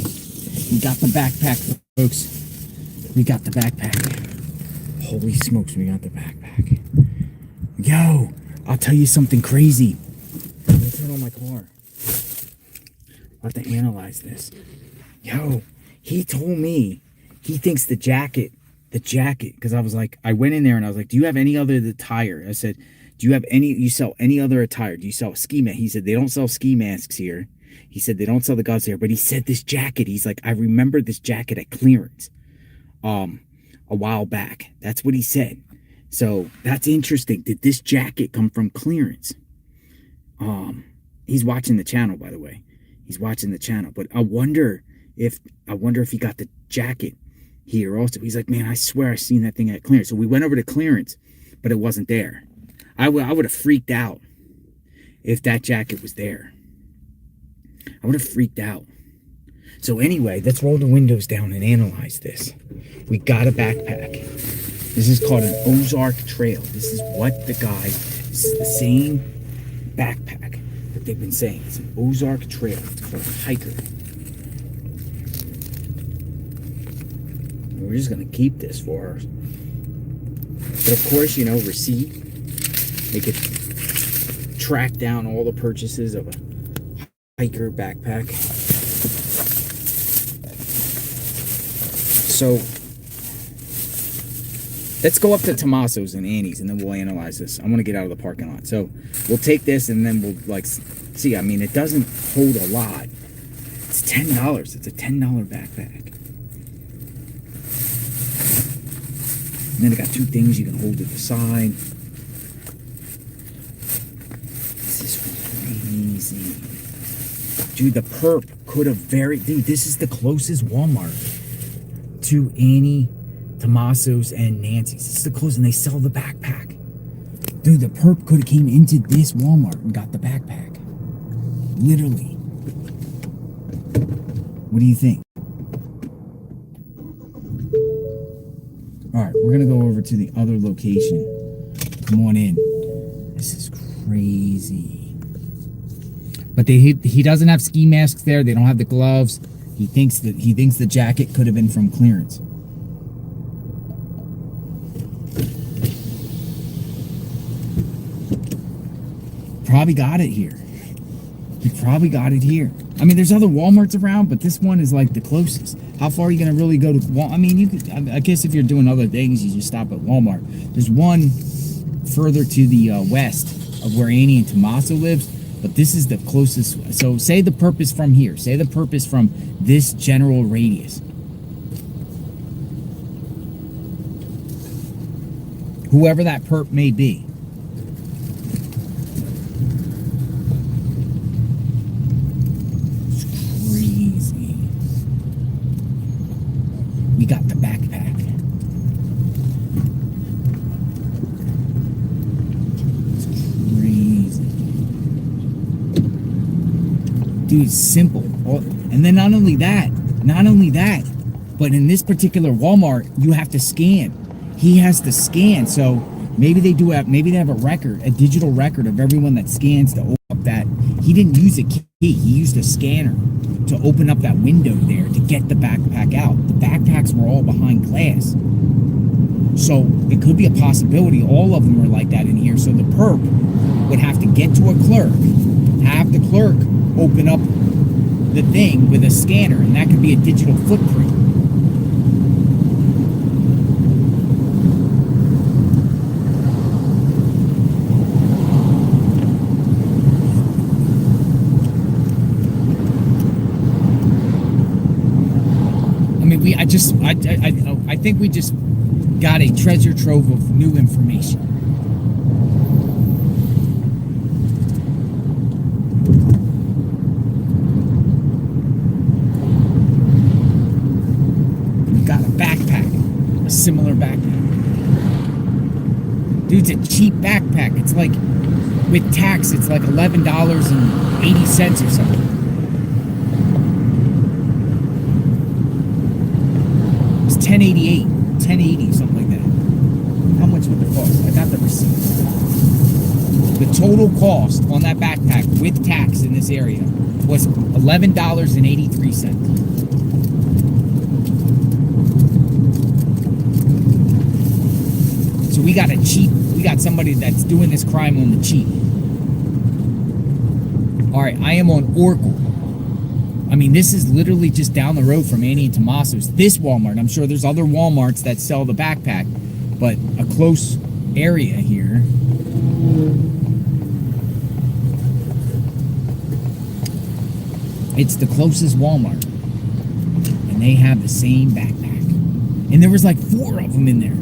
We got the backpack, folks. We got the backpack. Holy smokes, we got the backpack. Yo, I'll tell you something crazy. Let me turn on my car. I'll have to analyze this. Yo, he told me he thinks the jacket, because I was like, I went in there and I was like, do you have any other attire? I said, do you have you sell any other attire? Do you sell a ski mask? He said, they don't sell ski masks here. He said, they don't sell the gloves here. But he said this jacket, he's like, I remember this jacket at clearance a while back. That's what he said. So that's interesting. Did this jacket come from clearance? He's watching the channel, by the way. He's watching the channel. But I wonder if he got the jacket here also. He's like, man, I swear I seen that thing at clearance. So we went over to clearance, but it wasn't there. I would have freaked out if that jacket was there. I would have freaked out. So anyway, let's roll the windows down and analyze this. We got a backpack. This is called an Ozark Trail. This is what the guy, this is the same backpack that they've been saying. It's an Ozark Trail. It's called a hiker. We're just going to keep this for her. But of course, you know, receipt. They could track down all the purchases of a hiker backpack. So let's go up to Tommaso's and Annie's and then we'll analyze this. I want to get out of the parking lot. So we'll take this and then we'll like see. I mean, it doesn't hold a lot. It's $10. It's a $10 backpack. And then it got two things you can hold to the side. This is crazy. Dude, the perp could have dude, this is the closest Walmart to Annie, Tommaso's, and Nancy's. This is the closest, and they sell the backpack. Dude, the perp could have came into this Walmart and got the backpack. Literally. What do you think? Alright, we're gonna go over to the other location. Come on in. This is crazy. But he doesn't have ski masks there. They don't have the gloves. He thinks the jacket could have been from clearance. Probably got it here. He probably got it here. I mean, there's other Walmarts around, but this one is like the closest. How far are you gonna really go to Walmart? I mean, you could. I guess if you're doing other things, you just stop at Walmart. There's one further to the west of where Annie and Tommaso lives. But this is the closest. So say the perp is from here. Say the perp is from this general radius. Whoever that perp may be. It's crazy. We got the backpack. Dude, it's simple. And then not only that, but in this particular Walmart, you have to scan. He has to scan, so maybe they have a record, a digital record of everyone that scans to open up that. He didn't use a key, he used a scanner to open up that window there to get the backpack out. The backpacks were all behind glass. So it could be a possibility all of them are like that in here. So the perp would have to get to a clerk, have the clerk open up the thing with a scanner, and that could be a digital footprint. I mean, I think we just got a treasure trove of new information. Similar backpack. Dude, it's a cheap backpack. It's like, with tax, it's like $11.80 or something. It's $10.80, something like that. How much would it cost? I got the receipt. With total cost on that backpack with tax in this area was $11.83. So we got somebody that's doing this crime on the cheap. All right, I am on Oracle. I mean, this is literally just down the road from Annie and Tommaso's. This Walmart, I'm sure there's other Walmarts that sell the backpack, but a close area here. It's the closest Walmart, and they have the same backpack. And there was like 4 of them in there.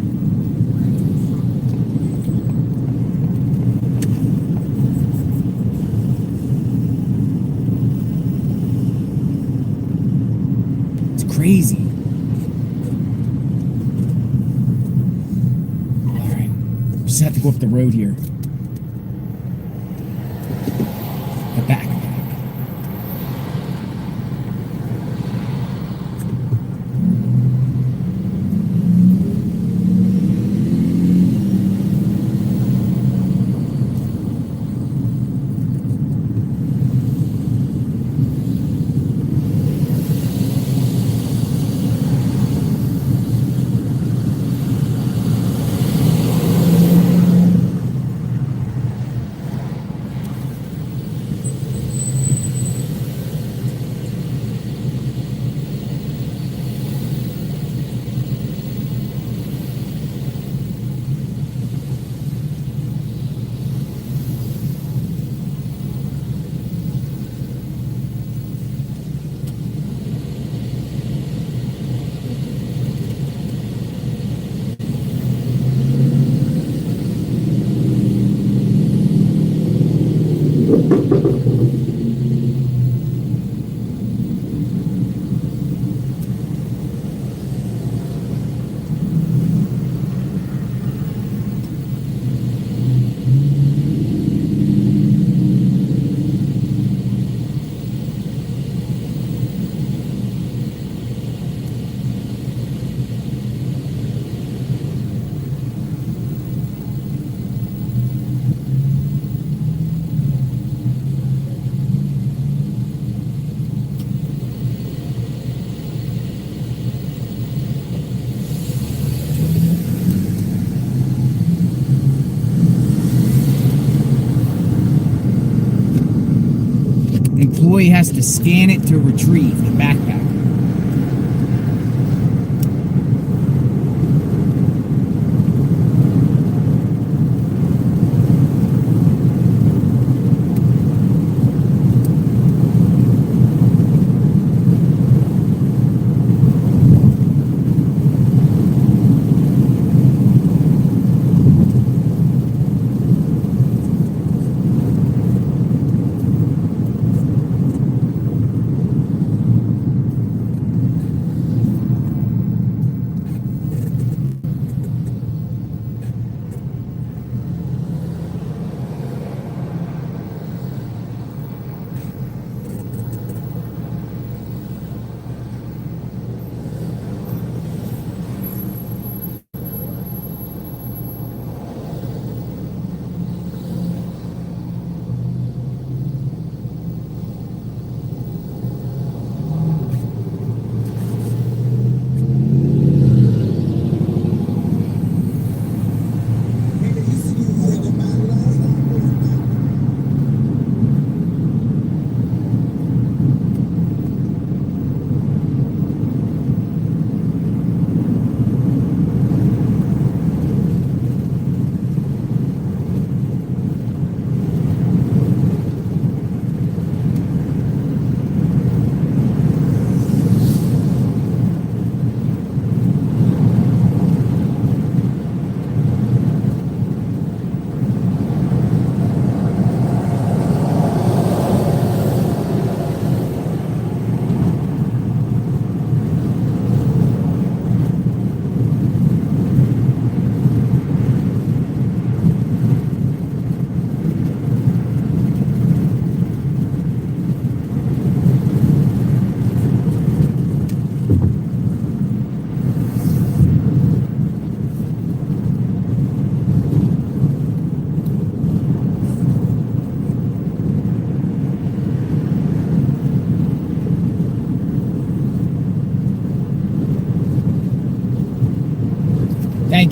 Crazy. All right, just have to go up the road here. The back. Employee has to scan it to retrieve the backpack.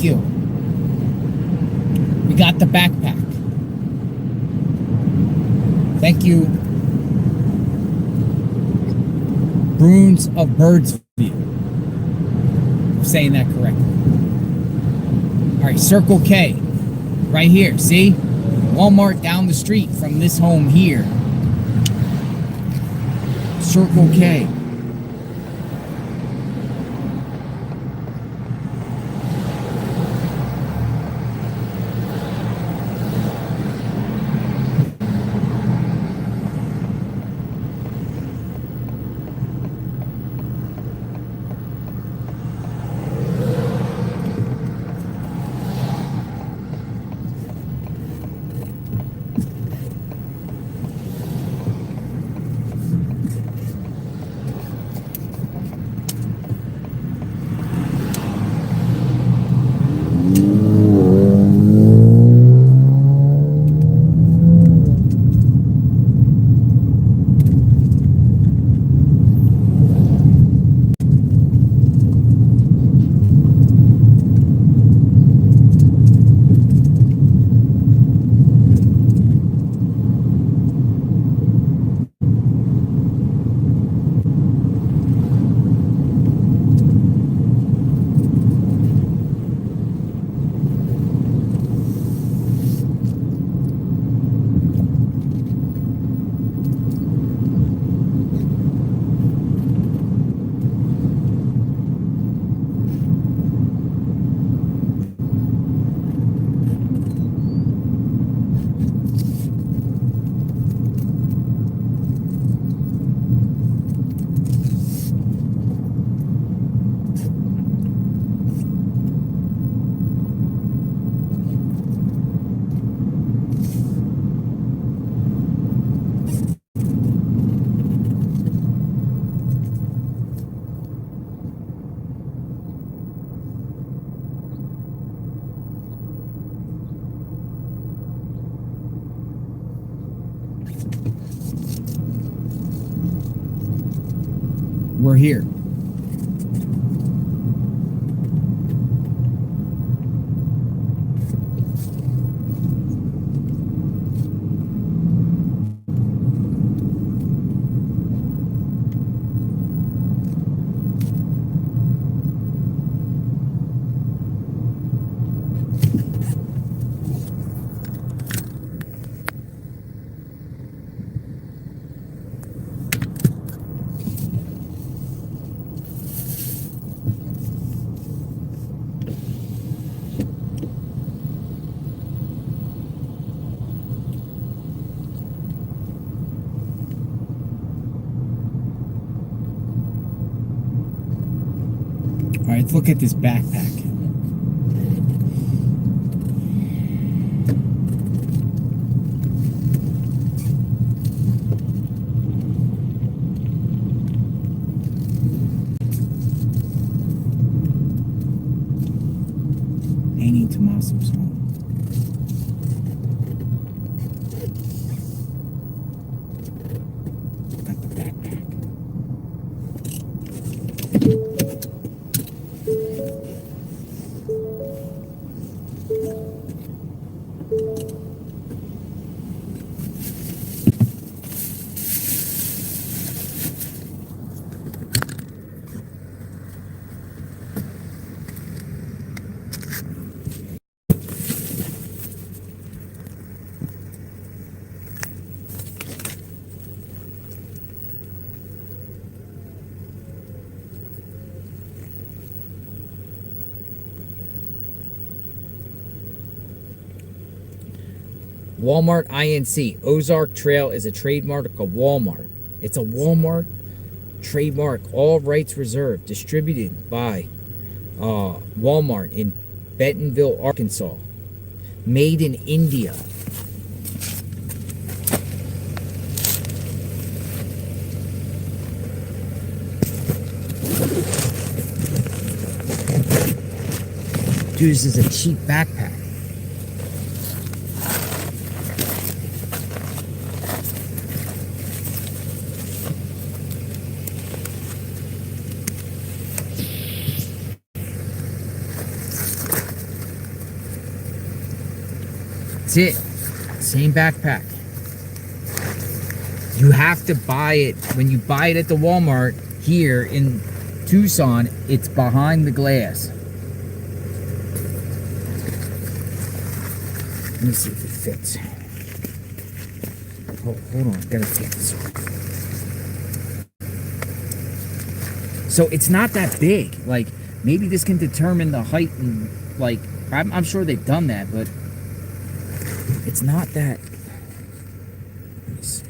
Thank you. We got the backpack. Thank you. Bruins of Birdsview. I'm saying that correctly. All right, Circle K. Right here, see? Walmart down the street from this home here. Circle K. We're here. All right, let's look at this backpack. Annie Tomaso's home. Got the backpack. Walmart INC. Ozark Trail is a trademark of Walmart. It's a Walmart trademark. All rights reserved. Distributed by Walmart in Bentonville, Arkansas. Made in India. Dude, this is a cheap backpack. That's it. Same backpack. You have to buy it. When you buy it at the Walmart here in Tucson, it's behind the glass. Let me see if it fits. Oh, hold on, gotta take this off. So it's not that big. Like, maybe this can determine the height and, like, I'm sure they've done that, but it's not that. Let me see.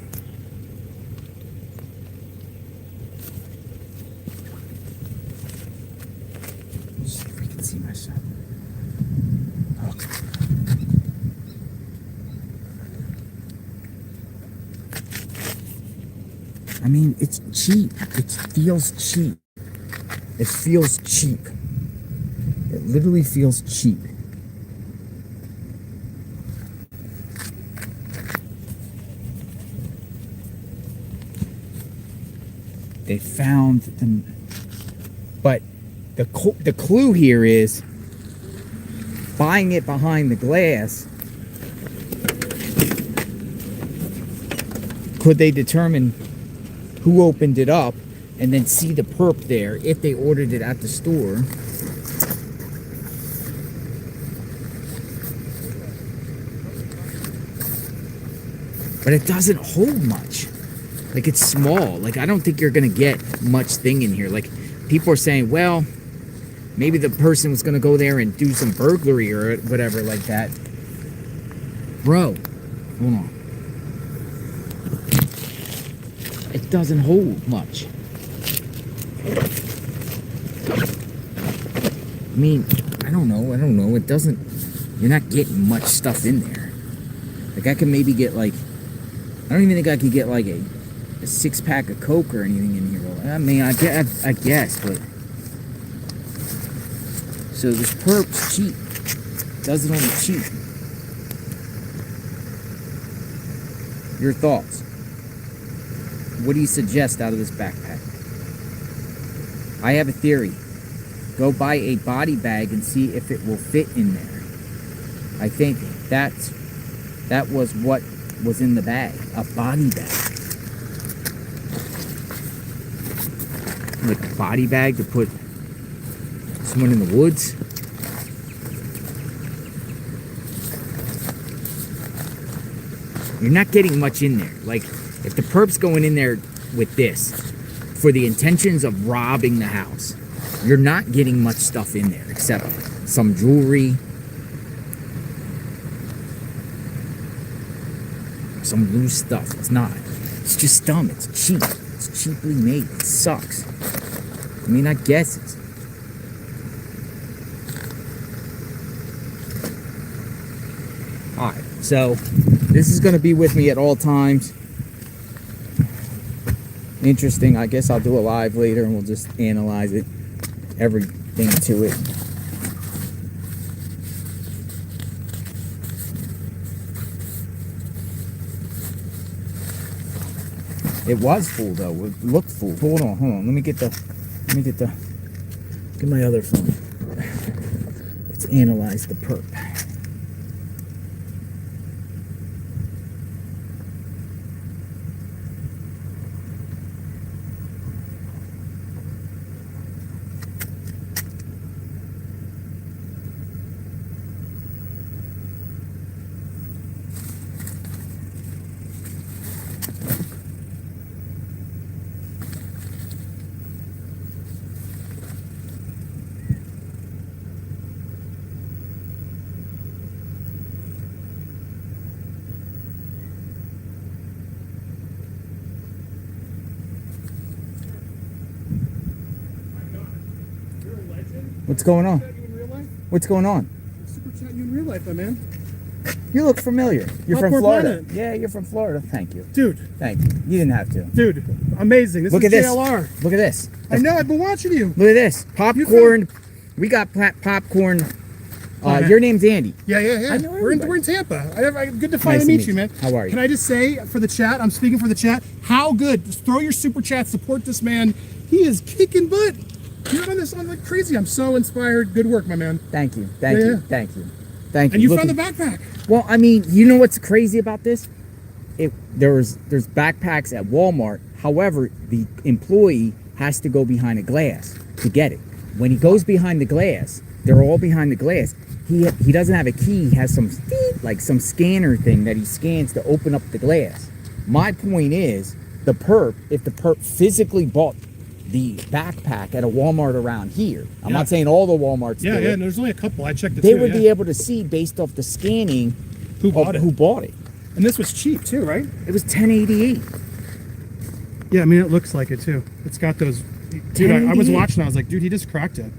Let's see if we can see myself. Okay. I mean, it's cheap. It feels cheap. It feels cheap. It literally feels cheap. They found them, but the clue here is buying it behind the glass. Could they determine who opened it up and then see the perp there if they ordered it at the store? But it doesn't hold much. Like, it's small. Like, I don't think you're gonna get much thing in here. Like, people are saying, well, maybe the person was gonna go there and do some burglary or whatever like that. Bro, hold on. It doesn't hold much. I mean, I don't know. It doesn't, you're not getting much stuff in there. Like, I can maybe get, like, I don't even think I could get, like, a 6-pack of Coke or anything in here. I mean, I guess, but. So this perp's cheap. Does it on the cheap. Your thoughts? What do you suggest out of this backpack? I have a theory. Go buy a body bag and see if it will fit in there. I think that was what was in the bag. A body bag. Like a body bag to put someone in the woods. You're not getting much in there. Like, if the perp's going in there with this for the intentions of robbing the house, you're not getting much stuff in there except some jewelry, some loose stuff. It's not. It's just dumb. It's cheap. It's cheaply made. It sucks. I mean, I guess it's. Alright, so this is going to be with me at all times. Interesting. I guess I'll do a live later and we'll just analyze it. Everything to it. It was full though. It looked full. Hold on. Let me get my other phone. Let's analyze the perp. What's going on? What's going on? Super chat you in real life, my man. You look familiar. You're from Popcorn Florida. Planet. Yeah, you're from Florida. Thank you. Dude. Thank you. You didn't have to. Dude, amazing. This Look is at this. JLR. Look at this. I know, I've been watching you. Look at this. Popcorn. We got popcorn. Your name's Andy. Yeah. I know We're in everybody. Tampa. Good to Nice finally to meet meet you, man. you. How are you? Can I just say for the chat, I'm speaking for the chat, how good. Just throw your super chat, support this man. He is kicking butt. You're on this on like crazy. I'm so inspired. Good work, my man. Thank you. Thank you. Thank you. And you Look found the at- backpack. Well, I mean, you know what's crazy about this? There's backpacks at Walmart. However, the employee has to go behind a glass to get it. When he goes behind the glass, they're all behind the glass. He doesn't have a key. He has some scanner thing that he scans to open up the glass. My point is, if the perp physically bought the backpack at a Walmart around here, I'm not saying all the Walmarts do Yeah, it, and there's only a couple. I checked it they too, would yeah. be able to see based off the scanning Who bought it. And this was cheap too, right? It was $10.88. Yeah, I mean, it looks like it too. It's got those. Dude, I was watching. I was like, dude, he just cracked it.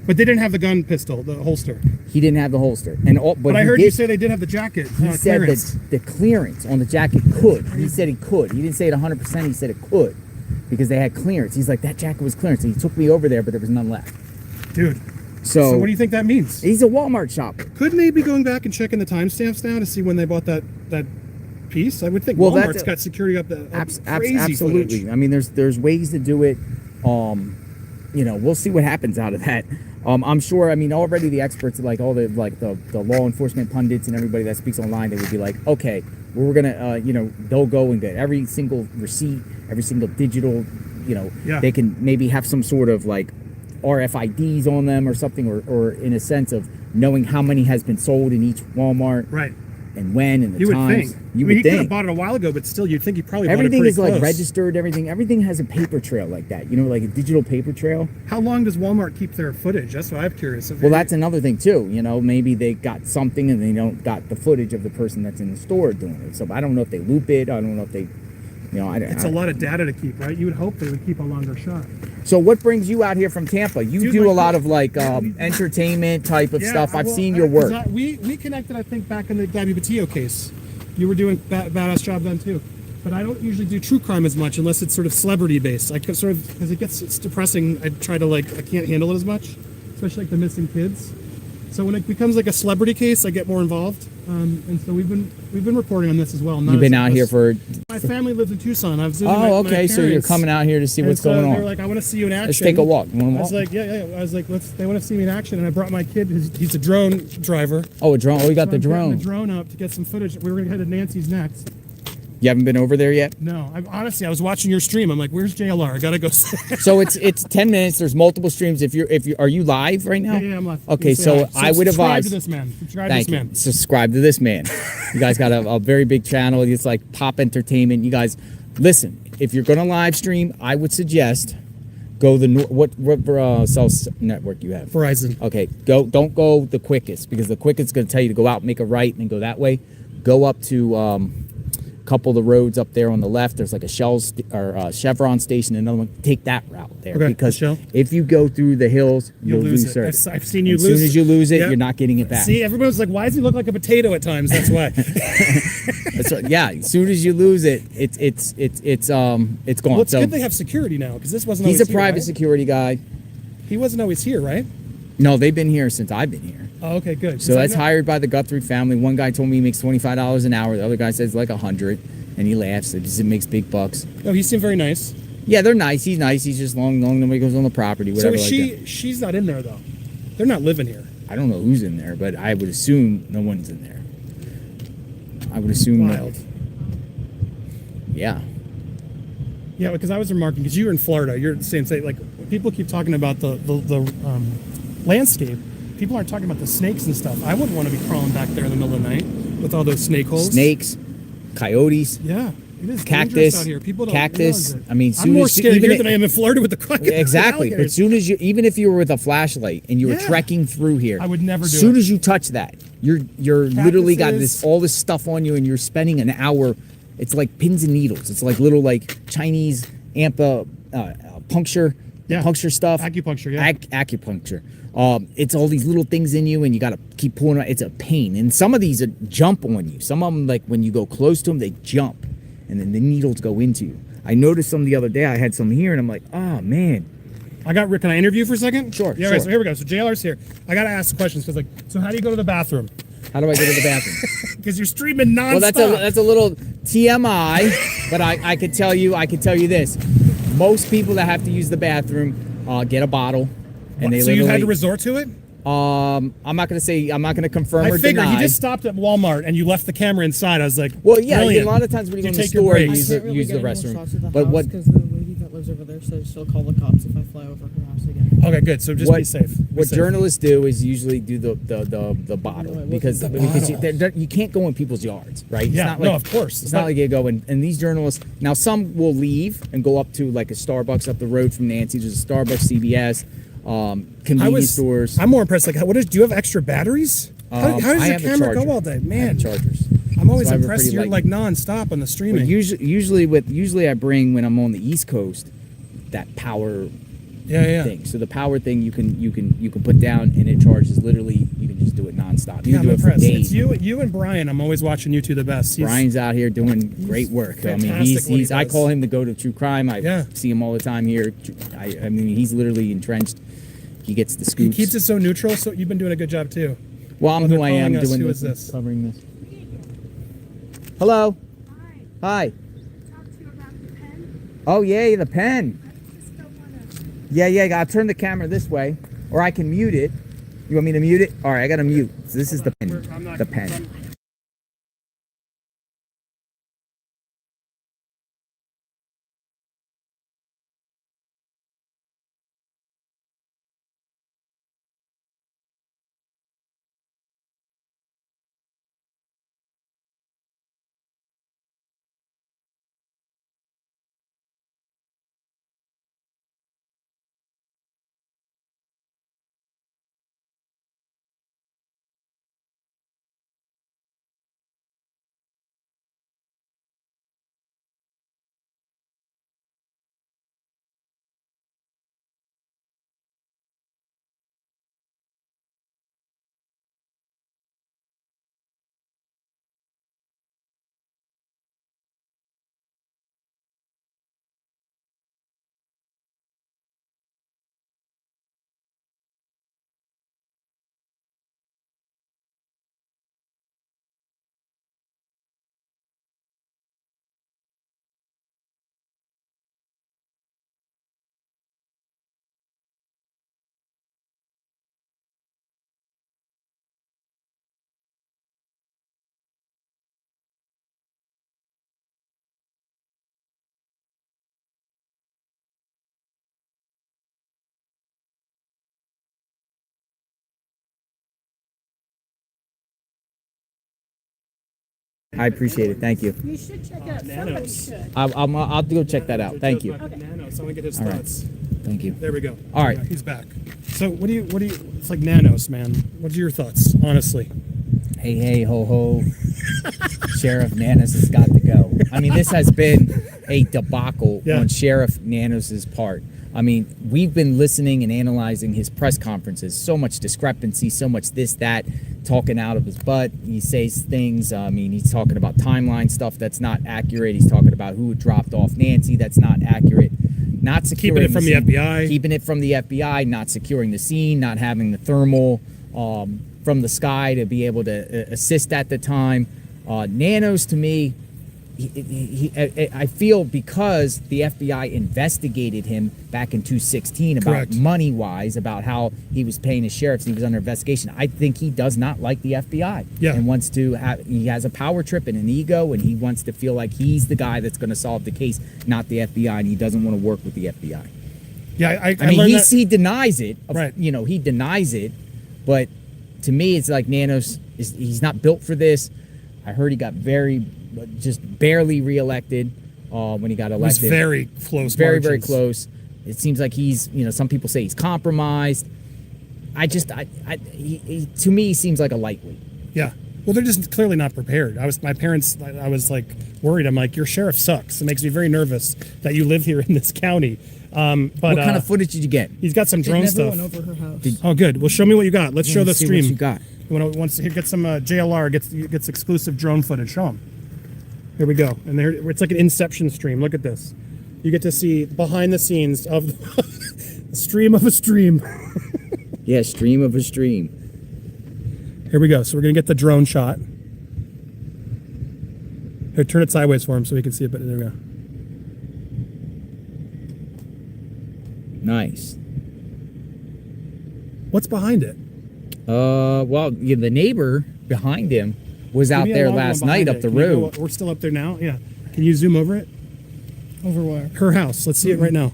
But they didn't have the gun pistol, the holster. He didn't have the holster, But I heard you say they did have the jacket. He said clearance. that the clearance on the jacket could. He said he could. He didn't say it 100%. He said it could because they had clearance. He's like, that jacket was clearance. And he took me over there, but there was none left. Dude. So what do you think that means? He's a Walmart shopper. Couldn't they be going back and checking the timestamps now to see when they bought that piece? I would think Well, Walmart's got security up the crazy absolutely. footage. I mean, there's ways to do it. We'll see what happens out of that. I'm sure. I mean, already the experts, like all the law enforcement pundits and everybody that speaks online, they would be like, okay, well, we're gonna, they'll go and get every single receipt, every single digital, they can maybe have some sort of like RFIDs on them or something, or in a sense of knowing how many has been sold in each Walmart, right? And when and the You times. would think. You I mean, would he could have think. bought it a while ago, but still, you'd think he probably Everything bought it is pretty like close. registered. Everything has a paper trail like that. Like a digital paper trail. How long does Walmart keep their footage? That's what I'm curious. Well, that's another thing too. Maybe they got something and they don't got the footage of the person that's in the store doing it. So I don't know if they loop it. I don't know if they, It's a lot of data to keep, right? You would hope they would keep a longer shot. So what brings you out here from Tampa? You Dude, do a lot of like entertainment type of stuff. I've seen your work. We connected, I think, back in the Gabby Batillo case. You were doing badass job then too. But I don't usually do true crime as much unless it's sort of celebrity based. I could sort of, because it's depressing. I try to I can't handle it as much, especially like the missing kids. So when it becomes like a celebrity case, I get more involved. And so we've been reporting on this as well. You've been out here for. My family lives in Tucson. I was visiting Oh, my okay. So you're parents. coming out here to see And what's so going They on. were like, I want to see you in action. Let's take a walk. You want to I was walk? like, yeah. I was like, they want to see me in action, and I brought my kid. He's a drone driver. Oh, a drone. Oh, we got So the I'm bringing drone. the drone up to get some footage. We were gonna head to Nancy's next. You haven't been over there yet? No, honestly, I was watching your stream. I'm like, where's JLR? I gotta go. So it's 10 minutes. There's multiple streams. Are you live right now? Yeah, I'm live. Okay, Say so hi. I would subscribe advise. to this man. Subscribe Thank to this you. man. Subscribe to this man. You guys got a very big channel. It's like Pop Entertainment. You guys, listen. If you're gonna live stream, I would suggest go what cell network you have. Verizon. Okay, don't go the quickest, because the quickest is gonna tell you to go out, make a right, and then go that way. Go up to couple of the roads up there on the left. There's like a Chevron station, another one. Take that route there, Okay, because Shell. if you go through the hills, You'll lose it. service. I've seen you as lose. soon as you lose it, Yep. you're not getting it back. See, everybody's like, why does he look like a potato at times? That's why. That's right. Yeah, as soon as you lose it, it's gone. Well, it's So good they have security now, because this wasn't. he's always a private here, right? security guy. He wasn't always here, right? No, they've been here since I've been here. Oh, okay, good. So that's hired by the Guthrie family. One guy told me he makes $25 an hour. The other guy says like 100, and he laughs. He just makes big bucks. Oh, he seemed very nice. Yeah, they're nice. He's nice. He's just long. Nobody goes on the property. Whatever. So she's not in there though. They're not living here. I don't know who's in there, but I would assume no one's in there. I would assume. Wild. Yeah. Yeah, because I was remarking, because you were in Florida, you're the same thing. Like, people keep talking about the landscape. People aren't talking about the snakes and stuff. I wouldn't want to be crawling back there in the middle of the night with all those snake holes. Snakes, coyotes. Yeah. It is dangerous Cactus, out here. People don't cactus. realize it. I mean, I'm more scared even here than I am in Florida with the crocodiles. Exactly. But alligators. soon as even if you were with a flashlight and you were Yeah. trekking through here, I would never do soon it. as you touch that, you're literally got Cactuses. all this stuff on you, and you're spending an hour. It's like pins and needles. It's like little like Chinese puncture, puncture stuff. Acupuncture, yeah. Acupuncture. It's all these little things in you, and you got to keep pulling it. It's a pain. And some of these jump on you. Some of them, like when you go close to them, they jump, and then the needles go into you. I noticed some the other day. I had some here, and I'm like, oh man. Can I interview for a second? Sure. Yeah, sure. right, so here we go. So JLR's here. I got to ask questions, because so how do you go to the bathroom? How do I go to the bathroom? Because you're streaming nonstop. Well, that's a little TMI, but I could tell you this. Most people that have to use the bathroom get a bottle, and they So literally. you had to resort to it? I'm not gonna confirm I or figured deny. you just stopped at Walmart and you left the camera inside. I was like, Well, yeah, brilliant. a lot of times when you go in the take your store, you breaks. use, I it, can't really use the get any more restroom. shots of the But house what? Because the lady that lives over there says she'll call the cops if I fly over her house again. Okay, good. So just be safe. Be What safe. journalists do is usually do the bottle because you can't go in people's yards, right? It's Yeah, not no, like, of course. It's not like you go in, and these journalists now some will leave and go up to like a Starbucks up the road from Nancy's. There's a Starbucks, CVS, convenience stores. I'm more impressed. Like, do you have extra batteries? How does I your have a camera charger. go all day, I have man? chargers. I'm always So I have a impressed. pretty You're light- like non-stop on the But streaming. usually I bring when I'm on the East Coast that power Yeah. thing. So the power thing you can put down and it charges literally. You can just do it nonstop. You Yeah, can do I'm it for impressed. days. It's you and Brian. I'm always watching you two the best. Brian's out here doing great work. I mean, fantastic what he I does. call him the go to true crime. I Yeah. see him all the time here. I mean, he's literally entrenched. He gets the He scoops. keeps it so neutral. So you've been doing a good job too. Well, I'm Oh, they're who I am calling us. doing Who this, is this? covering this. Hello. Hi. Oh yay, the pen. Yeah. I'll turn the camera this way, or I can mute it. You want me to mute it? All right, I gotta mute. So this is the pen. The pen. I appreciate it. Thank you. You should check it out. Somebody should. I'll go check that out. Thank you. Nano. So I want to get his All right. thoughts. Thank you. There we go. All right. Yeah, he's back. So what do you? It's like nanos, man. What are your thoughts, honestly? Hey, ho, ho. Sheriff Nanos has got to go. I mean, this has been a debacle on Sheriff Nanos' part. I mean, we've been listening and analyzing his press conferences. So much discrepancy, so much this, that, talking out of his butt. He says things. I mean, he's talking about timeline stuff that's not accurate. He's talking about who dropped off Nancy. That's not accurate. Not securing Keeping it from the scene. FBI. Keeping it from the FBI. Not securing the scene. Not having the thermal from the sky to be able to assist at the time. Nanos, to me, I feel because the FBI investigated him back in 2016 about Correct. money-wise, about how he was paying his sheriffs, he was under investigation. I think he does not like the FBI and wants to have, he has a power trip and an ego, and he wants to feel like he's the guy that's going to solve the case, not the FBI, and he doesn't want to work with the FBI. Yeah, I mean, learned that. he denies it. Right. You know, he denies it, but to me, it's like Nanos he's not built for this. I heard he got just barely reelected when he got elected. It was very close. Very margins. close. It seems like he's, some people say he's compromised. To me, he seems like a lightweight. Yeah. Well, they're just clearly not prepared. I was like worried. I'm like, your sheriff sucks. It makes me very nervous that you live here in this county. But what kind of footage did you get? He's got some They drone never stuff. went over her house. Oh, good. Well, show me what you got. Let's show the see stream. what you got. Once he gets some JLR gets exclusive drone footage. Show him. Here we go. And there, it's like an Inception stream. Look at this. You get to see behind the scenes of the stream of a stream. Yeah, stream of a stream. Here we go. So we're gonna get the drone shot. Here, turn it sideways for him so we can see it. But there we go. Nice. What's behind it? Well, yeah, the neighbor behind him was out Give me a there longer one last behind night it. up the Can you road. we're still up there now. Yeah. Can you zoom over it? Over where? Her house. Let's see it right now.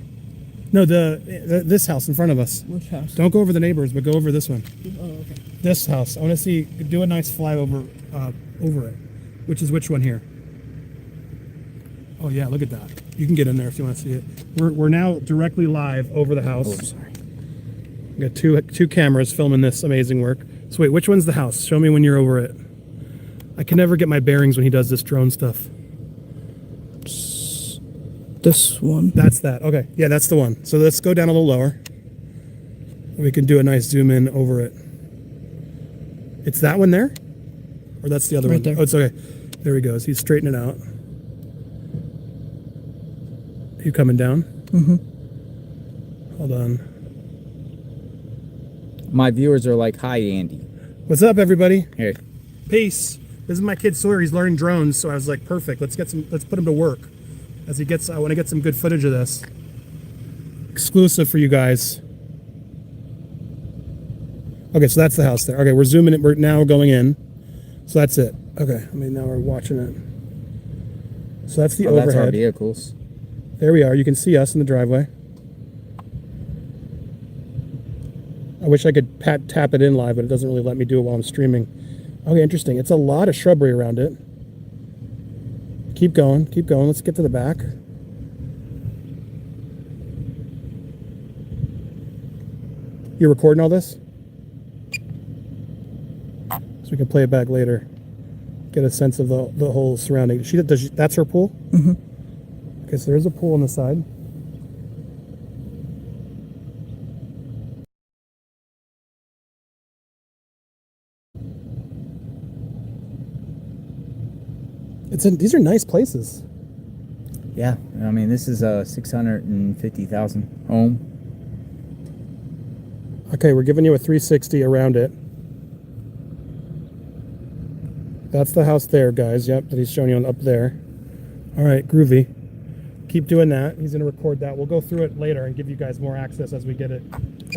No, this house in front of us. Which house? Don't go over the neighbors, but go over this one. Oh, okay. This house. I want to see. Do a nice flyover over it. Which is which one here? Oh yeah, look at that. You can get in there if you want to see it. We're now directly live over the house. Oh, sorry. We got two cameras filming this amazing work. So wait, which one's the house? Show me when you're over it. I can never get my bearings when he does this drone stuff. This one. That's that. Okay. Yeah, that's the one. So let's go down a little lower. We can do a nice zoom in over it. It's that one there? Or that's the other Right one? there. Oh, it's okay. There he goes. He's straightening it out. You coming down? Mm-hmm. Hold on. My viewers are like, "Hi, Andy." What's up, everybody? Here. Peace. This is my kid Sawyer. He's learning drones, so I was like, perfect. Let's put him to work. As he gets, I want to get some good footage of this. Exclusive for you guys. Okay, so that's the house there. Okay, we're zooming it. We're now going in. So that's it. Okay, I mean, now we're watching it. So that's the overhead. That's our vehicles. There we are. You can see us in the driveway. I wish I could tap it in live, but it doesn't really let me do it while I'm streaming. Okay, interesting. It's a lot of shrubbery around it. Keep going. Keep going. Let's get to the back. You're recording all this? So we can play it back later. Get a sense of the whole surrounding. That's her pool? Mm-hmm. Okay, so there's a pool on the side. These are nice places. Yeah, I mean, this is a 650,000 home. Okay, we're giving you a 360 around it. That's the house there, guys. Yep, that he's showing you on up there. All right, groovy. Keep doing that. He's going to record that. We'll go through it later and give you guys more access as we get it.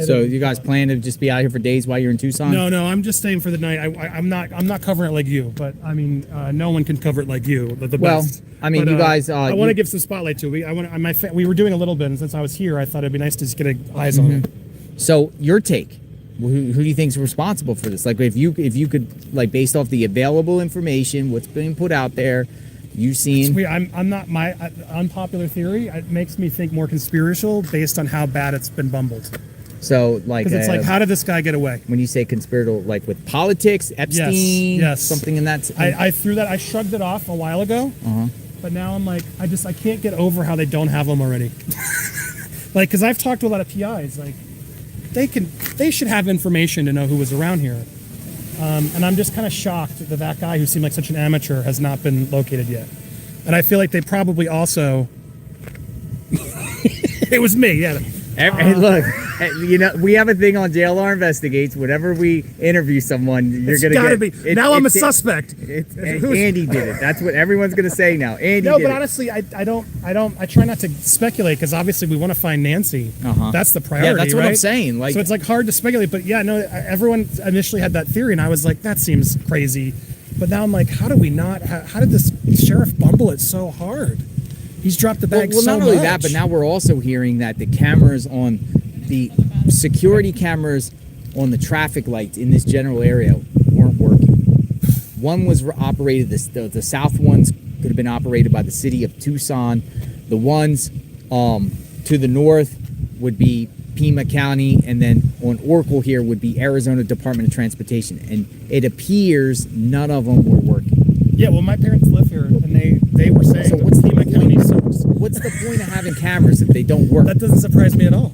So you guys plan to just be out here for days while you're in Tucson? No, I'm just staying for the night. I'm not covering it like you, but I mean, no one can cover it like you. The Well, best. I mean, But, you guys. I want to give some spotlight to it. We were doing a little bit, and since I was here, I thought it'd be nice to just get eyes on it. So your take. Who do you think's responsible for this? Like, if you could, like, based off the available information, what's being put out there, you've seen. It's weird. I'm not my unpopular theory. It makes me think more conspiratorial based on how bad it's been bumbled. So, like, Because it's like, how did this guy get away? When you say conspiratorial, like with politics, Epstein, yes. something in that. I threw that. I shrugged it off a while ago, but now I'm like, I can't get over how they don't have them already. Like, because I've talked to a lot of PIs, like they should have information to know who was around here, and I'm just kind of shocked that guy who seemed like such an amateur has not been located yet, and I feel like they probably also. It was me, yeah. Hey, look, you know, we have a thing on JLR Investigates. Whenever we interview someone, you're It's gonna gotta get. be. Now I'm a suspect. Andy did it. That's what everyone's gonna say now. Andy. No, did but it. honestly, I try not to speculate because obviously we want to find Nancy. That's the priority. Yeah, that's what I'm right? saying. Like, so it's like hard to speculate. But yeah, no, everyone initially had that theory, and I was like, that seems crazy. But now I'm like, how did this sheriff bumble it so hard? He's dropped the bag well, so not only much. that, but now we're also hearing that the cameras on the security cameras on the traffic lights in this general area weren't working. One was operated, the south ones could have been operated by the city of Tucson. The ones to the north would be Pima County, and then on Oracle here would be Arizona Department of Transportation. And it appears none of them were working. Yeah, well, my parents live here, and they were saying. So what's the Pima County sucks. What's the point of having cameras if they don't work? That doesn't surprise me at all.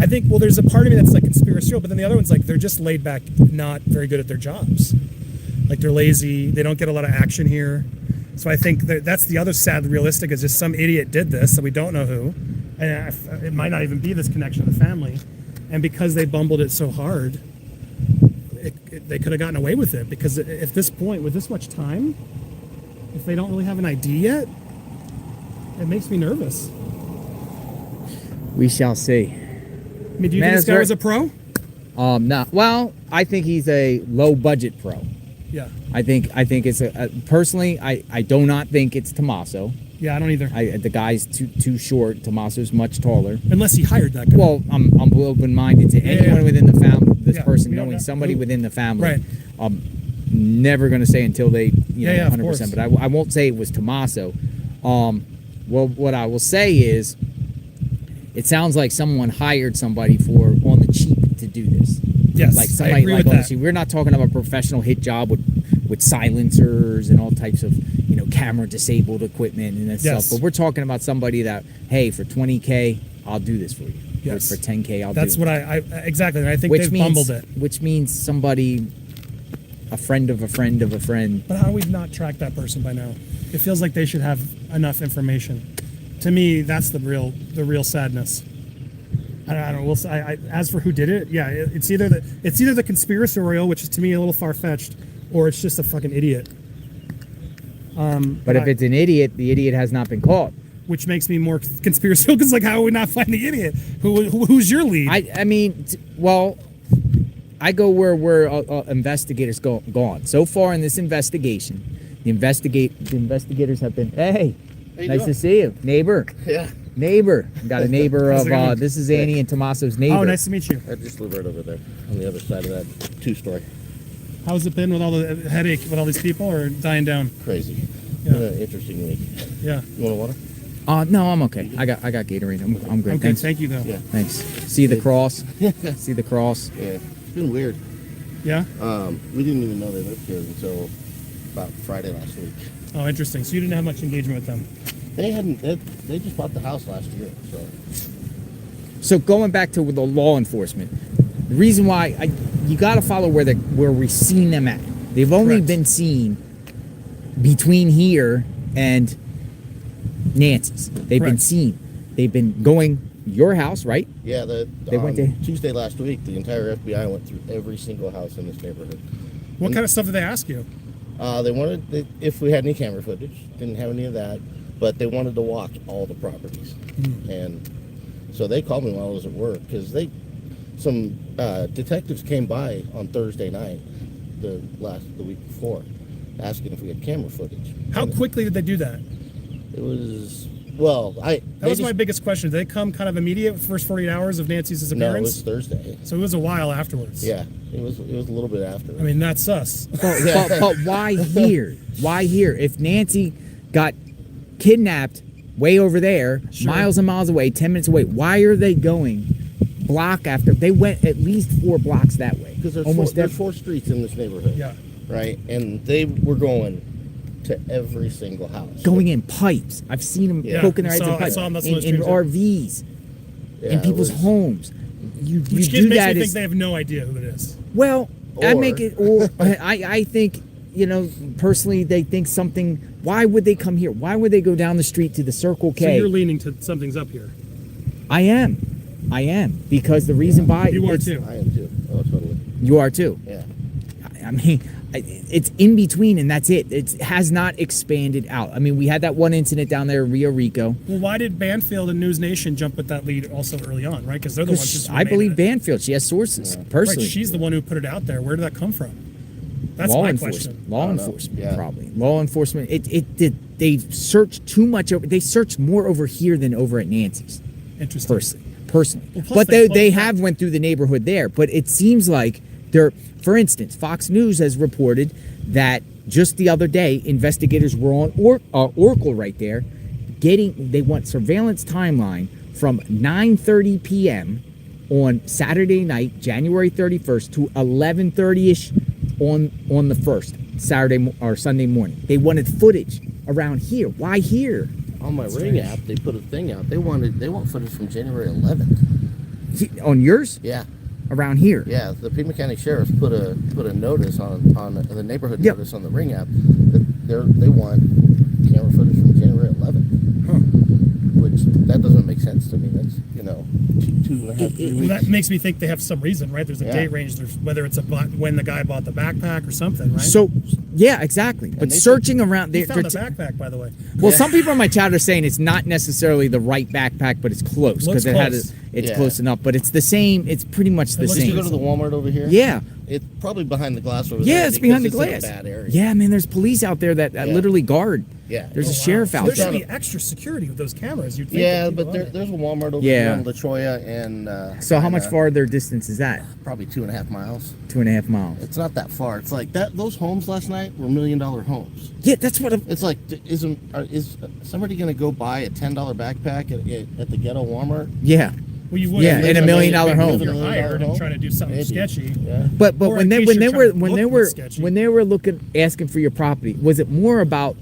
I think, well, there's a part of me that's like conspiratorial, but then the other one's like they're just laid back, not very good at their jobs. Like they're lazy, they don't get a lot of action here. So I think that's the other sad realistic is just some idiot did this that we don't know who, and it might not even be this connection to the family, and because they bumbled it so hard, they could have gotten away with it. Because at this point, with this much time, if they don't really have an ID yet, it makes me nervous. We shall see. I mean, do you think this guy was a pro? No, well, I think he's a low budget pro. Yeah. I think it's personally, I do not think it's Tommaso. Yeah, I don't either. The guy's too short. Tommaso's much taller. Unless he hired that guy. Well, I'm open-minded to anyone within the family. This person we don't knowing know. somebody within the family. Right. I'm never going to say until they, you know, of 100%. course. But I won't say it was Tommaso. Well, what I will say is, it sounds like someone hired somebody on the cheap to do this. Yes, like I somebody agree like with honestly, we're not talking about a professional hit job with silencers and all types of, you know, camera disabled equipment and that Yes. stuff. But we're talking about somebody that, hey, for $20K, I'll do this for you. Yes. For $10K, I'll That's do it. what I exactly. And I think they've bumbled it. Which means somebody, a friend of a friend of a friend. But how do we not track that person by now? It feels like they should have enough information. To me, that's the real sadness. I don't know. We'll see. As for who did it, yeah, it's either the conspiratorial, which is to me a little far fetched, or it's just a fucking idiot. But if it's an idiot, the idiot has not been caught. Which makes me more conspiratorial because, like, how would we not find the idiot? Who's your lead? I mean, well, I go where investigators gone. So far in this investigation, the investigators have been, hey, nice to see you, neighbor. Yeah. Neighbor. Got a neighbor How's it going? of, this is Annie and Tommaso's neighbor. Oh, nice to meet you. I just live right over there on the other side of that 2-story. How's it been with all the headache with all these people, or dying down? Crazy. Yeah. Interesting week. Yeah. You want water? No, I'm okay. I got Gatorade. I'm good. Okay, Thanks. thank you though. Yeah. Thanks. See the cross? See the cross? Yeah. It's been weird. Yeah. We didn't even know they lived here until about Friday last week. Oh, interesting. So you didn't have much engagement with them. They just bought the house last year, so. So going back to the law enforcement, the reason why you got to follow where we've seen them at. They've only Correct. been seen between here and Nancy's. They've been Correct. seen. They've been going your house, right? Yeah, They went to- Tuesday last week, the entire FBI went through every single house in this neighborhood. What kind of stuff did they ask you? They wanted if we had any camera footage. Didn't have any of that, but they wanted to walk all the properties. And so they called me while I was at work because some detectives came by on Thursday night, the week before, asking if we had camera footage. How quickly did they do that? It was that was my biggest question. Did they come kind of immediate first 48 hours of Nancy's disappearance? No, it was Thursday. So it was a while afterwards. Yeah, it was a little bit after. I mean, that's sus. But why here? Why here? If Nancy got kidnapped way over there, miles and miles away, 10 minutes away, why are they going block after? They went at least 4 blocks that way. Because there's 4 streets in this neighborhood. Yeah. Right, and they were going to every single house. Going in pipes. I've seen them poking their heads in pipes. saw them, that's In those streams, yeah. RVs. Yeah, in people's it was- homes. You Which do makes that me as, think they have no idea who it is. well, I Or- make it, or I think, you know, personally, they think something. Why would they come here? Why would they go down the street to the Circle K? So you're leaning to something's up here. I am because the reason why You are it's- too. I am too. Oh, totally. You are too. Yeah. I mean, it's in between, and that's it. It has not expanded out. I mean, we had that one incident down there in Rio Rico. Well, why did Banfield and News Nation jump at that lead also early on, right? Because they're the ones just I believe Banfield. She has sources personally. Right, she's the one who put it out there. Where did that come from? That's law my enforcement. question. Law I don't know. enforcement, Yeah. probably. Law enforcement. It did. They searched too much over. They searched more over here than over at Nancy's. Interesting. Personally. Well, plus But they they closed have went through the neighborhood there. But it seems like they're. For instance, Fox News has reported that just the other day, investigators were on Oracle right there, they want surveillance timeline from 9:30 p.m. on Saturday night, January 31st, to 11:30ish on the 1st, Saturday or Sunday morning. They wanted footage around here. Why here? On my Ring app, they put a thing out. They want footage from January 11th. On yours? Yeah. Around here. Yeah, the Pima County Sheriff's put a notice on the neighborhood Yep. notice on the Ring app that they want camera footage from January 11th. Which that doesn't make sense to me. That's 2 2.5, 3 Well, weeks. that makes me think they have some reason, right? There's a Yeah. date range. There's whether it's when the guy bought the backpack or something, right? So, yeah, exactly. But they searching around, He found the backpack, by the way. well, some people in my chat are saying it's not necessarily the right backpack, but it's close Looks because it had close. it's Yeah. close enough. But it's the same. It's pretty much the looks Did you same. go to the Walmart over here? Yeah. It's probably behind the glass over there. Yeah, it's because behind the it's in a glass. bad area. Yeah, man, there's police out there that Yeah. literally guard. Yeah. There's Oh, a wow. sheriff So out there there. should be extra security with those cameras. You'd think Yeah, that people but own it. there's a Walmart over Yeah. here on La Choya and. So how and, much farther distance is that? Probably 2.5 miles. 2.5 miles. It's not that far. It's like that. Those homes last night were $1 million homes. Yeah, that's what. It's like, is somebody going to go buy a $10 backpack at the ghetto Walmart? Yeah. Well, you would. Yeah, in a $1 million home. If you're hired and trying to do something Maybe. sketchy. Yeah. But Or when in they case when they you're were trying to when they look were sketchy. when they were asking for your property, was it more about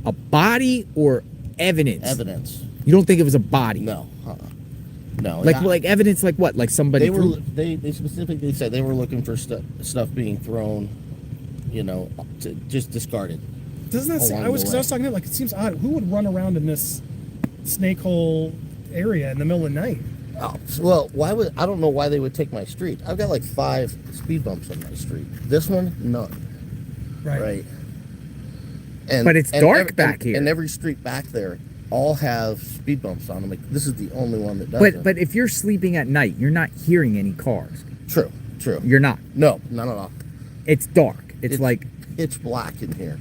a body or evidence? Evidence. You don't think it was a body? No. No. Like evidence, like what? Like somebody? They specifically said they were looking for stuff being thrown, just discarded. Doesn't that seem, along I was the because way. I was talking to like it seems odd. Who would run around in this snake hole area in the middle of the night? Oh, well, I don't know why they would take my street. I've got like 5 speed bumps on my street. This one, none. Right. But it's dark back here. And every street back there all have speed bumps on them. Like, this is the only one that doesn't. But if you're sleeping at night, you're not hearing any cars. True. You're not. No, not at all. It's dark. It's like it's black in here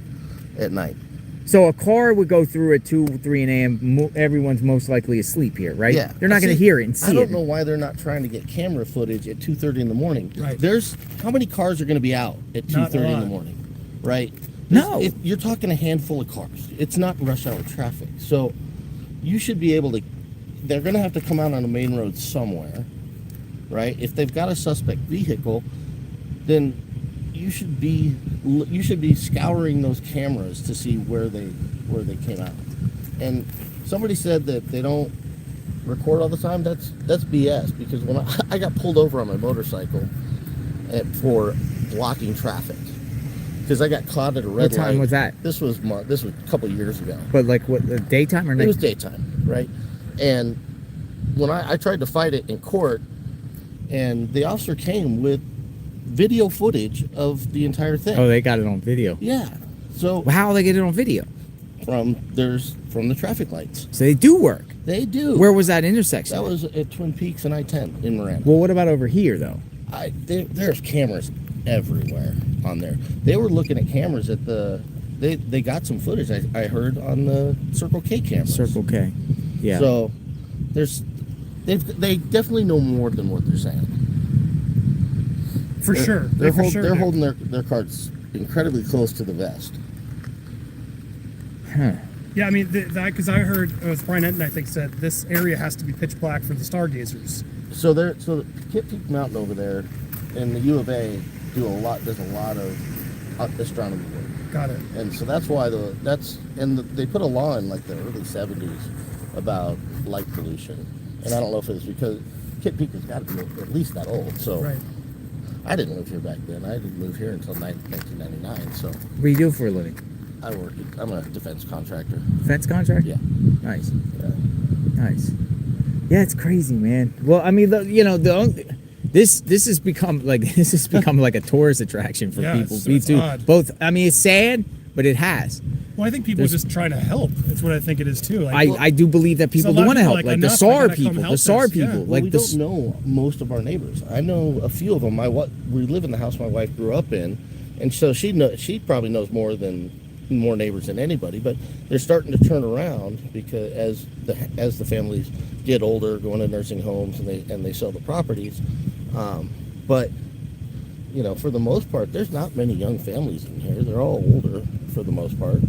at night. so a car would go through at 2, 3 a.m. Everyone's most likely asleep here, right? Yeah. They're not going to See, hear it and see I it. don't know why they're not trying to get camera footage at 2:30 in the morning. Right. There's how many cars are going to be out at Not a 2:30 in the lot. morning, right? No. You're talking a handful of cars. It's not rush hour traffic, so you should be able to. They're going to have to come out on a main road somewhere, right? If they've got a suspect vehicle, then you should be scouring those cameras to see where they came out. And somebody said that they don't record all the time. That's BS, because when I got pulled over on my motorcycle for blocking traffic because I got caught at a red What time light. was that? This was a couple of years ago. But like what, the daytime or night? It was daytime, right? And when I tried to fight it in court, and the officer came with video footage of the entire thing. Oh, they got it on video. Yeah. So Well, how will they get it on video? from the traffic lights. So they do work. They do. Where was that intersection? That was at Twin Peaks and I-10 in Miranda. Well, what about over here though? There's cameras everywhere on there. They were looking at cameras at they got some footage I heard on the Circle K cameras. Circle K. Yeah. So they definitely know more than what they're saying. For sure. They're do. holding their cards incredibly close to the vest. Huh. Yeah, I mean, because I heard it was Brian Enton, I think, said this area has to be pitch black for the stargazers. So Kit Peak Mountain over there, and the U of A does a lot of astronomy work. Got it. And so that's why they put a law in like the early 70s about light pollution. And I don't know if it's because Kit Peak has got to be at least that old. So Right. I didn't live here back then. I didn't move here until 1999. So What do you do for a living? I'm a defense contractor. Defense contract? Yeah. Nice. Yeah. Nice. Yeah, it's crazy, man. Well, I mean, this has become like a tourist attraction for Yeah, people. it's odd. Both. I mean, it's sad, but it has. Well, I think people are just trying to help. That's what I think it is too. Like, I do believe that people a lot do of want to people help, like, like the enough, I SAR gotta come people, help the SAR us. Yeah. people. Well, Like we don't know most of our neighbors. I know a few of them. We live in the house my wife grew up in, and so she probably knows more neighbors than anybody. But they're starting to turn around because as the families get older, going to nursing homes, and they sell the properties. But for the most part, there's not many young families in here. They're all older for the most part.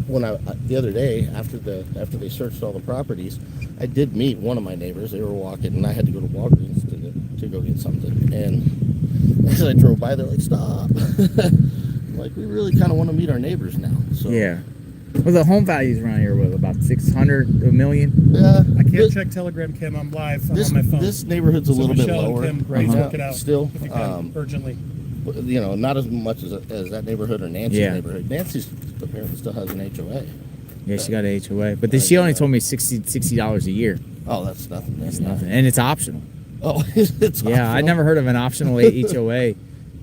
When the other day after they searched all the properties, I did meet one of my neighbors. They were walking, and I had to go to Walgreens to go get something. And as I drove by, they're like, "Stop!" Like, we really kind of want to meet our neighbors now. So yeah. Well, the home values around here were about 600 a million. Yeah, I can't check Telegram, Kim. I'm live. I'm on my phone. This neighborhood's a So little bit Michelle and lower. Kim, please work it out Still, if you can, urgently. not as much as that neighborhood or Nancy's Yeah. neighborhood. Nancy's apparently still has an HOA. Yeah, she got an HOA, but she only told me $60 a year. Oh, that's nothing. That's nothing, and it's optional. Oh, it's Yeah, I optional? never heard of an optional HOA.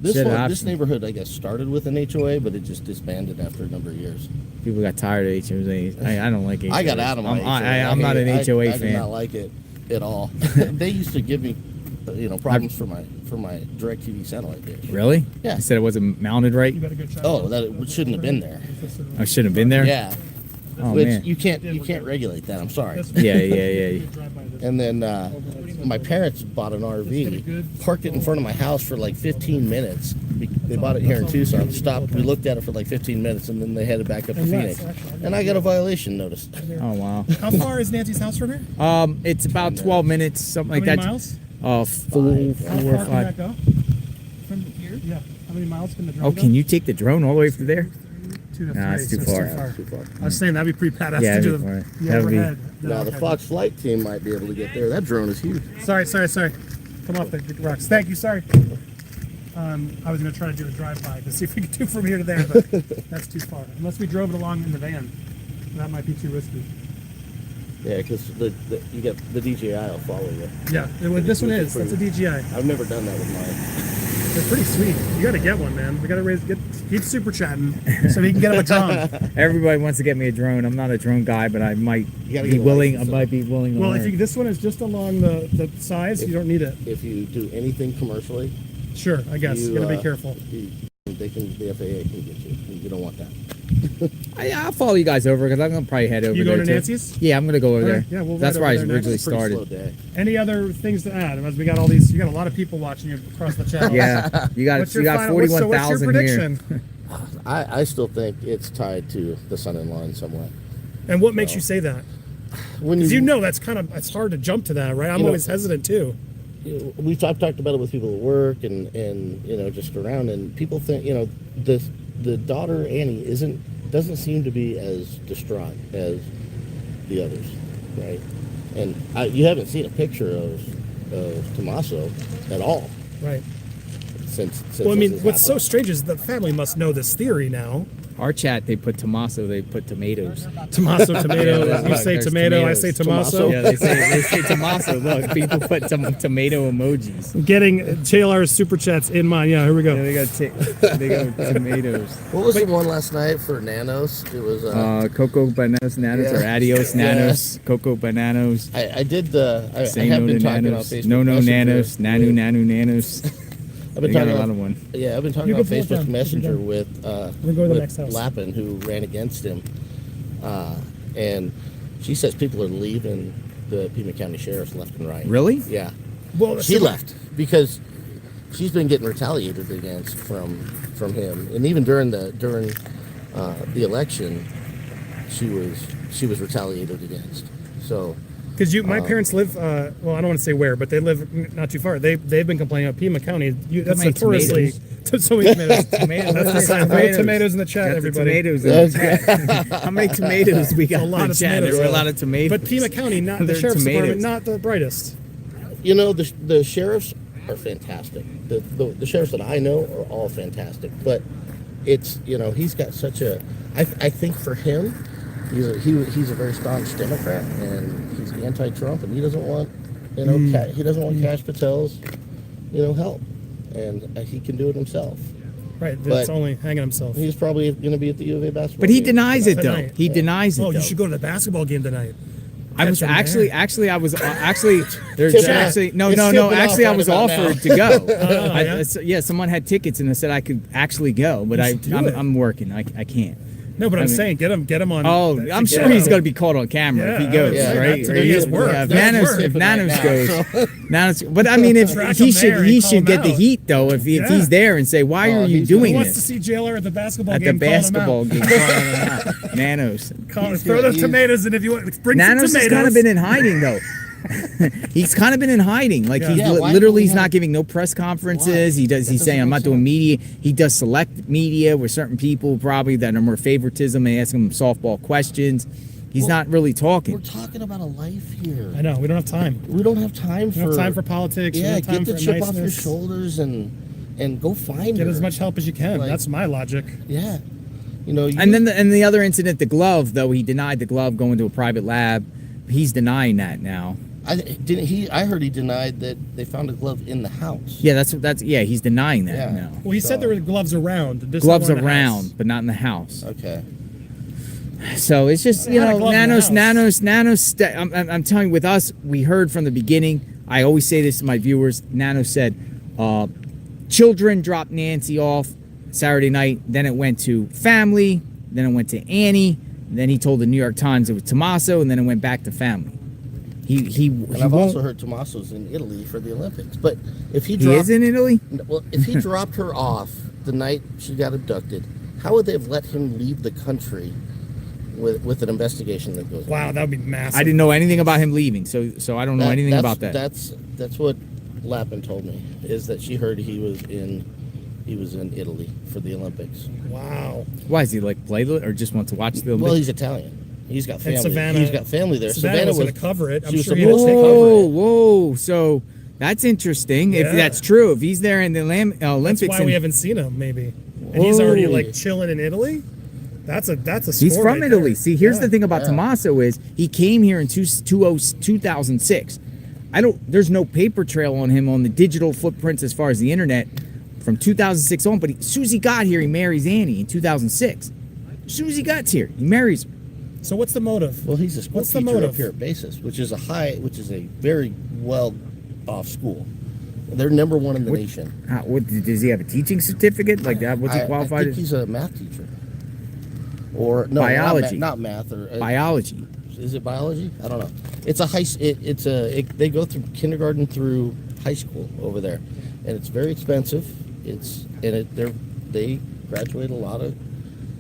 This Shit, one, optional. this neighborhood, I guess, started with an HOA, but it just disbanded after a number of years. People got tired of HOAs. I don't like HOAs. I got out of my HOA. I'm not an hated it. HOA I fan. did not like it at all. They used to give me, problems for my DirecTV satellite dish. Really? Yeah. You said it wasn't mounted right? Oh, that it shouldn't have been there. I shouldn't have been there. Yeah. Oh Which man. you can't regulate that. I'm sorry. Yeah. And then my parents bought an RV, parked it in front of my house for like 15 minutes. They bought it here in Tucson. Stopped. We looked at it for like 15 minutes, and then they headed back up to Phoenix. And I got a violation notice. Oh wow. How far is Nancy's house from here? It's about 12 minutes, something like How that. many miles? Four How or far can five. that go? From here? Yeah. How many miles can the drone Oh, go? can you take the drone all the way from there? 2 to 3. Nah, it's too so far. Too far. I was saying that'd be pretty badass Yeah, to do it'd be the, far. the That'd be- overhead. Now, the Fox flight team might be able to get there. That drone is huge. Sorry. Come off the rocks. Thank you. Sorry. I was going to try to do a drive-by to see if we could do from here to there, but that's too far. Unless we drove it along in the van, that might be too risky. Yeah, because you get the DJI will follow you. Yeah, this one is. That's a DJI. I've never done that with mine. They're pretty sweet. You got to get one, man. We got to keep super chatting so we can get him a drone. Everybody wants to get me a drone. I'm not a drone guy, but I might gotta be get a willing. I license, might be willing to Well, learn. this one is just along the sides, you don't need it. If you do anything commercially, Sure, I guess. You got to be careful. the FAA can get you. You don't want that. I'll follow you guys over because I'm gonna probably head over You there. going to too. Nancy's? Yeah, I'm gonna go over All there. right, yeah, we'll That's ride where I over there next. originally It's a pretty slow started. day. Any other things to add? As we got all these, you got a lot of people watching you across the channel. Yeah, you got What's your 41,000 what's your here. prediction? I still think it's tied to the son-in-law in some way. And what makes you say that? When Because you know that's it's hard to jump to that, right? I'm always hesitant too. I've talked about it with people at work and just around, and people think the daughter Annie doesn't seem to be as distraught as the others, right? And you haven't seen a picture of Tommaso at all Right. since Well, I mean, this has what's so happened. strange is the family must know this theory now. Our chat, they put Tommaso, they put tomatoes. Tommaso, tomato. Yeah, You say there's tomato, I tomatoes. say Tommaso. Yeah, they say Tommaso. Look, people put tomato emojis. Getting JLR's super chats in mine. Yeah, here we go. Yeah, they got tomatoes. What was the one last night for Nanos? It was Cocoa Bananos Nanos or Adios Nanos, Cocoa Bananos. I did the. I Say have no been to talking on nanos. Facebook. No Messenger nanos. Nanu with- nanu nanos. I've been They got talking a lot on, of one. Yeah, I've been talking You on can pull it Facebook down. Messenger We're with gonna go to the next house. Lappin, who ran against him, and she says people are leaving the Pima County Sheriff's left and right. Really? Yeah. Well, She left because she's been getting retaliated against from him, and even during the election, she was retaliated against. So. Because my parents live, well, I don't want to say where, but they live not too far. They've been complaining about Pima County. That's many notoriously so many tomatoes. Tomatoes. That's the sign. Throw tomatoes in the chat, Got the everybody. tomatoes in the chat. How many tomatoes we got A lot in of the chat? tomatoes. There were a lot of tomatoes. But Pima County, not the They're sheriff's department, tomatoes. not the brightest. You know, the sheriffs are fantastic. The sheriffs that I know are all fantastic. But it's, he's got such a. I think for him, he's a very staunch Democrat, and he's anti-Trump, and he doesn't want, he doesn't want Kash Patel's, help, and he can do it himself. Right, But that's only hanging himself. He's probably going to be at the U of A basketball. But he game denies it though. Tonight. He denies it. Oh, though. you should go to the basketball game tonight. I was Catch him actually, there. actually, I was actually. There's Tipping actually off. no, It's no, no. tipping off Actually, I right was about offered to now. go. yeah? Yeah, someone had tickets and I said I could actually go, but You should do it. I'm working. I can't. No, but I'm I mean- saying get him on. Oh, I'm sure he's going to be caught on camera if he Yeah, goes, yeah, right? that's his work. Yeah, if That's Nanos, work. if Nanos Right goes, Nanos. But I mean, if Track he him should, there he and call should him get the out. heat though. If Yeah. he's there and say, "Why are you he's Who doing wants to this?" see JLR at the basketball At game? the basketball game, calling him out. Nanos. Throw those tomatoes in if you want. Bring Nanos some has tomatoes. kind of been in hiding though. He's kind of been in hiding. Like he's Yeah, why literally do we he's not have- giving no press conferences. Why? He's That saying I'm doesn't not make doing sense. media. He does select media with certain people probably that are more favoritism. They ask him softball questions. He's not really We're talking. talking about a life here. I know we don't have time. We don't have time We don't for have time for politics. we Yeah, don't have time get the for chip off your niceness. shoulders and go find Get her. as much help as you can. Like- That's my logic. Yeah, you And then the other incident, the glove though, he denied the glove going to a private lab. He's denying that now. I heard he denied that they found a glove in the house. Yeah, he's denying that Yeah. now. Well, he said there were gloves around. Gloves around, but not in the house. Okay. So it's just, They had a glove in the Nanos. I'm telling you, with us, we heard from the beginning. I always say this to my viewers. Nano said, children dropped Nancy off Saturday night. Then it went to family. Then it went to Annie. Then he told the New York Times it was Tommaso, and then it went back to family. I've also heard Tommaso's in Italy for the Olympics. But if he is in Italy? Well, if he dropped her off the night she got abducted, how would they have let him leave the country with an investigation that goes on? Wow, that would be massive. I didn't know anything about him leaving, so I don't know anything about that. That's what Lappin told me, is that she heard he was in Italy for the Olympics. Wow. Why, is he like play or just want to watch the Olympics? Well, he's Italian. He's got family. Savannah, he's got family there. Savannah was going to cover it. I'm sure he supposed was to cover it. Whoa! So that's interesting. If that's true, if he's there in the Olympics, that's why we haven't seen him. Maybe, and he's already like chilling in Italy. That's a sport. He's from right Italy. there. See, here's the thing about Tommaso is he came here in 2006. There's no paper trail on him on the digital footprints as far as the internet from 2006 on. But as soon as he got here, he marries Annie in 2006. As soon as he got here, he marries her. So what's the motive? Well, he's a school teacher up here at Basis, which is a very well off school. They're number one in the nation. Does he have a teaching certificate like that? What's he qualified? I think he's a math teacher. Or no, biology, not math or biology. Is it biology? I don't know. It's a they go through kindergarten through high school over there, and it's very expensive. They graduate a lot of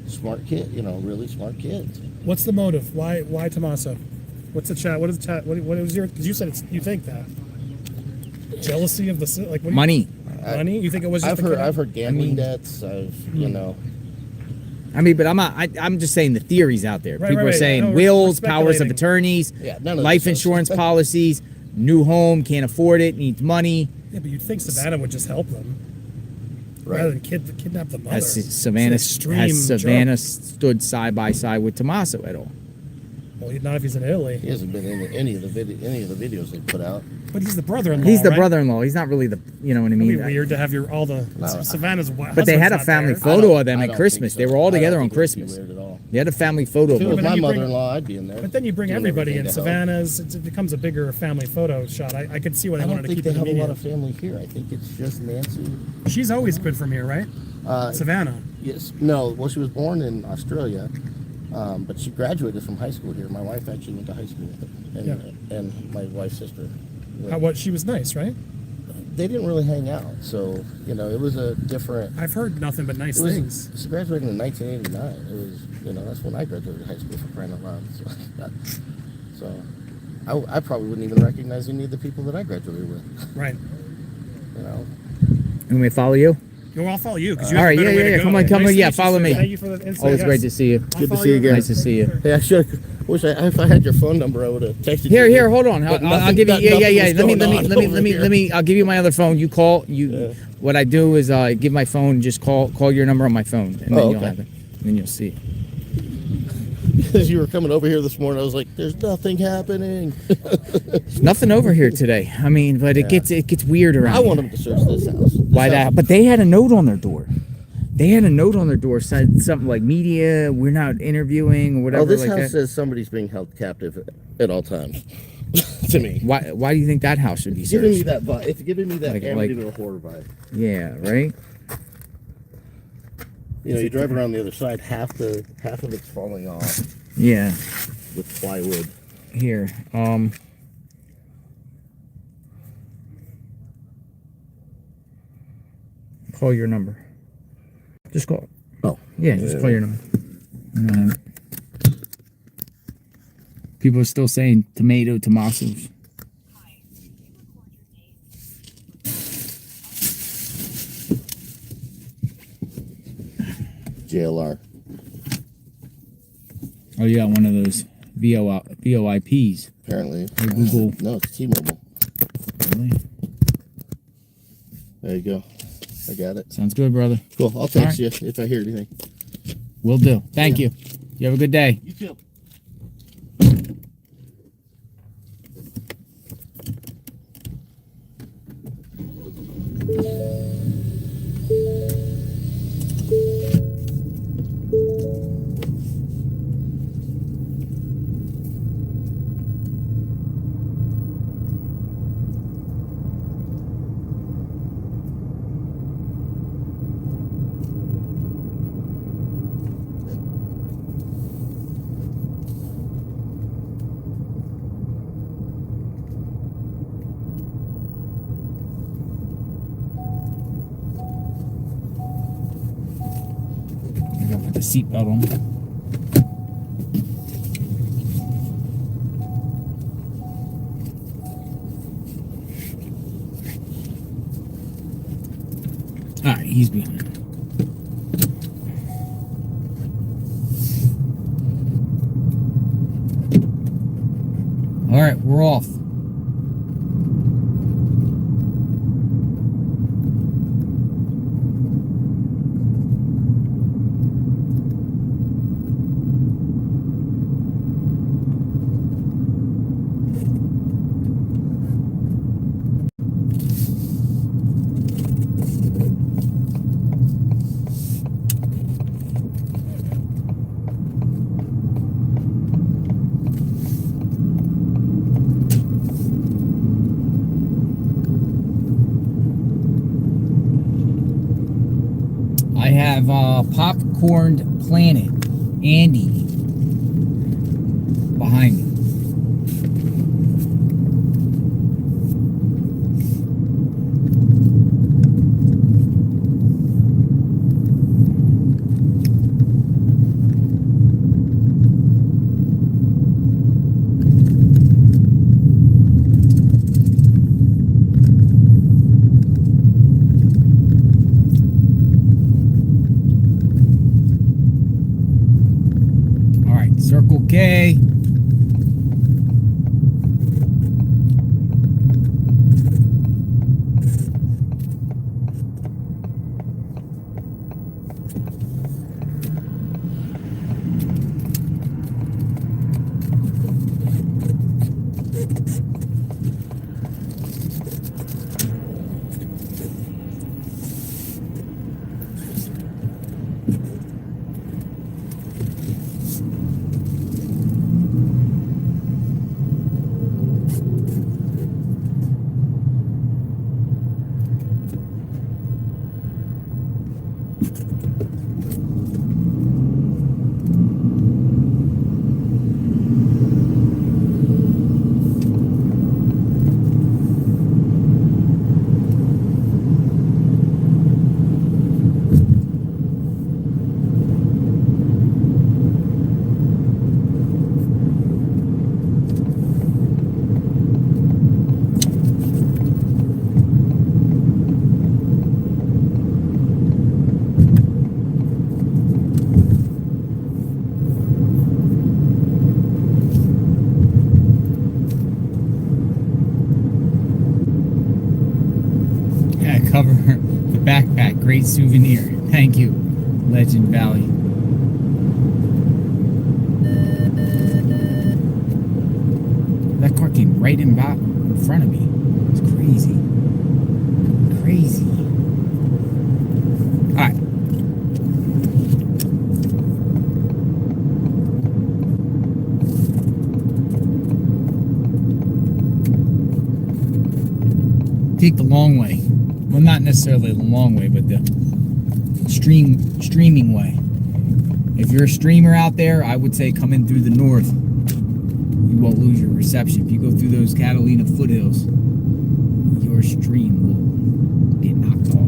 smart kids, really smart kids. What's the motive? Why Tommaso? What's the chat? What is the chat? What was your? Because you said you think that jealousy of the like money. Money? You think it was? Just I've heard gambling debts. I mean, but I'm just saying the theories out there. Right, People are saying wills, powers of attorneys, life insurance policies, new home, can't afford it, needs money. Yeah, but you'd think Savannah would just help them rather than kidnap the mother. Has Savannah stood side by side with Tommaso at all? Well, not if he's in Italy. He hasn't been in any of the videos they put out. But he's the brother-in-law. He's the right? brother-in-law. He's not really you know what I mean? It'd be weird to have Savannah's wife. But they had a family photo of them at Christmas. They were all together on Christmas. They had a family photo of them. If it was my mother-in-law, I'd be in there. But then you bring everybody in. Savannah's. It becomes a bigger family photo shot. I could see why they wanted to keep it. I don't think they have a lot of family here. I think it's just Nancy. She's always been from here, right? Savannah. Yes. No. Well, she was born in Australia. But she graduated from high school here. My wife actually went to high school with her, and my wife's sister. She was nice, right? They didn't really hang out, so it was a different. I've heard nothing but nice things. She graduated in 1989. It was, that's when I graduated high school, for crying out loud. So I probably wouldn't even recognize any of the people that I graduated with. Right. You want me to follow you? No, I'll follow you. All right, yeah. Come on. Follow me. Thank you for the insight. Always great to see you. Good to see you again. Nice to see you. Hey, if I had your phone number, I would have texted you. Here, hold on. I'll give you. Yeah. Let me. I'll give you my other phone. You call. What I do is give my phone. Just call your number on my phone, and then you'll have it. And then you'll see it. Because you were coming over here this morning, I was like, "There's nothing happening." There's nothing over here today. I mean, but it gets weird around. I want them to search this house. Why that? But they had a note on their door. Said something like media. We're not interviewing or whatever. Oh, this like house that. says somebody's being held captive at all times. To me. Why do you think that house should be It's searched? giving me that vibe. It's giving me that Amityville horror vibe. Yeah. Right. You drive around the other side, half of it's falling off. Yeah. With plywood. Here. Call your number. Just call. Oh. Yeah, just call your number. People are still saying Tommaso's. JLR. Oh, you got one of those VoIPs. Apparently. Or Google. No, it's T-Mobile. Really? There you go. I got it. Sounds good, brother. Cool. I'll text you if I hear anything. Will do. Thank you. You have a good day. You too. seatbelt on. All right, he's behind. All right, we're off. I have Popcorned Planet, Andy, behind me. Circle K. Cover the backpack, great souvenir. Thank you, Legend Valley. That car came right in front of me. It's crazy. Crazy. All right. Take the long way. Well, not necessarily the long way, but the streaming way. If you're a streamer out there, I would say come in through the north. You won't lose your reception. If you go through those Catalina foothills, your stream will get knocked off.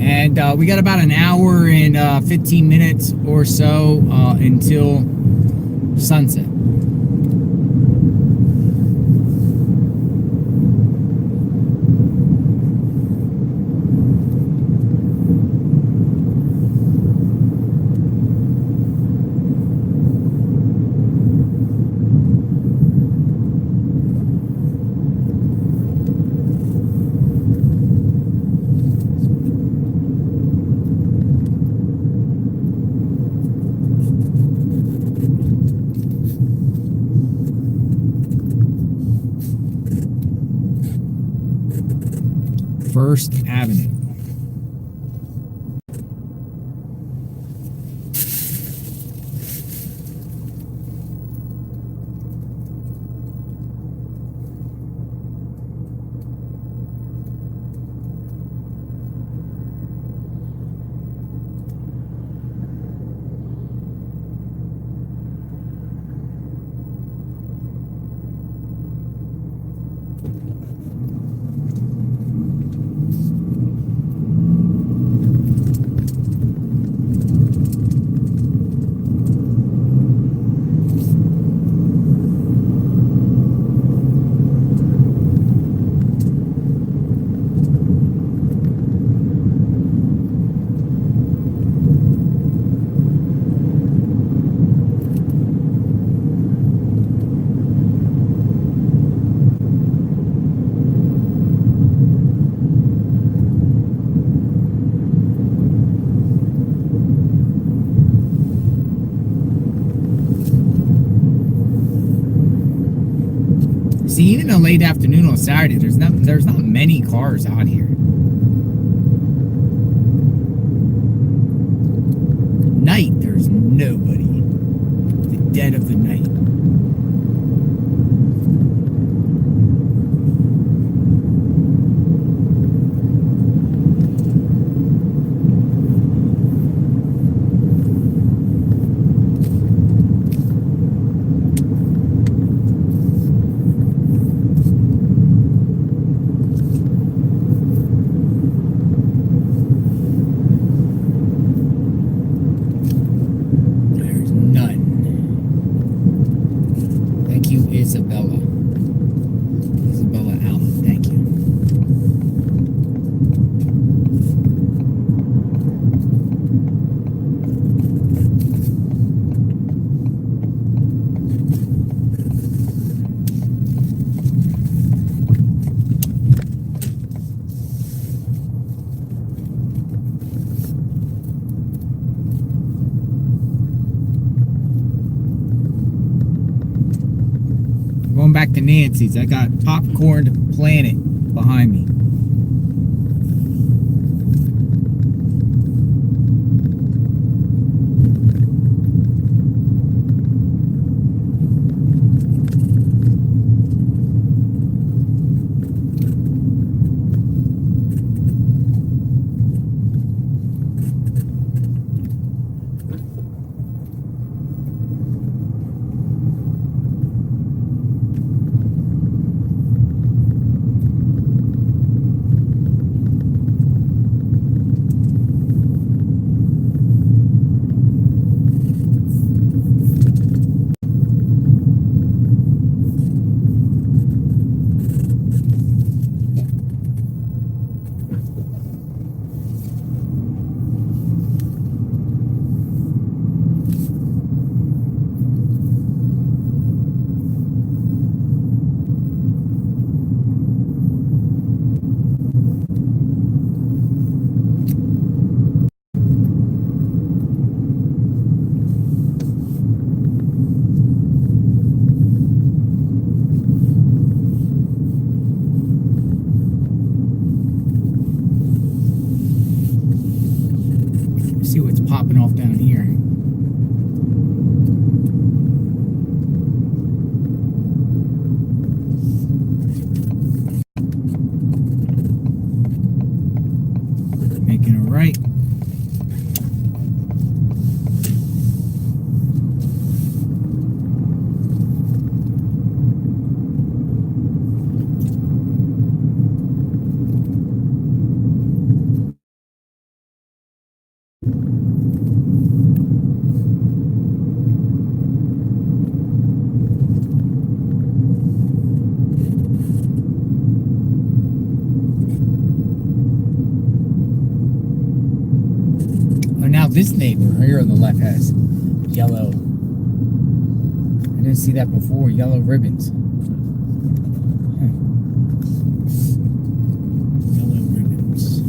And we got about an hour and 15 minutes or so until sunset. First Avenue. See, even a late afternoon on Saturday, there's not many cars out here. Night, there's nobody. The dead of the night. Isabella Allen, thank you. Going back to Nancy's, I got Popcorn Planet behind me. See what's popping off down here. Making a right. Now this neighbor here on the left has yellow. I didn't see that before. Yellow ribbons. Yellow ribbons.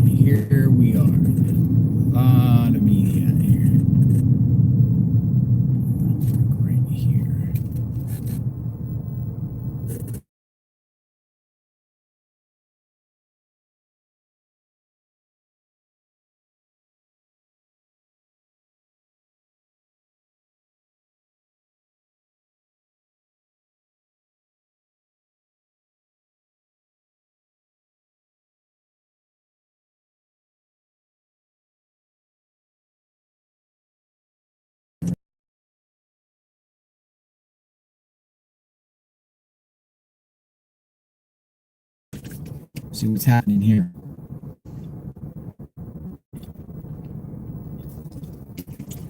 Here we are. A lot of media here. Right here. See what's happening here.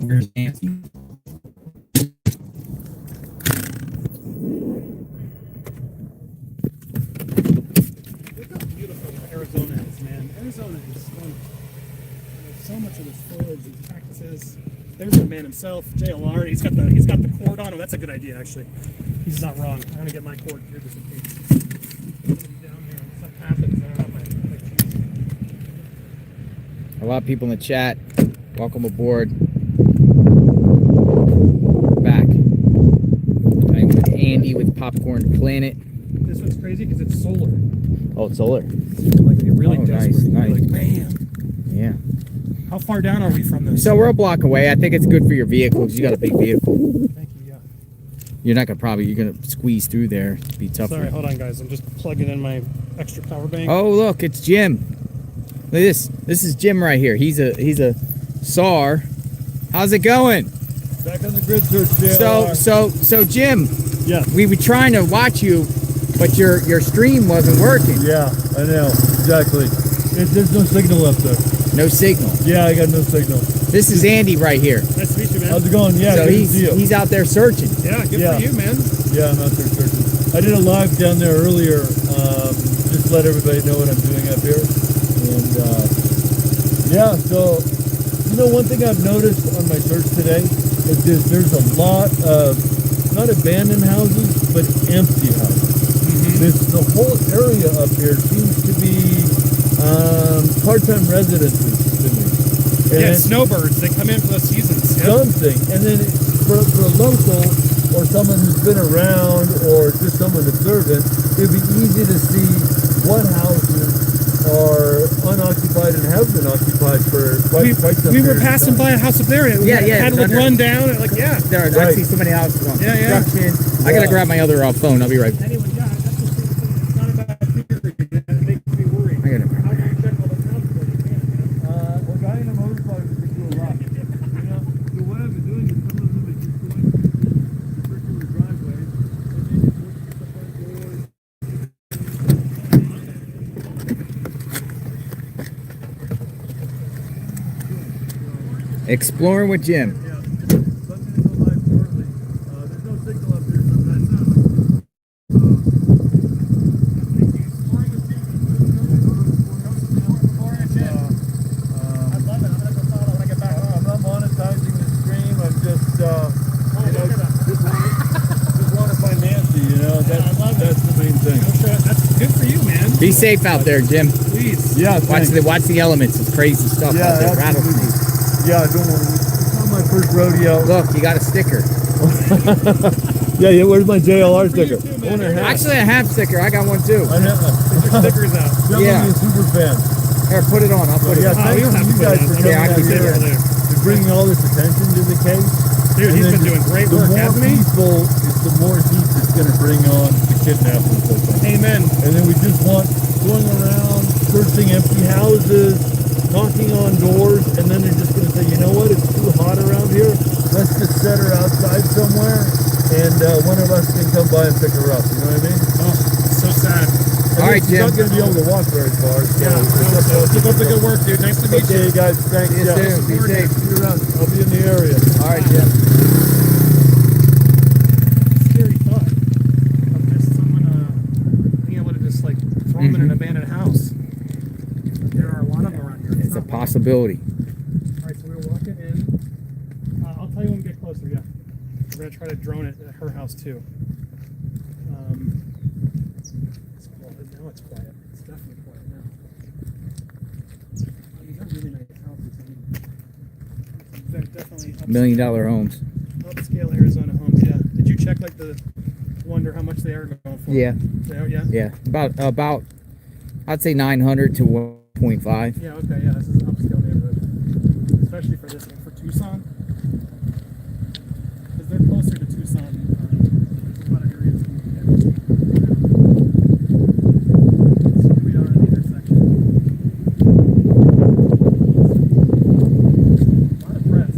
Where's Nancy? Look how beautiful Arizona is, man. Arizona is stunning. There's so much of this foliage and cactuses. There's the man himself, JLR. He's got the cord on. Oh, that's a good idea, actually. He's not wrong. I'm gonna get my cord here just in case. Down here, and something happens. I don't have my A lot of people in the chat. Welcome aboard. We're back. I'm with Andy with Popcorn Planet. This one's crazy because it's solar. Oh, it's solar. Like it really desperate. Nice. Like, bam. Yeah. How far down are we from this? So we're a block away. I think it's good for your vehicle because you got a big vehicle. Thank you. Yeah. You're not gonna you're gonna squeeze through there. It'd be tough. Sorry, hold on, guys. I'm just plugging in my extra power bank. Oh, look, it's Jim. Look at this. This is Jim right here. He's a SAR. How's it going? Back on the grid search, JLR. So Jim. Yeah. We were trying to watch you, but your stream wasn't working. Yeah, I know. Exactly. There's no signal left there. No signal. Yeah, I got no signal. This is Andy right here. Nice to meet you, man. How's it going? Yeah, so good to see you. he's out there searching. Yeah, good for you, man. Yeah, I'm out there searching. I did a live down there earlier. Just let everybody know what I'm doing up here. And yeah, so one thing I've noticed on my search today is there's a lot of not abandoned houses, but empty houses. The whole area up here seems to be part-time residences to me. And snowbirds, they come in for the seasons. Yep. Something. And then for a local or someone who's been around or just someone observant, it'd be easy to see what houses are unoccupied and have been occupied for quite some We were period of passing time. by a house up there. And had to run down. And There, I see so many houses on construction. I gotta grab my other phone. I'll be right back. Anyway, yeah, that's it's not a bad theory. That makes me worried. I gotta. How do you check all the houses? Well, a guy in a motorcycle can do a lot. So what I've been doing is some of them are just going to the circular driveway and then just looking at the front doors. Exploring with Jim. Yeah, so I'm going to go live shortly. There's no signal up here, so that's not I love it. I'm going to go follow when I get back home. I'm not monetizing the stream. I'm just, just want to find Nancy. That's the main thing. That's good for you, man. Be safe out there, Jim. Please. Yeah, Watch the elements. It's crazy stuff out there. Rattlesnakes. Yeah, I don't want to. It's not my first rodeo. Look, you got a sticker. Yeah. Where's my JLR sticker? Actually, a half sticker. I got one too. I know. Stickers out. Yeah. I'm a super fan. Here, put it on. I'll put it on. Thank you guys for coming out here and bringing all this attention to the case. Dude, he's been doing great work, hasn't he? The more heat it's going to bring on the kidnapping. Amen. And then we just want going around, searching empty houses, knocking on doors, and then they're just going to say, you know what, it's too hot around here. Let's just set her outside somewhere, and one of us can come by and pick her up. You know what I mean? Oh, so sad. All right, Jim. You're not going to be able to walk very far. So keep up the good work, dude. Nice to meet you. Okay, guys. Thanks. See you soon. Be safe. See you around. I'll be in the area. All right, Jim. Scary thought of just someone being able to just like throw them in an abandoned house. There are a lot of them around here. It's a possibility. All right, so we're walking in. I'll tell you when we get closer. Yeah, we're gonna try to drone it at her house too. It's quiet. Now it's quiet. It's definitely quiet now. These are really nice houses. They're definitely $1 million homes. upscale Arizona homes. Yeah. Did you check like the wonder how much they are going for? Yeah. They are, yeah. Yeah. About. I'd say 900 to 1.5. Yeah. Okay. Yeah. This is an upscale neighborhood, especially for this for Tucson, because they're closer to Tucson. A lot of areas. So here we are in the intersection. A lot of press.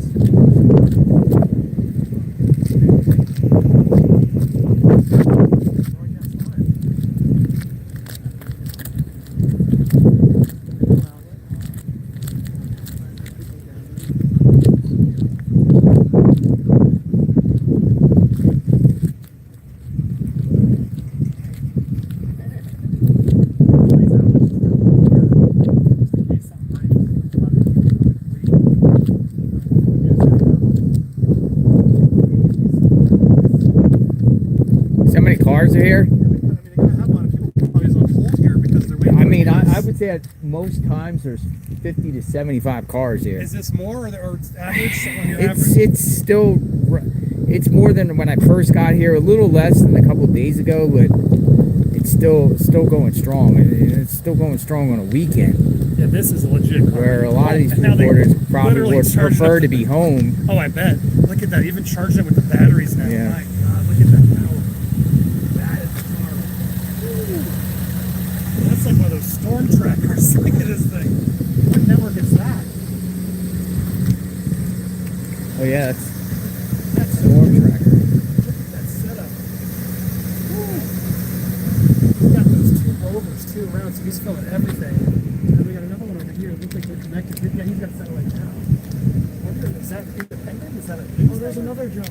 So many cars are here. I mean, I would say at most times there's 50 to 75 cars here. Is this more or average? On your It's still, It's more than when I first got here. A little less than a couple of days ago, but it's still going strong, and it's still going strong on a weekend. Yeah, this is a legit car. Where a lot of these Now food they orders probably literally would charge it prefer up to be home. Oh, I bet. Look at that. Even charging it with the batteries now. Yeah. My God, look at that power. That is power. That's like one of those storm trackers. Look at this thing. What network is that? Oh yeah, That's storm tracker. that setup. We got those two rovers too around, so he's filming everything. And we got another one over here. It looks like they're connected. Yeah, he's got satellite now. Is that independent? Is that a big? Oh, there's another job.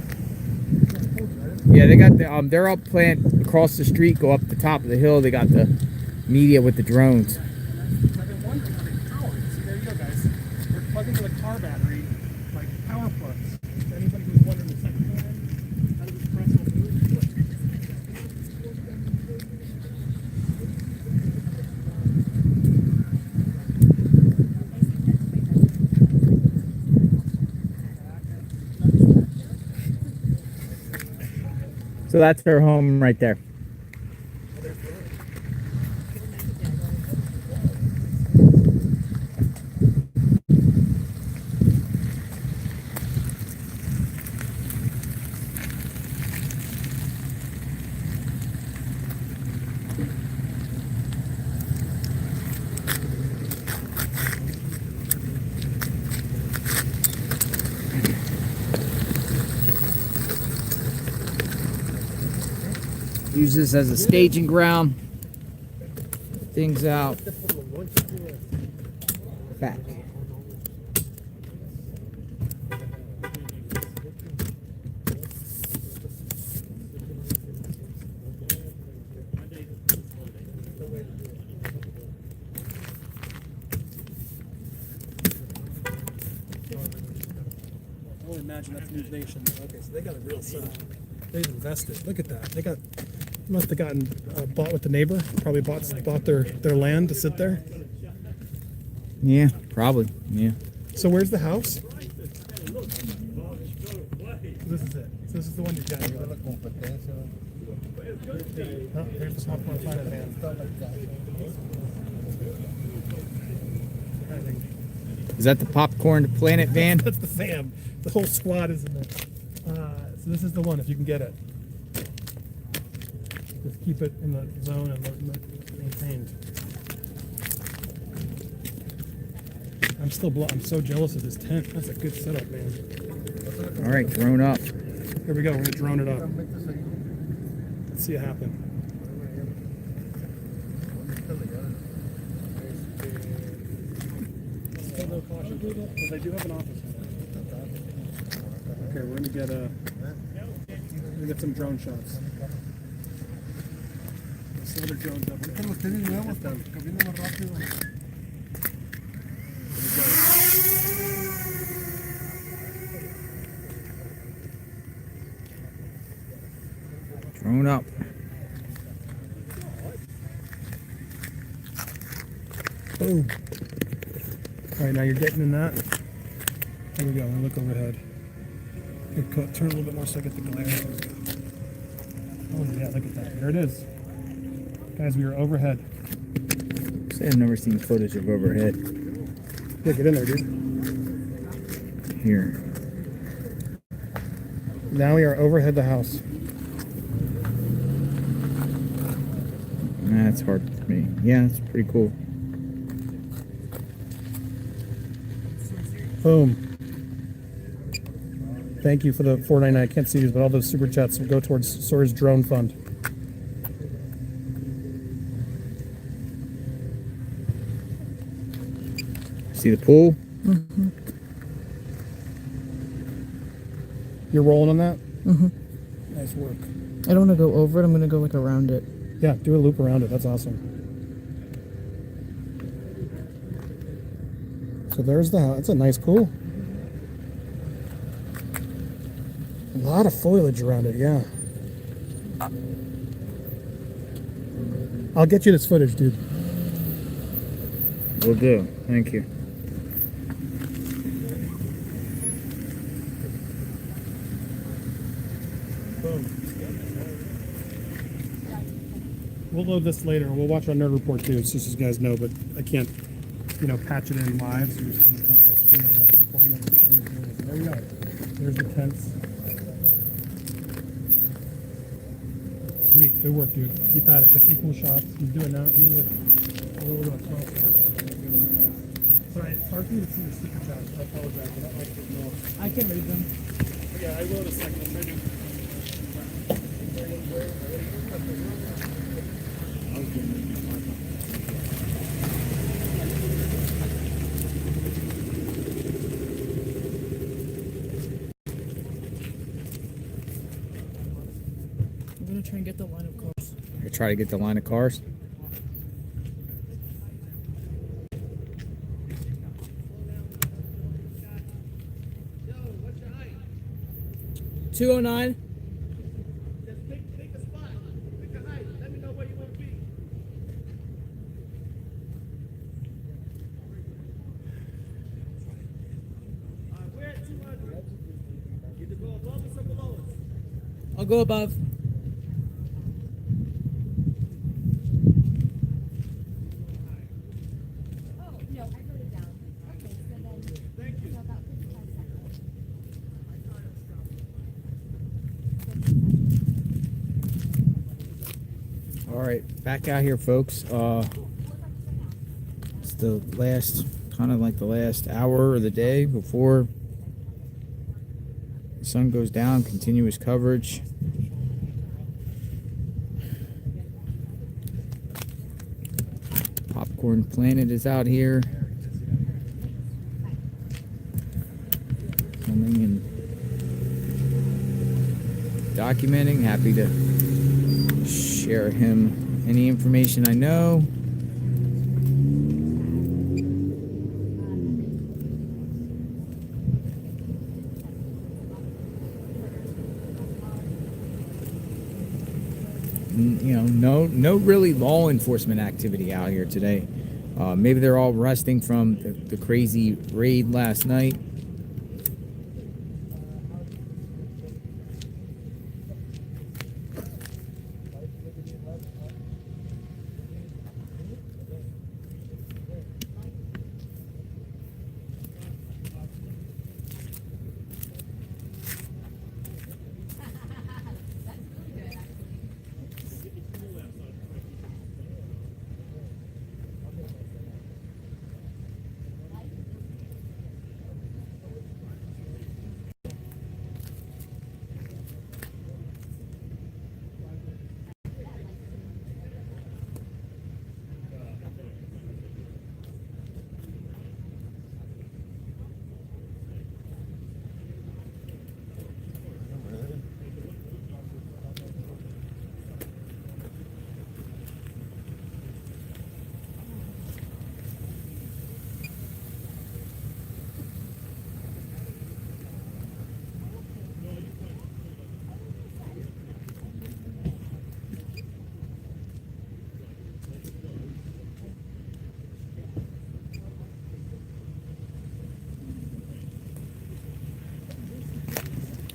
Yeah, they got the they're up plant across the street, go up the top of the hill. They got the media with the drones. I've been wondering how they power. See, there you go, guys. We're plugging into the car battery, like power plugs. Anybody who's wondering the second one, how does this press will move? So that's their home right there. Use this as a staging ground. Things out. Back. I would imagine that's News Nation. Okay, so they got a real setup. They've invested. Look at that. They got must have gotten bought with the neighbor. Probably bought their land to sit there. Yeah, probably. Yeah. So where's the house? So this is it. So this is the one you're getting. Oh, here's the popcorn planet van. Is that the Popcorn Planet van? That's the fam. The whole squad is in there. So this is the one, if you can get it. Just keep it in the zone and maintained. I'm so jealous of this tent. That's a good setup, man. All right, drone up. Here we go. We're gonna drone it up. Let's see it happen. Still no caution, but they do have an office. Okay, we're gonna get some drone shots. Some other drones up there. Drone up. Boom. All right, now you're getting in that. There we go. Now look overhead. Here, turn a little bit more so I get the glare. Oh yeah, look at that. There it is. Guys, we are overhead. Say I've never seen footage of overhead. Yeah, get in there, dude. Here. Now we are overhead the house. That's hard for me. Yeah, it's pretty cool. Boom. Thank you for the $4.99. I can't see these, but all those super chats will go towards Sora's drone fund. See the pool? Mm-hmm. You're rolling on that? Mm-hmm. Nice work. I don't want to go over it. I'm going to go like around it. Yeah, do a loop around it. That's awesome. So there's the house. That's a nice pool. A lot of foliage around it, yeah. I'll get you this footage, dude. Will do. Thank you. We'll load this later. We'll watch our Nerd Report too, just so you guys know, but I can't, patch it in live, so you're just going to kind of screen on the recording on the screen. There you go. There's the tents. Sweet. Good work, dude. Keep at it. Get some cool shots. You do it now. You look a little bit of close. Sorry, it's hard for me to see the super chats. I apologize. I don't like it more. I can read them. But yeah, I will in a second. I'm ready. I'm gonna try and get the line of cars. I try to get the line of cars. Yo, what's your height? 209. Just pick a spot. Pick a height. Let me know where you want to be. We're at 200. Either go above us or below us. I'll go above. Oh, no, I wrote it down. Okay, so then, Thank you. so about 55 seconds. All right, back out here, folks. It's the last, kind of like the last hour of the day before the sun goes down. Continuous coverage. Popcorn Planet is out here, filming and documenting. Happy to share him any information I know. No really law enforcement activity out here today. Maybe they're all resting from the crazy raid last night.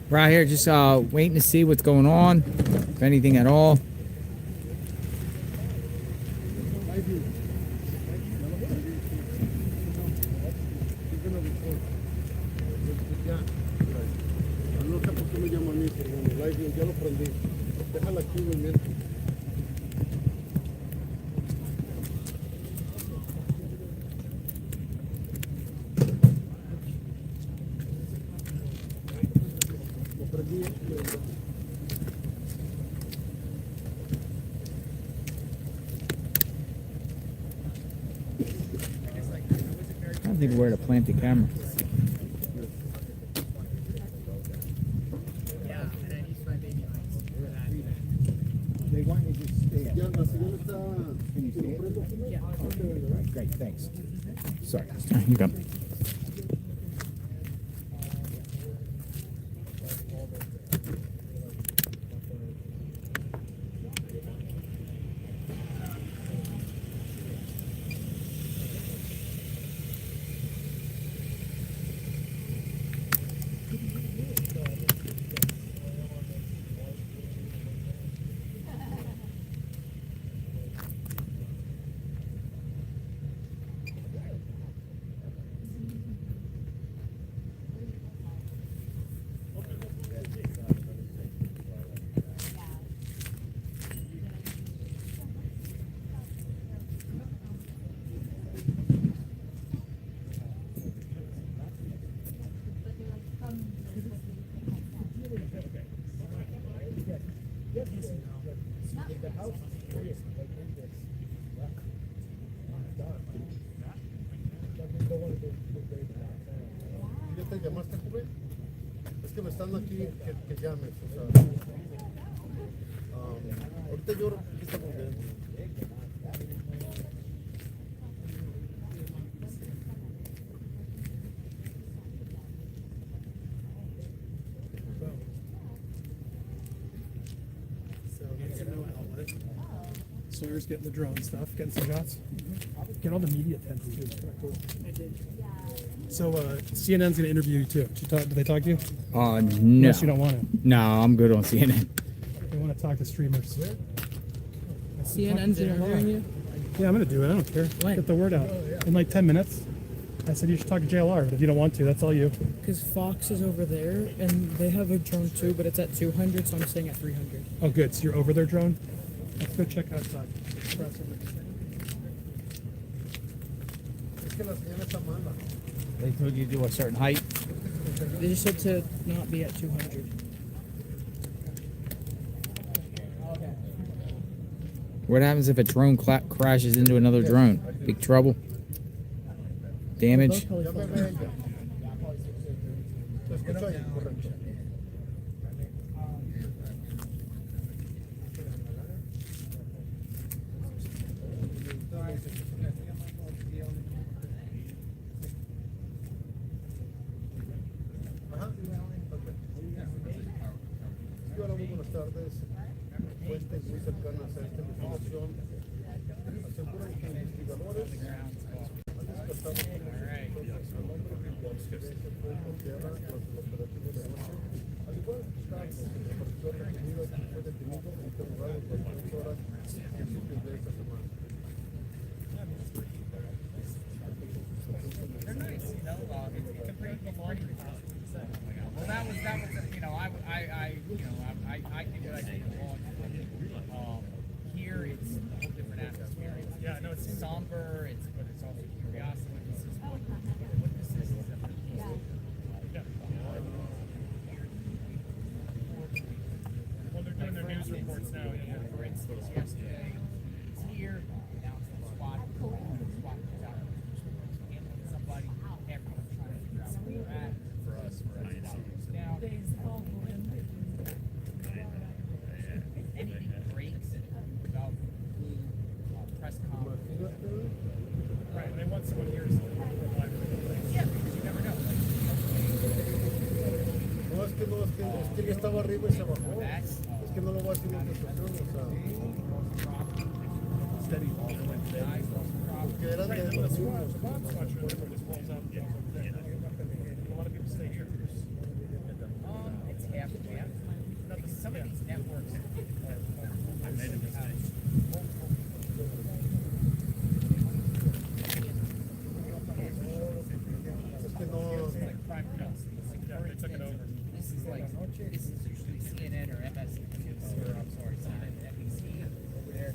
Right here, just waiting to see what's going on, if anything at all. I don't think where to plant the camera. Yeah, and I use my baby lights for that. They want you to just stay up. Can you see it? Yeah. Great, thanks. Sorry. You go. ¿Ya te llamaste, joven? Es que me están aquí que llames, o sea. Ahorita yo creo que estamos bien. Sawyer's getting the drone stuff, getting some shots. Get all the media attention too. It's kind of cool. I did. So CNN's going to interview you too. Did they talk to you? No. Unless you don't want to. No, I'm good on CNN. They want to talk to streamers. CNN's interviewing you? Yeah, I'm going to do it. I don't care. Get the word out. In like 10 minutes. I said you should talk to JLR, but if you don't want to, that's all you. Because Fox is over there, and they have a drone too, but it's at 200, so I'm staying at 300. Oh, good. So you're over their drone? Let's go check outside. They told you to do a certain height. They just said to not be at 200. What happens if a drone crashes into another drone? Big trouble. Damage. Buenas tardes. Fuentes muy cercanas a esta investigación aseguran que investigadores han descartado que tierra tras el operativo de noche. Al igual que Carlos, el desapareció retenido y fue detenido e interrogado por 3 horas a principios de esta semana. They're nice, you know. It's a pretty good morning. Well, that was, you know, I did what I did along. Here it's a whole different atmosphere. Yeah, no, it's somber. But it's also curiosity. This is what this is. Well, they're doing their news reports now. Yeah. For instance, yesterday it's here. Announced the SWAT. SWAT comes out. Handling somebody. Everyone's trying to figure out where they're at. For us down. Anything breaks about blue press conference. Right, and they want someone here to Yeah, because you never know. No, es que él estaba arriba y se bajó. Es que no lo voy a hacer en situación, o sea. Porque eran de los mismos. It's half and half. Some of these networks I made a mistake. This is usually CNN or MSNBC, or I'm sorry, CNN, NBC, over there.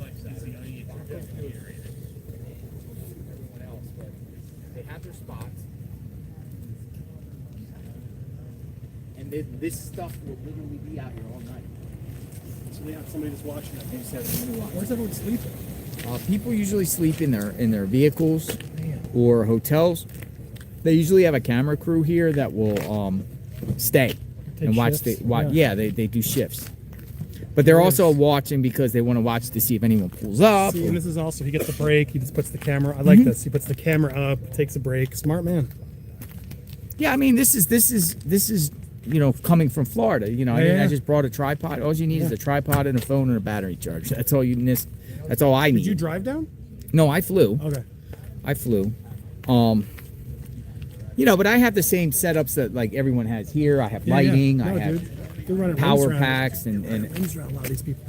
Everyone else, but they have their spots. And this stuff will literally be out here all night. So they have somebody that's watching it. They just have somebody watching. Where's everyone sleeping? People usually sleep in their vehicles or hotels. They usually have a camera crew here that will stay and watch shifts? They do shifts. But they're also watching because they want to watch to see if anyone pulls up. See, and this is also, he gets a break, he just puts the camera, I like this, he puts the camera up, takes a break, smart man. Yeah, I mean, this is you know, coming from Florida, you know, I just brought a tripod. All you need is a tripod and a phone and a battery charge. That's all you need. That's all I need. Did you drive down? No, I flew. Okay. I flew. You know, but I have the same setups that like everyone has here. I have lighting. I have power packs and around a lot of these people.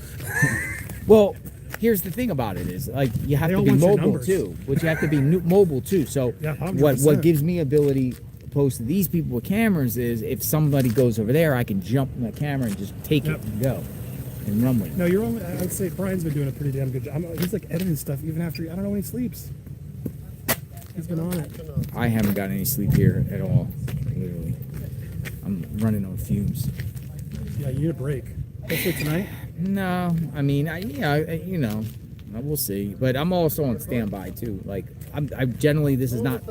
Well, here's the thing about it is like you have to be mobile too, but you have to be mobile too. So what gives me ability opposed to these people with cameras is if somebody goes over there, I can jump in the camera and just take it and go and run with it. No, you're only, I would say Brian's been doing a pretty damn good job. He's like editing stuff even after, I don't know when he sleeps. He's been on it. I haven't gotten any sleep here at all, literally. I'm running on fumes. Yeah, you need a break. Hopefully tonight? No, I mean, you know, we'll see. But I'm also on standby too. Like, I generally, this is not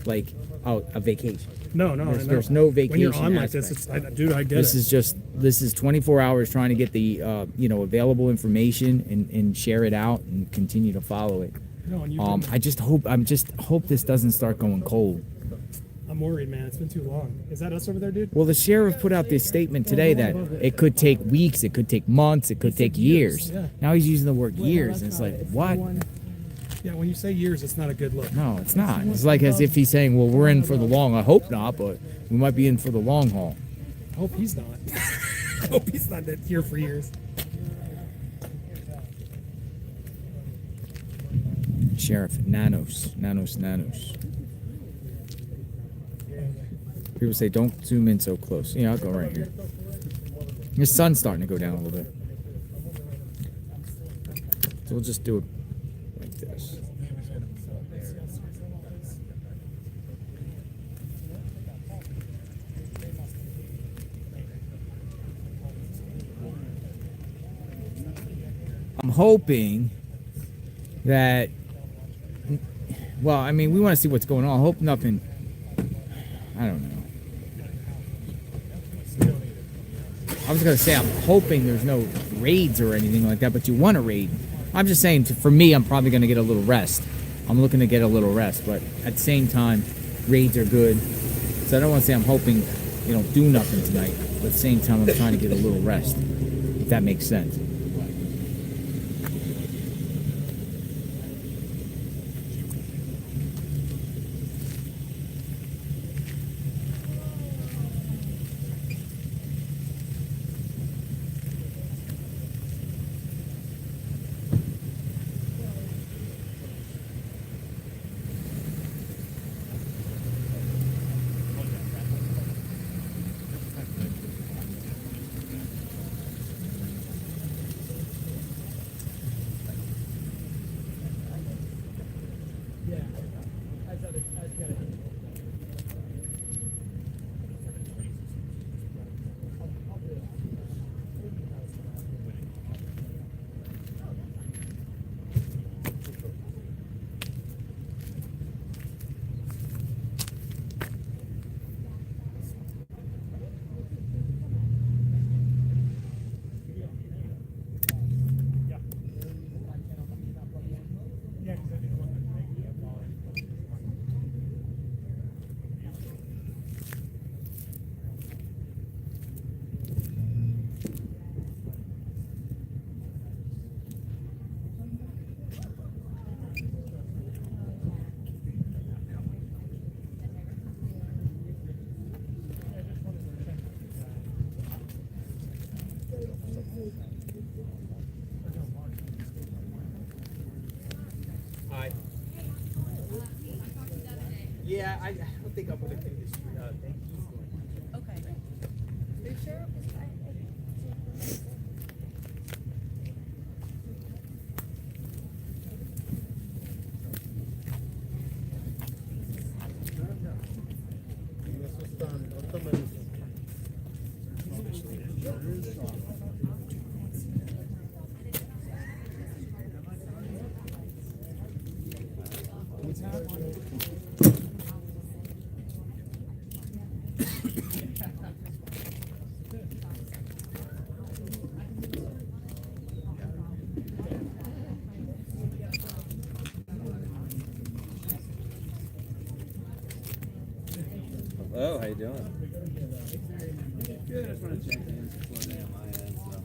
like a vacation. No, no, I know. There's no vacation. When you're on like aspect. this, dude, I get This it. this is 24 hours trying to get the available information and share it out and continue to follow it. No, and you I just hope this doesn't start going cold. I'm worried, man. It's been too long. Is that us over there, dude? Well, the sheriff put out this statement today that it could take weeks, it could take months, it could take years. Yeah. Now he's using the word years, and it's like, what? Yeah, when you say years, it's not a good look. No, it's not. It's like as if he's saying, well, we're in for the long. I hope not, but we might be in for the long haul. I hope he's not. I hope he's not here for years. Sheriff, nanos. People say, don't zoom in so close. Yeah, I'll go right here. Your sun's starting to go down a little bit. So we'll just do it like this. I'm hoping that, well, I mean, we want to see what's going on. I hope nothing, I don't know. I was going to say, I'm hoping there's no raids or anything like that, but you want to raid. I'm just saying, for me, I'm probably going to get a little rest. I'm looking to get a little rest, but at the same time, raids are good. So I don't want to say I'm hoping they don't do nothing tonight, but at the same time, I'm trying to get a little rest, if that makes sense. Yeah, I don't think I'm going to do this. Thank you. Okay. The sheriff is Hello, how you doing? Good, I just want to check in before they on my end, so.